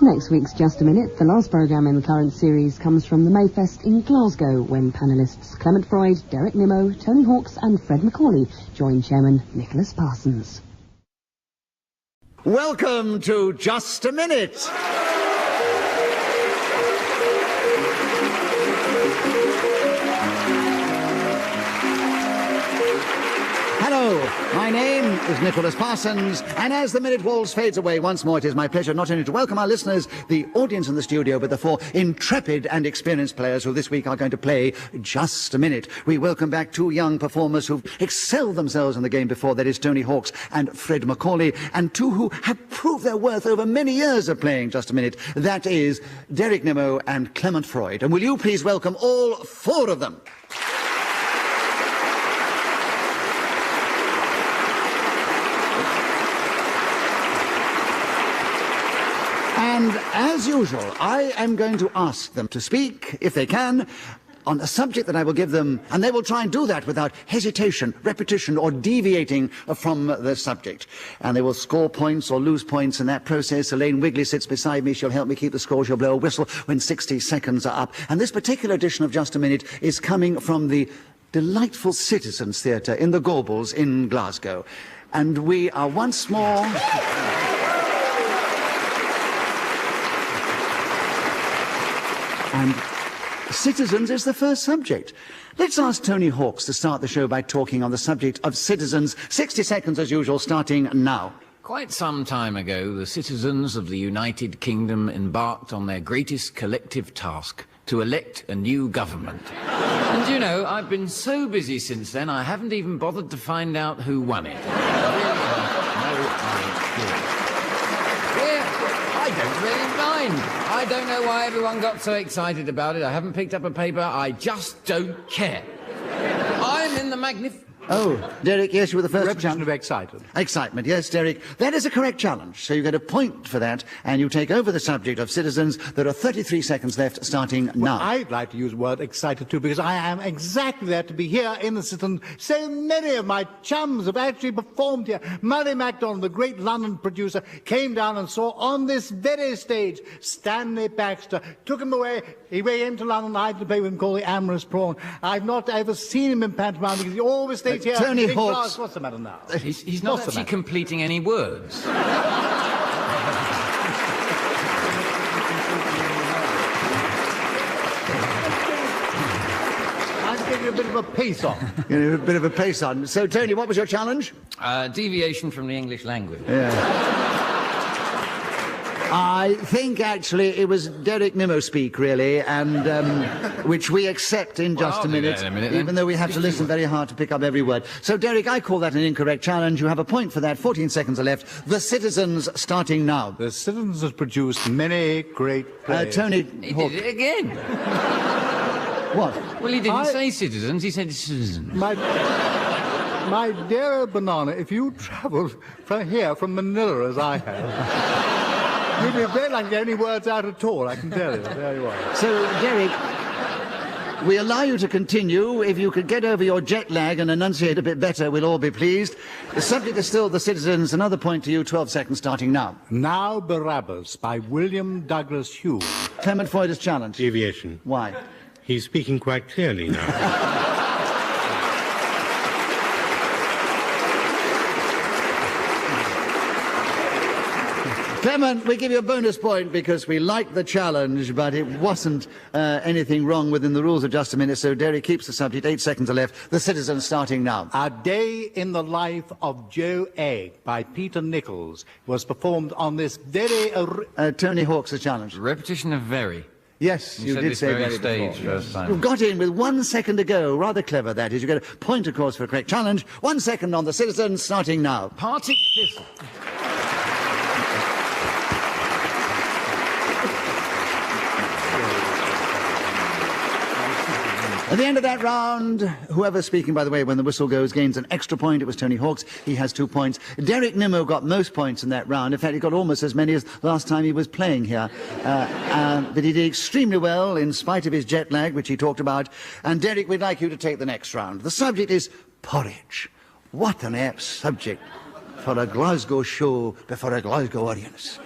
Next week's Just a Minute, the last programme in the current series, comes from the Mayfest in Glasgow, when panellists Clement Freud, Derek Nimmo, Tony Hawkes and Fred MacAulay join Chairman Nicholas Parsons. Welcome to Just a Minute. Hello, my name is Nicholas Parsons, and as the minute waltz fades away once more, it is my pleasure not only to welcome our listeners, the audience in the studio, but the four intrepid and experienced players who this week are going to play Just a Minute. We welcome back two young performers who've excelled themselves in the game before, that is Tony Hawkes and Fred MacAulay, and two who have proved their worth over many years of playing Just a Minute, that is Derek Nimmo and Clement Freud. And will you please welcome all four of them? And as usual, I am going to ask them to speak, if they can, on a subject that I will give them, and they will try and do that without hesitation, repetition, or deviating from the subject. And they will score points or lose points in that process. Elaine Wigley sits beside me. She'll help me keep the score. She'll blow a whistle when 60 seconds are up. And this particular edition of Just a Minute is coming from the delightful Citizens Theatre in the Gorbals in Glasgow. And we are once more... And citizens is the first subject. Let's ask Tony Hawkes to start the show by talking on the subject of citizens. 60 seconds as usual, starting now. Quite some time ago, the citizens of the United Kingdom embarked on their greatest collective task, to elect a new government. And you know, I've been so busy since then, I haven't even bothered to find out who won it. I don't really mind. I don't know why everyone got so excited about it. I haven't picked up a paper. I just don't care. I'm in the Oh, Derek, yes, you were the first challenge of excited. Excitement, yes, Derek. That is a correct challenge. So you get a point for that, and you take over the subject of citizens. There are 33 seconds left, starting now. I'd like to use the word excited too, because I am exactly there to be here in the citizen. So many of my chums have actually performed here. Murray MacDonald, the great London producer, came down and saw on this very stage Stanley Baxter. Took him away. He came to London. I had to play with him, called the Amorous Prawn. I've not ever seen him in pantomime because he always stays here. Tony Hawkes. What's the matter now? He's not actually completing any words. I'm getting a bit of a pace on. A bit of a pace on. So, Tony, what was your challenge? Deviation from the English language. Yeah. I think, actually, it was Derek Nimmo speak, really, and which we accept in just a minute, even though we have to listen very hard to pick up every word. So, Derek, I call that an incorrect challenge. You have a point for that. 14 seconds are left. The citizens starting now. The citizens have produced many great plays. Tony He did it again. What? Well, he didn't say citizens, he said citizens. My dear Banana, if you travelled from here, from Manila, as I have, you'd be very lucky to get any words out at all, I can tell you. There you are. So, Derek, we allow you to continue. If you could get over your jet lag and enunciate a bit better, we'll all be pleased. The subject is still the citizens. Another point to you, 12 seconds starting now. Now Barabbas by William Douglas Hume. Clement Freud's challenge. Deviation. Why? He's speaking quite clearly now. Clement, we give you a bonus point because we liked the challenge, but it wasn't anything wrong within the rules of Just a Minute, so Derek keeps the subject. 8 seconds are left. The Citizen starting now. A Day in the Life of Joe Egg by Peter Nichols was performed on this very... Tony Hawk's a challenge. Repetition of very. Yes, you did say very stage before. first time. You got in with 1 second to go. Rather clever, that is. You get a point, of course, for a correct challenge. 1 second on the Citizen, starting now. Partick Thistle. At the end of that round, whoever's speaking, by the way, when the whistle goes, gains an extra point. It was Tony Hawks. He has 2 points. Derek Nimmo got most points in that round. In fact, he got almost as many as last time he was playing here. But he did extremely well in spite of his jet lag, which he talked about. And Derek, we'd like you to take the next round. The subject is porridge. What an apt subject for a Glasgow show before a Glasgow audience.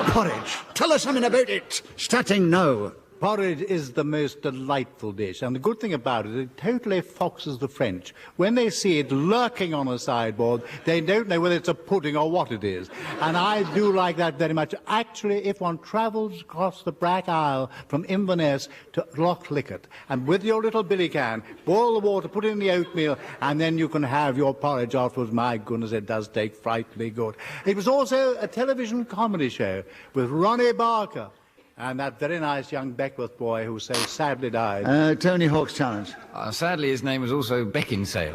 Porridge. Tell us something about it. Starting now. Porridge is the most delightful dish, and the good thing about it, it totally foxes the French. When they see it lurking on a sideboard, they don't know whether it's a pudding or what it is. And I do like that very much. Actually, if one travels across the Black Isle from Inverness to Loch Licket, and with your little billy can, boil the water, put it in the oatmeal, and then you can have your porridge afterwards. My goodness, it does take frightfully good. It was also a television comedy show with Ronnie Barker and that very nice young Beckworth boy who so sadly died. Tony Hawk's challenge. Sadly, his name was also Beckinsale.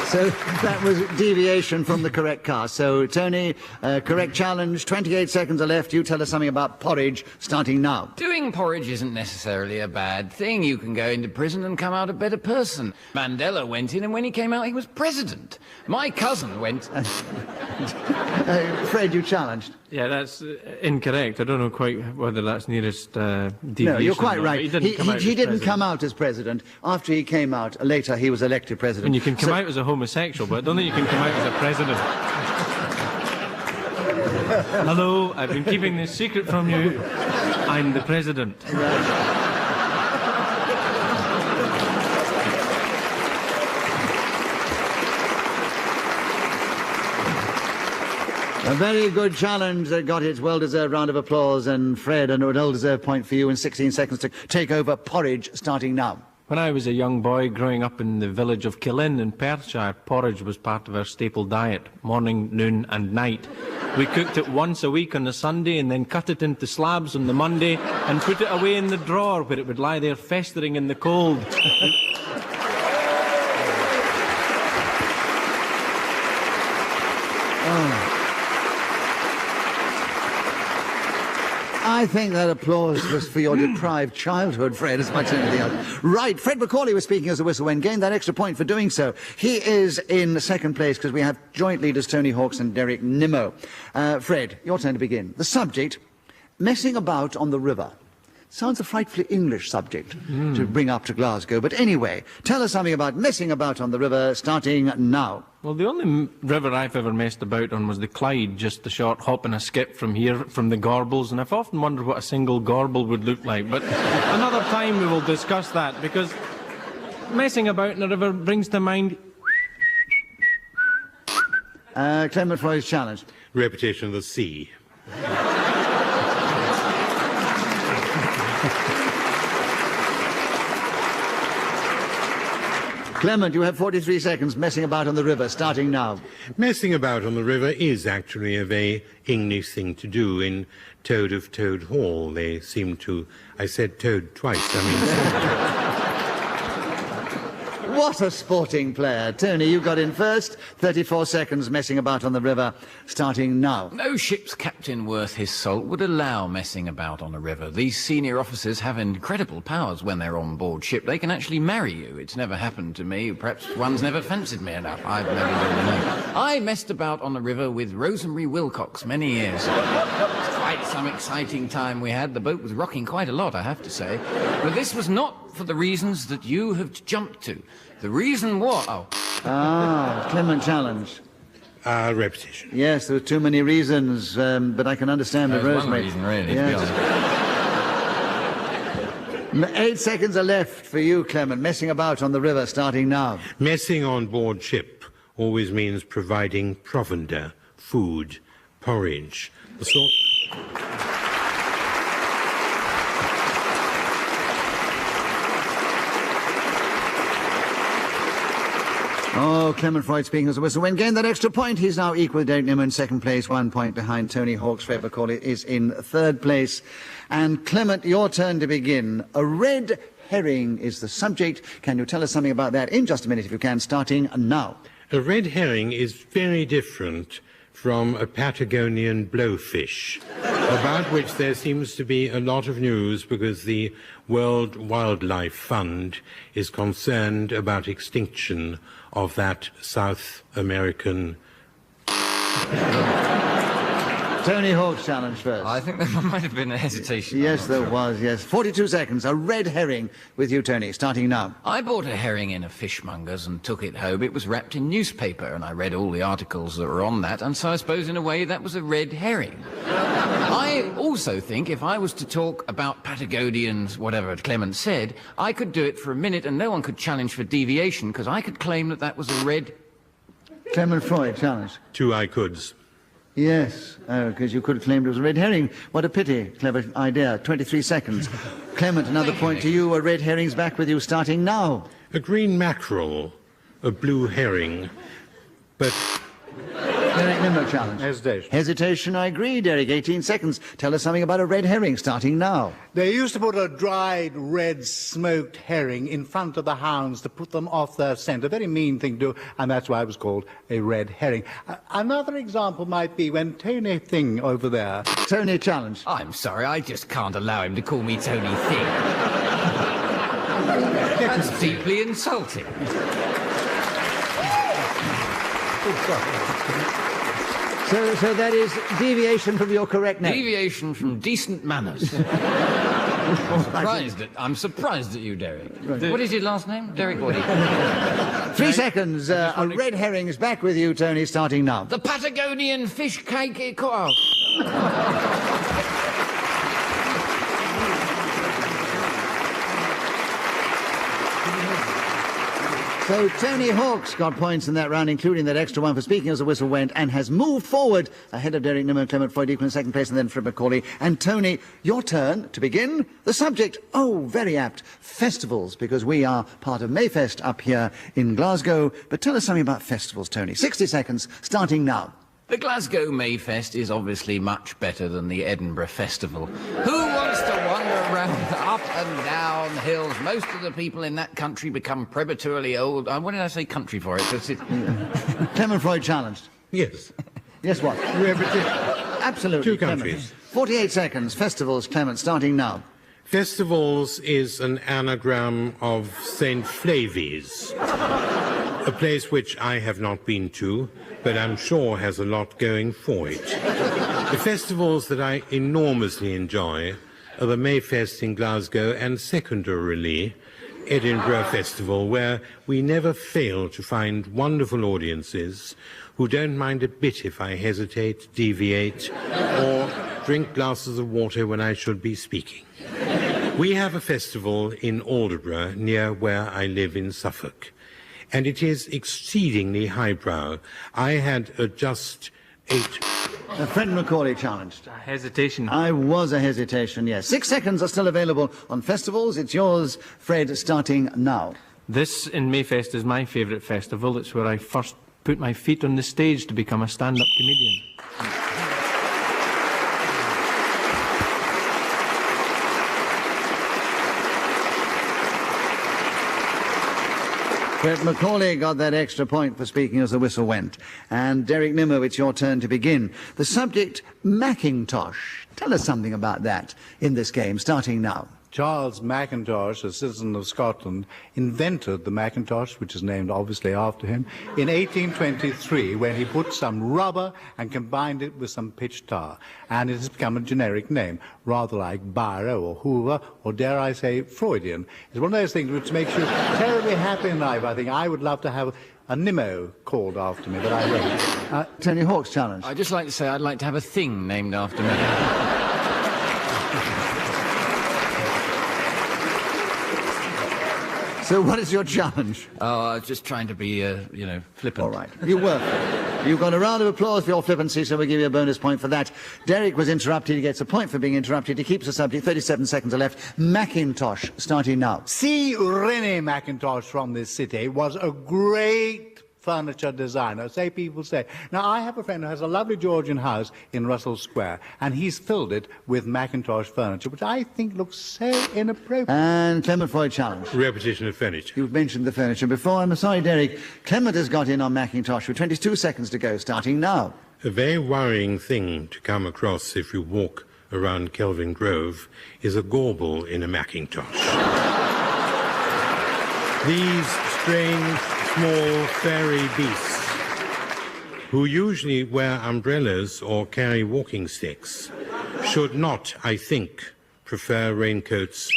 So that was deviation from the correct cast. So, Tony, correct challenge. 28 seconds are left. You tell us something about porridge, starting now. Doing porridge isn't necessarily a bad thing. You can go into prison and come out a better person. Mandela went in, and when he came out, he was president. My cousin went... Fred, you challenged. Yeah, that's incorrect. I don't know quite whether that's nearest deviation. No, you're quite right. He didn't come out as president. After he came out, later he was elected president. And you can come out as a homosexual, but I don't think you can come out as a president. Hello, I've been keeping this secret from you. I'm the president. Right. A very good challenge that got its well-deserved round of applause, and Fred, a well-deserved point for you in 16 seconds to take over porridge, starting now. When I was a young boy growing up in the village of Clement in Perthshire, porridge was part of our staple diet, morning, noon and night. We cooked it once a week on the Sunday and then cut it into slabs on the Monday and put it away in the drawer where it would lie there festering in the cold. I think that applause was for your deprived childhood, Fred, as much as anything else. Right, Fred MacAulay was speaking as a whistle and gained that extra point for doing so. He is in second place because we have joint leaders Tony Hawks and Derek Nimmo. Fred, your turn to begin. The subject, messing about on the river. Sounds a frightfully English subject to bring up to Glasgow. But anyway, tell us something about messing about on the river, starting now. Well, the only river I've ever messed about on was the Clyde, just a short hop and a skip from here, from the Gorbals, and I've often wondered what a single Gorbal would look like. But another time we will discuss that, because messing about in a river brings to mind... Clement Freud's challenge. Repetition of the sea. Clement, you have 43 seconds messing about on the river, starting now. Messing about on the river is actually a very English thing to do. In Toad of Toad Hall, they seem to... I said toad twice, What a sporting player. Tony, you got in first. 34 seconds messing about on the river, starting now. No ship's captain worth his salt would allow messing about on a river. These senior officers have incredible powers when they're on board ship. They can actually marry you. It's never happened to me. Perhaps one's never fancied me enough. I've never really known. I messed about on the river with Rosemary Wilcox many years. Quite some exciting time we had. The boat was rocking quite a lot, I have to say. But this was not for the reasons that you have jumped to. The reason was... Clement challenge. Repetition. Yes, there were too many reasons, but I can understand the Rosemary. One reason, really, yes. to be honest. 8 seconds are left for you, Clement. Messing about on the river, starting now. Messing on board ship always means providing provender, food, porridge, the sort... Oh, Clement Freud speaking as a whistle. When gained that extra point, he's now equal with Derek Nimmo in second place, 1 point behind Tony Hawkes. Fred MacAulay is in third place. And Clement, your turn to begin. A red herring is the subject. Can you tell us something about that in just a minute, if you can, starting now? A red herring is very different from a Patagonian blowfish, about which there seems to be a lot of news because the World Wildlife Fund is concerned about extinction of that South American... Tony Hawk's challenge first. I think there might have been a hesitation. Yes, there was, yes. 42 seconds. A red herring with you, Tony, starting now. I bought a herring in a fishmonger's and took it home. It was wrapped in newspaper, and I read all the articles that were on that, and so I suppose in a way that was a red herring. I also think if I was to talk about Patagonians, whatever Clement said, I could do it for a minute and no one could challenge for deviation, because I could claim that that was a red... Clement Freud, challenge. 2 I coulds. Yes, because you could have claimed it was a red herring. What a pity. Clever idea. 23 seconds. Clement, another point to you. A red herring's back with you, starting now. A green mackerel, a blue herring, but... Derek Nimmo challenge. Hesitation. Hesitation, I agree, Derek. 18 seconds. Tell us something about a red herring, starting now. They used to put a dried, red, smoked herring in front of the hounds to put them off their scent. A very mean thing to do, and that's why it was called a red herring. Another example might be when Tony Thing over there... Tony challenge. I'm sorry, I just can't allow him to call me Tony Thing. That's deeply insulting. So that is deviation from your correct name. Deviation from decent manners. I'm surprised at you, Derek. Right. What is your last name? Derek Waddy. 3 seconds. A red herring is back with you, Tony, starting now. The Patagonian fish cake... So Tony Hawkes got points in that round, including that extra one for speaking as the whistle went, and has moved forward ahead of Derek Nimmo, Clement Freud equal in second place, and then Fred MacAulay. And Tony, your turn to begin. The subject, oh, very apt, festivals, because we are part of Mayfest up here in Glasgow. But tell us something about festivals, Tony. 60 seconds, starting now. The Glasgow Mayfest is obviously much better than the Edinburgh Festival. Who wants to wander around up and down hills? Most of the people in that country become prematurely old. What did I say country for it? Clement Freud challenged. Yes. Yes, what? Absolutely. 2 countries. 48 seconds. Festivals, Clement, starting now. Festivals is an anagram of St. Flavies, a place which I have not been to, but I'm sure has a lot going for it. The festivals that I enormously enjoy are the Mayfest in Glasgow and, secondarily, Edinburgh Festival, where we never fail to find wonderful audiences who don't mind a bit if I hesitate, deviate, or drink glasses of water when I should be speaking. We have a festival in Aldeburgh, near where I live in Suffolk, and it is exceedingly highbrow. I had just 8... Fred MacAulay challenged. Hesitation. I was a hesitation, yes. 6 seconds are still available on festivals. It's yours, Fred, starting now. This in Mayfest is my favourite festival. It's where I first put my feet on the stage to become a stand-up comedian. Fred MacAulay got that extra point for speaking as the whistle went. And Derek Nimmo, it's your turn to begin. The subject, Macintosh. Tell us something about that in this game, starting now. Charles Macintosh, a citizen of Scotland, invented the Macintosh, which is named obviously after him, in 1823 when he put some rubber and combined it with some pitch tar. And it has become a generic name, rather like Biro or Hoover, or dare I say, Freudian. It's one of those things which makes you terribly happy in life. I think I would love to have a Nimmo called after me, but I won't. Tony Hawk's challenge. I'd just like to say I'd like to have a thing named after me. So what is your challenge? Oh, I was just trying to be, flippant. All right. You were. You've got a round of applause for your flippancy, so we'll give you a bonus point for that. Derek was interrupted. He gets a point for being interrupted. He keeps the subject. 37 seconds are left. Macintosh, starting now. C. René Mackintosh from this city was a great furniture designer, so people say. Now, I have a friend who has a lovely Georgian house in Russell Square, and he's filled it with Mackintosh furniture, which I think looks so inappropriate. And Clement Freud challenge. Repetition of furniture. You've mentioned the furniture before. I'm sorry, Derek. Clement has got in on Macintosh with 22 seconds to go, starting now. A very worrying thing to come across if you walk around Kelvin Grove is a gauble in a Macintosh. These strange, small, fairy beasts, who usually wear umbrellas or carry walking sticks, should not, I think, prefer raincoats.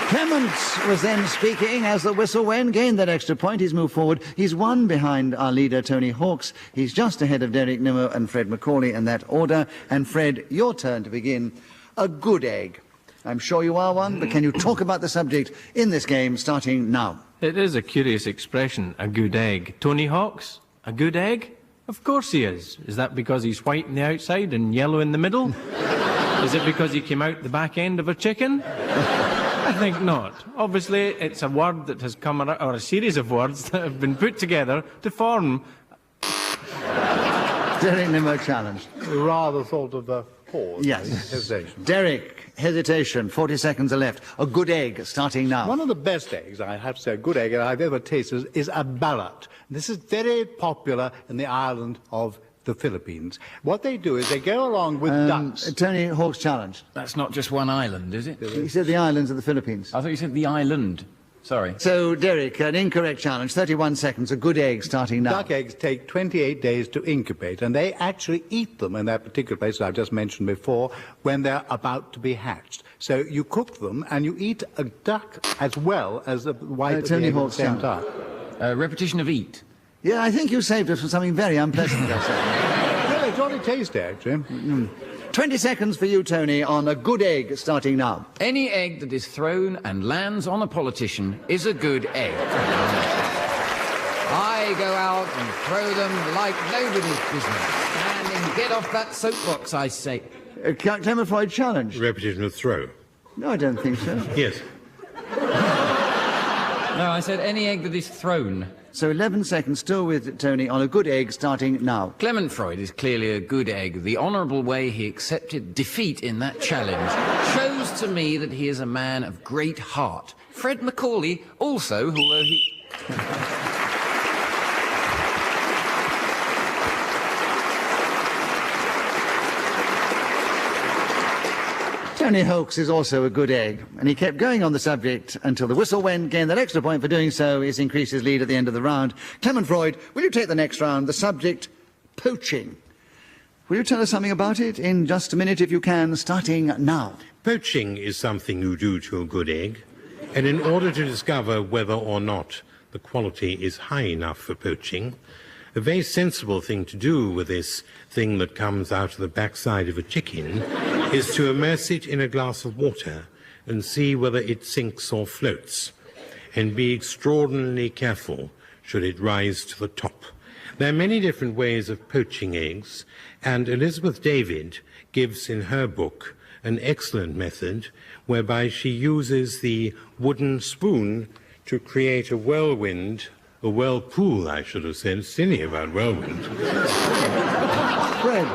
Clement was then speaking as the whistle went, gained that extra point. He's moved forward. He's one behind our leader, Tony Hawks. He's just ahead of Derek Nimmo and Fred MacAulay in that order. And Fred, your turn to begin. A good egg. I'm sure you are one, but can you talk about the subject in this game, starting now? It is a curious expression, a good egg. Tony Hawks, a good egg? Of course he is. Is that because he's white on the outside and yellow in the middle? Is it because he came out the back end of a chicken? I think not. Obviously, it's a word that has come around, or a series of words that have been put together to form. Derek Nimmo challenged. Rather sort of a pause. Yes. Hesitation. Derek, hesitation. 40 seconds are left. A good egg, starting now. One of the best eggs, I have to say, a good egg that I've ever tasted is a ballot. This is very popular in the island of the Philippines. What they do is they go along with ducks. Tony Hawk's challenge. That's not just one island, is it? He said the islands of the Philippines. I thought you said the island. Sorry. So, Derek, an incorrect challenge. 31 seconds. A good egg, starting now. Duck eggs take 28 days to incubate, and they actually eat them in that particular place that I've just mentioned before when they're about to be hatched. So you cook them, and you eat a duck as well as the white of the egg at the same time. Repetition of eat. Yeah, I think you saved us from something very unpleasant. Well, it's jolly tasty, actually. 20 seconds for you, Tony, on a good egg, starting now. Any egg that is thrown and lands on a politician is a good egg. I go out and throw them like nobody's business. And get off that soapbox, I say. Clement Freud challenge. Repetition of throw. No, I don't think so. Yes. No, I said any egg that is thrown. So 11 seconds still with Tony on a good egg, starting now. Clement Freud is clearly a good egg. The honourable way he accepted defeat in that challenge shows to me that he is a man of great heart. Fred MacAulay also, although he... Tony Hawks is also a good egg, and he kept going on the subject until the whistle went, gained that extra point for doing so. He's increased his lead at the end of the round. Clement Freud, will you take the next round? The subject, poaching. Will you tell us something about it in just a minute, if you can, starting now? Poaching is something you do to a good egg, and in order to discover whether or not the quality is high enough for poaching, a very sensible thing to do with this thing that comes out of the backside of a chicken is to immerse it in a glass of water and see whether it sinks or floats, and be extraordinarily careful should it rise to the top. There are many different ways of poaching eggs, and Elizabeth David gives in her book an excellent method whereby she uses the wooden spoon to create a whirlwind, a whirlpool, I should have said. Silly about whirlwind. Fred,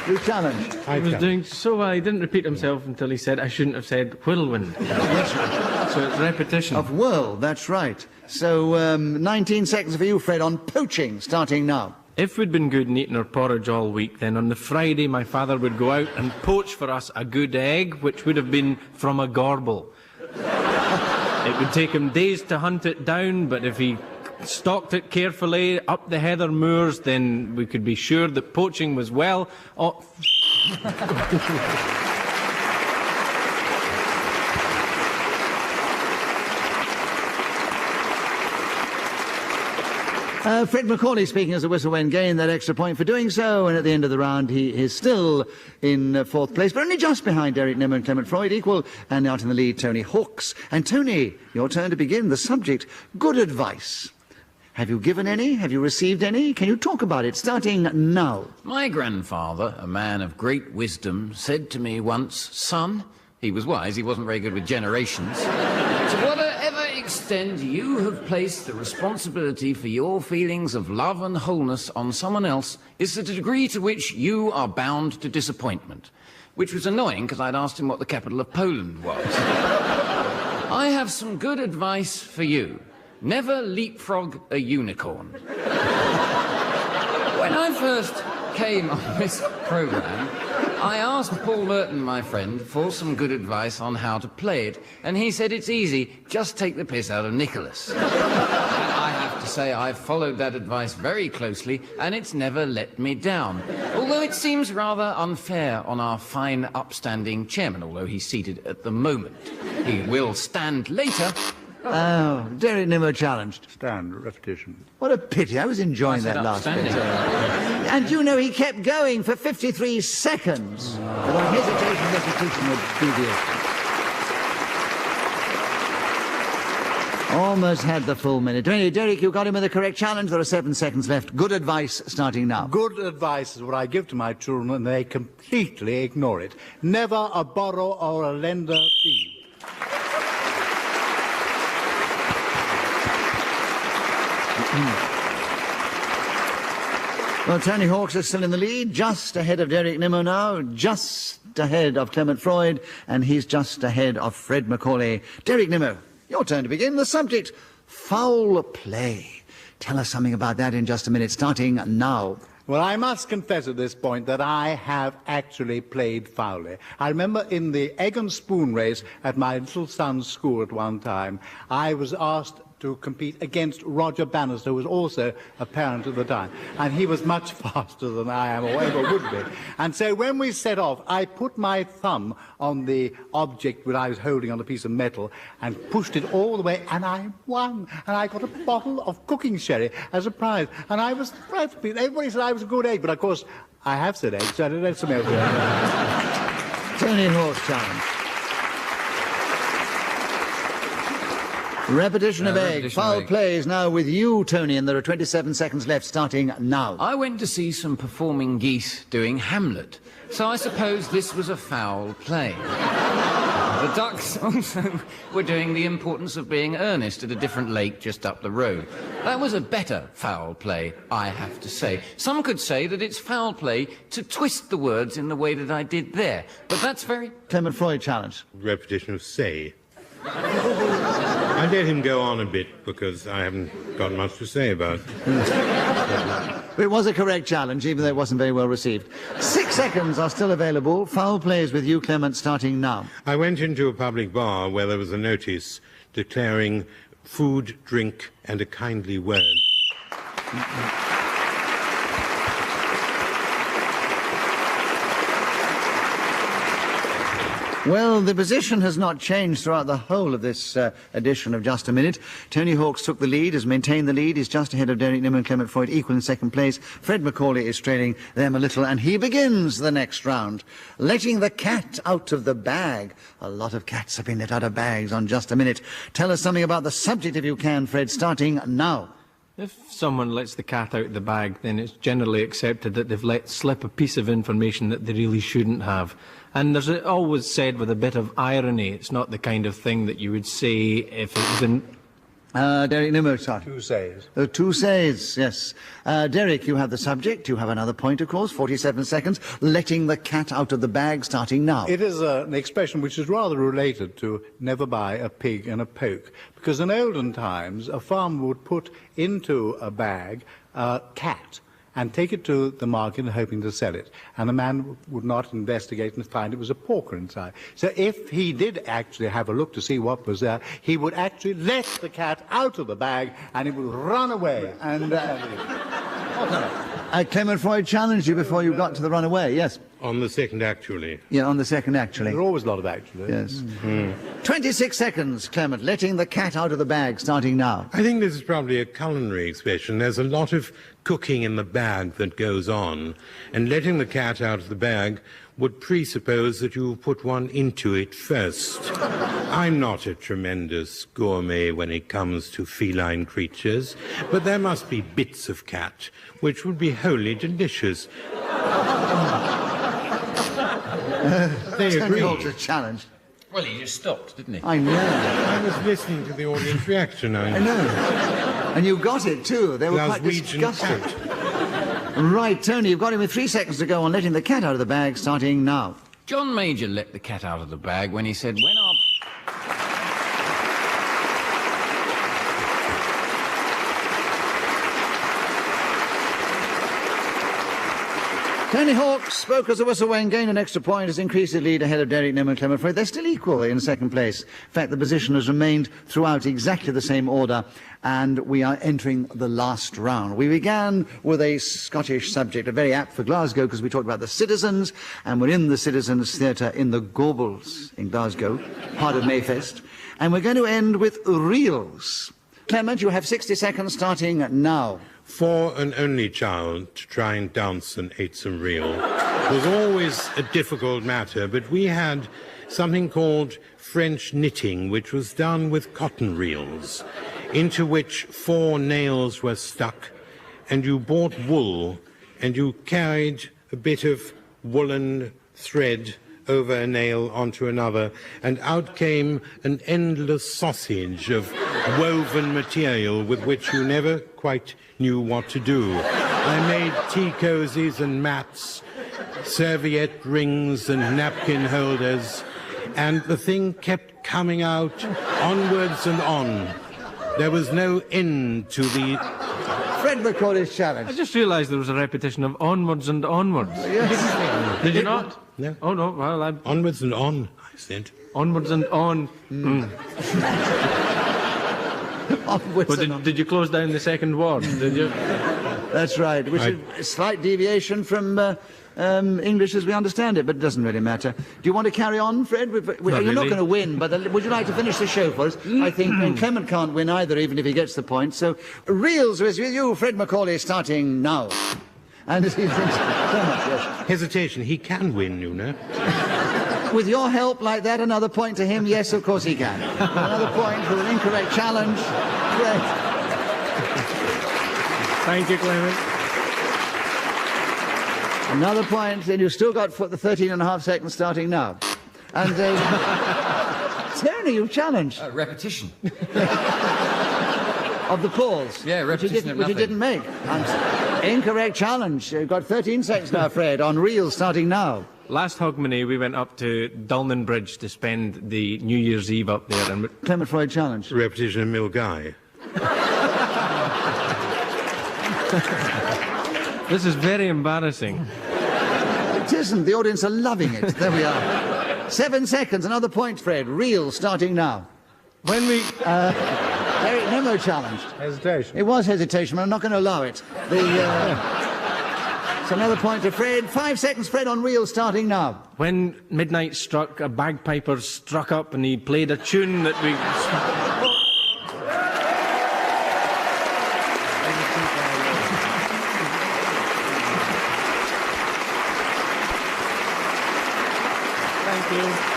you challenged. He was doing so well, he didn't repeat himself until he said, I shouldn't have said whirlwind. So it's repetition. Of whirl, that's right. So 19 seconds for you, Fred, on poaching, starting now. If we'd been good and eaten our porridge all week, then on the Friday my father would go out and poach for us a good egg, which would have been from a gorble. It would take him days to hunt it down, but if he stalked it carefully up the heather moors, then we could be sure that poaching was well... Fred MacAulay speaking as a whistle when gained that extra point for doing so, and at the end of the round he is still in fourth place, but only just behind Derek Nimmo and Clement Freud, equal, and out in the lead Tony Hawks. And Tony, your turn to begin. The subject, good advice. Have you given any? Have you received any? Can you talk about it, starting now? My grandfather, a man of great wisdom, said to me once, "Son," he was wise, he wasn't very good with generations, "to whatever extent you have placed the responsibility for your feelings of love and wholeness on someone else is the degree to which you are bound to disappointment." Which was annoying, because I'd asked him what the capital of Poland was. I have some good advice for you. Never leapfrog a unicorn. When I first came on this programme, I asked Paul Merton, my friend, for some good advice on how to play it, and he said it's easy, just take the piss out of Nicholas. And I have to say I've followed that advice very closely, and it's never let me down. Although it seems rather unfair on our fine, upstanding chairman, although he's seated at the moment. He will stand later. Oh, Derek Nimmo challenged. Stand, repetition. What a pity. I was enjoying that last bit. And you know, he kept going for 53 seconds. Without hesitation, repetition would be the... Almost had the full minute. Anyway, Derek, you got him with the correct challenge. There are 7 seconds left. Good advice starting now. Good advice is what I give to my children, and they completely ignore it. Never a borrower or a lender be. Well, Tony Hawks is still in the lead, just ahead of Derek Nimmo now, just ahead of Clement Freud, and he's just ahead of Fred MacAulay. Derek Nimmo, your turn to begin. The subject, foul play. Tell us something about that in just a minute, starting now. Well, I must confess at this point that I have actually played foully. I remember in the egg and spoon race at my little son's school at one time, I was asked to compete against Roger Bannister, who was also a parent at the time. And he was much faster than I am, or ever would be. And so when we set off, I put my thumb on the object that I was holding on a piece of metal and pushed it all the way, and I won. And I got a bottle of cooking sherry as a prize. And I was frightfully... Everybody said I was a good egg, but of course, I have said egg, so I don't know something else. Tony Hawks challenge. Repetition of egg. Foul play is now with you, Tony, and there are 27 seconds left, starting now. I went to see some performing geese doing Hamlet, so I suppose this was a foul play. The ducks also were doing The Importance of Being Earnest at a different lake just up the road. That was a better foul play, I have to say. Some could say that it's foul play to twist the words in the way that I did there, but that's very... Clement Freud challenge. Repetition of say. I let him go on a bit because I haven't got much to say about it. It was a correct challenge, even though it wasn't very well received. 6 seconds are still available. Foul plays with you, Clement, starting now. I went into a public bar where there was a notice declaring food, drink, and a kindly word. Well, the position has not changed throughout the whole of this edition of Just a Minute. Tony Hawks took the lead, has maintained the lead, is just ahead of Derek Nimmo and Clement Freud, equal in second place. Fred MacAulay is trailing them a little, and he begins the next round. Letting the cat out of the bag. A lot of cats have been let out of bags on Just a Minute. Tell us something about the subject, if you can, Fred, starting now. If someone lets the cat out of the bag, then it's generally accepted that they've let slip a piece of information that they really shouldn't have. And there's always said with a bit of irony, it's not the kind of thing that you would say if it was in... Derek Nimmo, sorry. 2 says. 2 says, yes. Derek, you have the subject. You have another point, of course. 47 seconds. Letting the cat out of the bag, starting now. It is an expression which is rather related to never buy a pig in a poke. Because in olden times, a farmer would put into a bag a cat and take it to the market hoping to sell it. And the man would not investigate and find it was a porker inside. So if he did actually have a look to see what was there, he would actually let the cat out of the bag and it would run away. And Clement Freud challenged you before you got to the runaway, yes. On the second, actually. Yeah, on the second, actually. There are always a lot of actually. Yes. 26 seconds, Clement, letting the cat out of the bag, starting now. I think this is probably a culinary expression. There's a lot of cooking in the bag that goes on, and letting the cat out of the bag would presuppose that you put one into it first. I'm not a tremendous gourmet when it comes to feline creatures, but there must be bits of cat which would be wholly delicious. They agree. Tony Hawk's challenge. Well, he just stopped, didn't he? I know. I was listening to the audience reaction. I know. And you got it, too. They were quite Glaswegian disgusted. cat. Right, Tony, you've got him with 3 seconds to go on letting the cat out of the bag, starting now. John Major let the cat out of the bag when he said, when our... Tony Hawk spoke as a whistle when gained an extra point, has increased the lead ahead of Derek Nimmo and Clement Freud. They're still equal in second place. In fact, the position has remained throughout exactly the same order, and we are entering the last round. We began with a Scottish subject, very apt for Glasgow, because we talked about the citizens, and we're in the Citizens' Theatre in the Gorbals in Glasgow, part of Mayfest. And we're going to end with reels. Clement, you have 60 seconds starting now. For an only child to try and dance an eightsome reel was always a difficult matter, but we had something called French knitting, which was done with cotton reels, into which 4 nails were stuck, and you bought wool, and you carried a bit of woolen thread over a nail onto another, and out came an endless sausage of woven material with which you never quite knew what to do. I made tea cozies and mats, serviette rings and napkin holders, and the thing kept coming out onwards and on. There was no end to the... Fred MacAulay's challenge. I just realised there was a repetition of onwards and onwards. Yes. Did you not? No. Oh, no, well, Onwards and on, I said. Onwards and on. Onwards But and on. did you close down the second word? Did you? That's right, which is a slight deviation from English as we understand it, but it doesn't really matter. Do you want to carry on, Fred? You're not going to win, but would you like to finish the show for us? I think and Clement can't win either, even if he gets the point. So, reels is with you, Fred MacAulay, starting now. And he thinks so much, yes. Hesitation, he can win, you know. With your help like that, another point to him. Yes, of course he can. Another point for an incorrect challenge. Fred. Thank you, Clement. Another point, and you've still got the 13 and a half seconds starting now. And Tony, you've challenged. Repetition. Of the calls. Yeah, repetition of which you didn't make. Incorrect challenge. You've got 13 seconds now, Fred, on reels starting now. Last Hogmanay, we went up to Dulnan Bridge to spend the New Year's Eve up there. And Clement Freud challenge. Repetition of Milgai. This is very embarrassing. It isn't. The audience are loving it. There we are. 7 seconds. Another point, Fred. Reels starting now. When we... Eric Nimmo challenged. Hesitation. It was hesitation, but I'm not going to allow it. It's another point to Fred. 5 seconds, Fred, on reels starting now. When midnight struck, a bagpiper struck up and he played a tune that we... Thank you.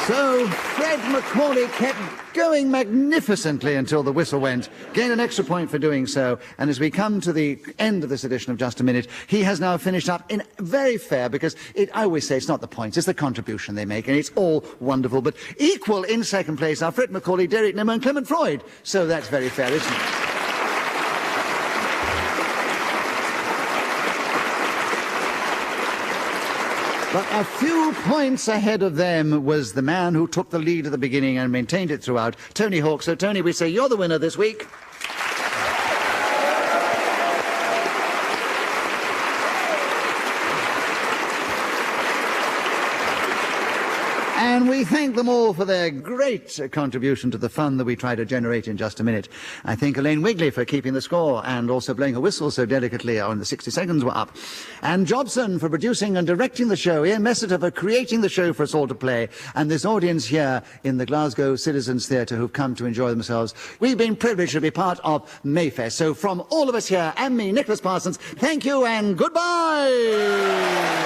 So, Fred MacAulay kept going magnificently until the whistle went, gained an extra point for doing so, and as we come to the end of this edition of Just a Minute, he has now finished up in very fair, because I always say it's not the points, it's the contribution they make, and it's all wonderful, but equal in second place are Fred MacAulay, Derek Nimmo and Clement Freud, so that's very fair, isn't it? But a few points ahead of them was the man who took the lead at the beginning and maintained it throughout, Tony Hawk. So, Tony, we say you're the winner this week. And we thank them all for their great contribution to the fun that we try to generate in just a minute. I thank Elaine Wigley for keeping the score and also blowing her whistle so delicately when the 60 seconds were up. And Jobson for producing and directing the show. Ian Messiter for creating the show for us all to play. And this audience here in the Glasgow Citizens Theatre who've come to enjoy themselves. We've been privileged to be part of Mayfest. So from all of us here and me, Nicholas Parsons, thank you and goodbye!